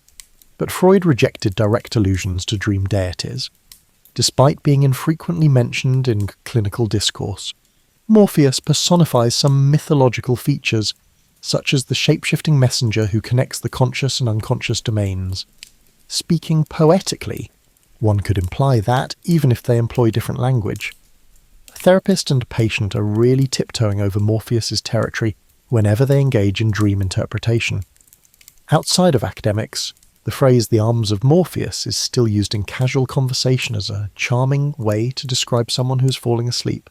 [SPEAKER 1] but Freud rejected direct allusions to dream deities. Despite being infrequently mentioned in clinical discourse, Morpheus personifies some mythological features, such as the shape-shifting messenger who connects the conscious and unconscious domains. Speaking poetically, one could imply that, even if they employ different language. A therapist and a patient are really tiptoeing over Morpheus's territory whenever they engage in dream interpretation. Outside of academics, The phrase "the arms of Morpheus" is still used in casual conversation as a charming way to describe someone who is falling asleep.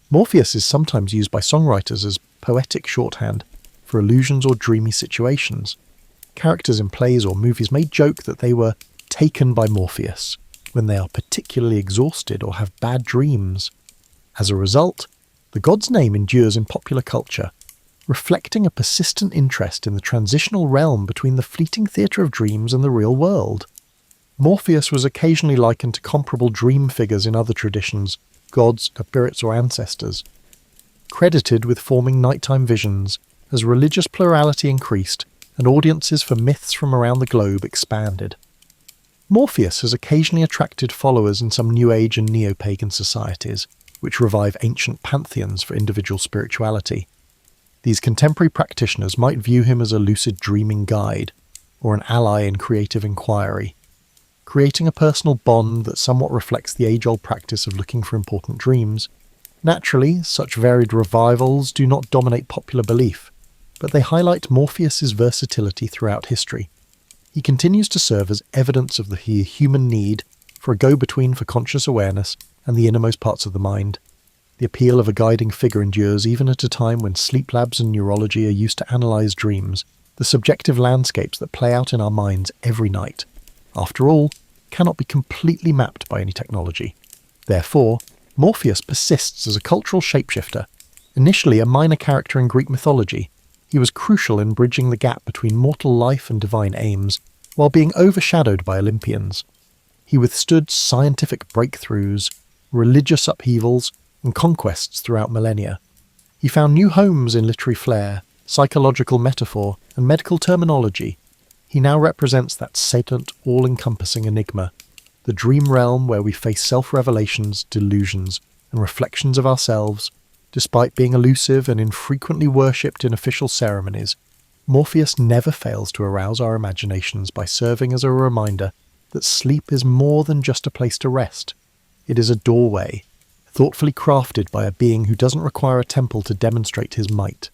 [SPEAKER 1] Morpheus is sometimes used by songwriters as poetic shorthand for illusions or dreamy situations. Characters in plays or movies may joke that they were taken by Morpheus when they are particularly exhausted or have bad dreams. As a result, the god's name endures in popular culture, reflecting a persistent interest in the transitional realm between the fleeting theatre of dreams and the real world. Morpheus was occasionally likened to comparable dream figures in other traditions, gods, spirits or ancestors. Credited with forming nighttime visions, as religious plurality increased and audiences for myths from around the globe expanded. Morpheus has occasionally attracted followers in some New Age and neo-pagan societies, which revive ancient pantheons for individual spirituality. These contemporary practitioners might view him as a lucid dreaming guide, or an ally in creative inquiry, creating a personal bond that somewhat reflects the age-old practice of looking for important dreams. Naturally, such varied revivals do not dominate popular belief, but they highlight Morpheus's versatility throughout history. He continues to serve as evidence of the human need for a go-between for conscious awareness and the innermost parts of the mind. The appeal of a guiding figure endures even at a time when sleep labs and neurology are used to analyse dreams, the subjective landscapes that play out in our minds every night. After all, cannot be completely mapped by any technology. Therefore, Morpheus persists as a cultural shapeshifter. Initially a minor character in Greek mythology, he was crucial in bridging the gap between mortal life and divine aims, while being overshadowed by Olympians. He withstood scientific breakthroughs, religious upheavals, and conquests throughout millennia. He found new homes in literary flair, psychological metaphor, and medical terminology. He now represents that sadient, all-encompassing enigma, the dream realm where we face self-revelations, delusions, and reflections of ourselves. Despite being elusive and infrequently worshipped in official ceremonies, Morpheus never fails to arouse our imaginations by serving as a reminder that sleep is more than just a place to rest. It is a doorway, thoughtfully crafted by a being who doesn't require a temple to demonstrate his might.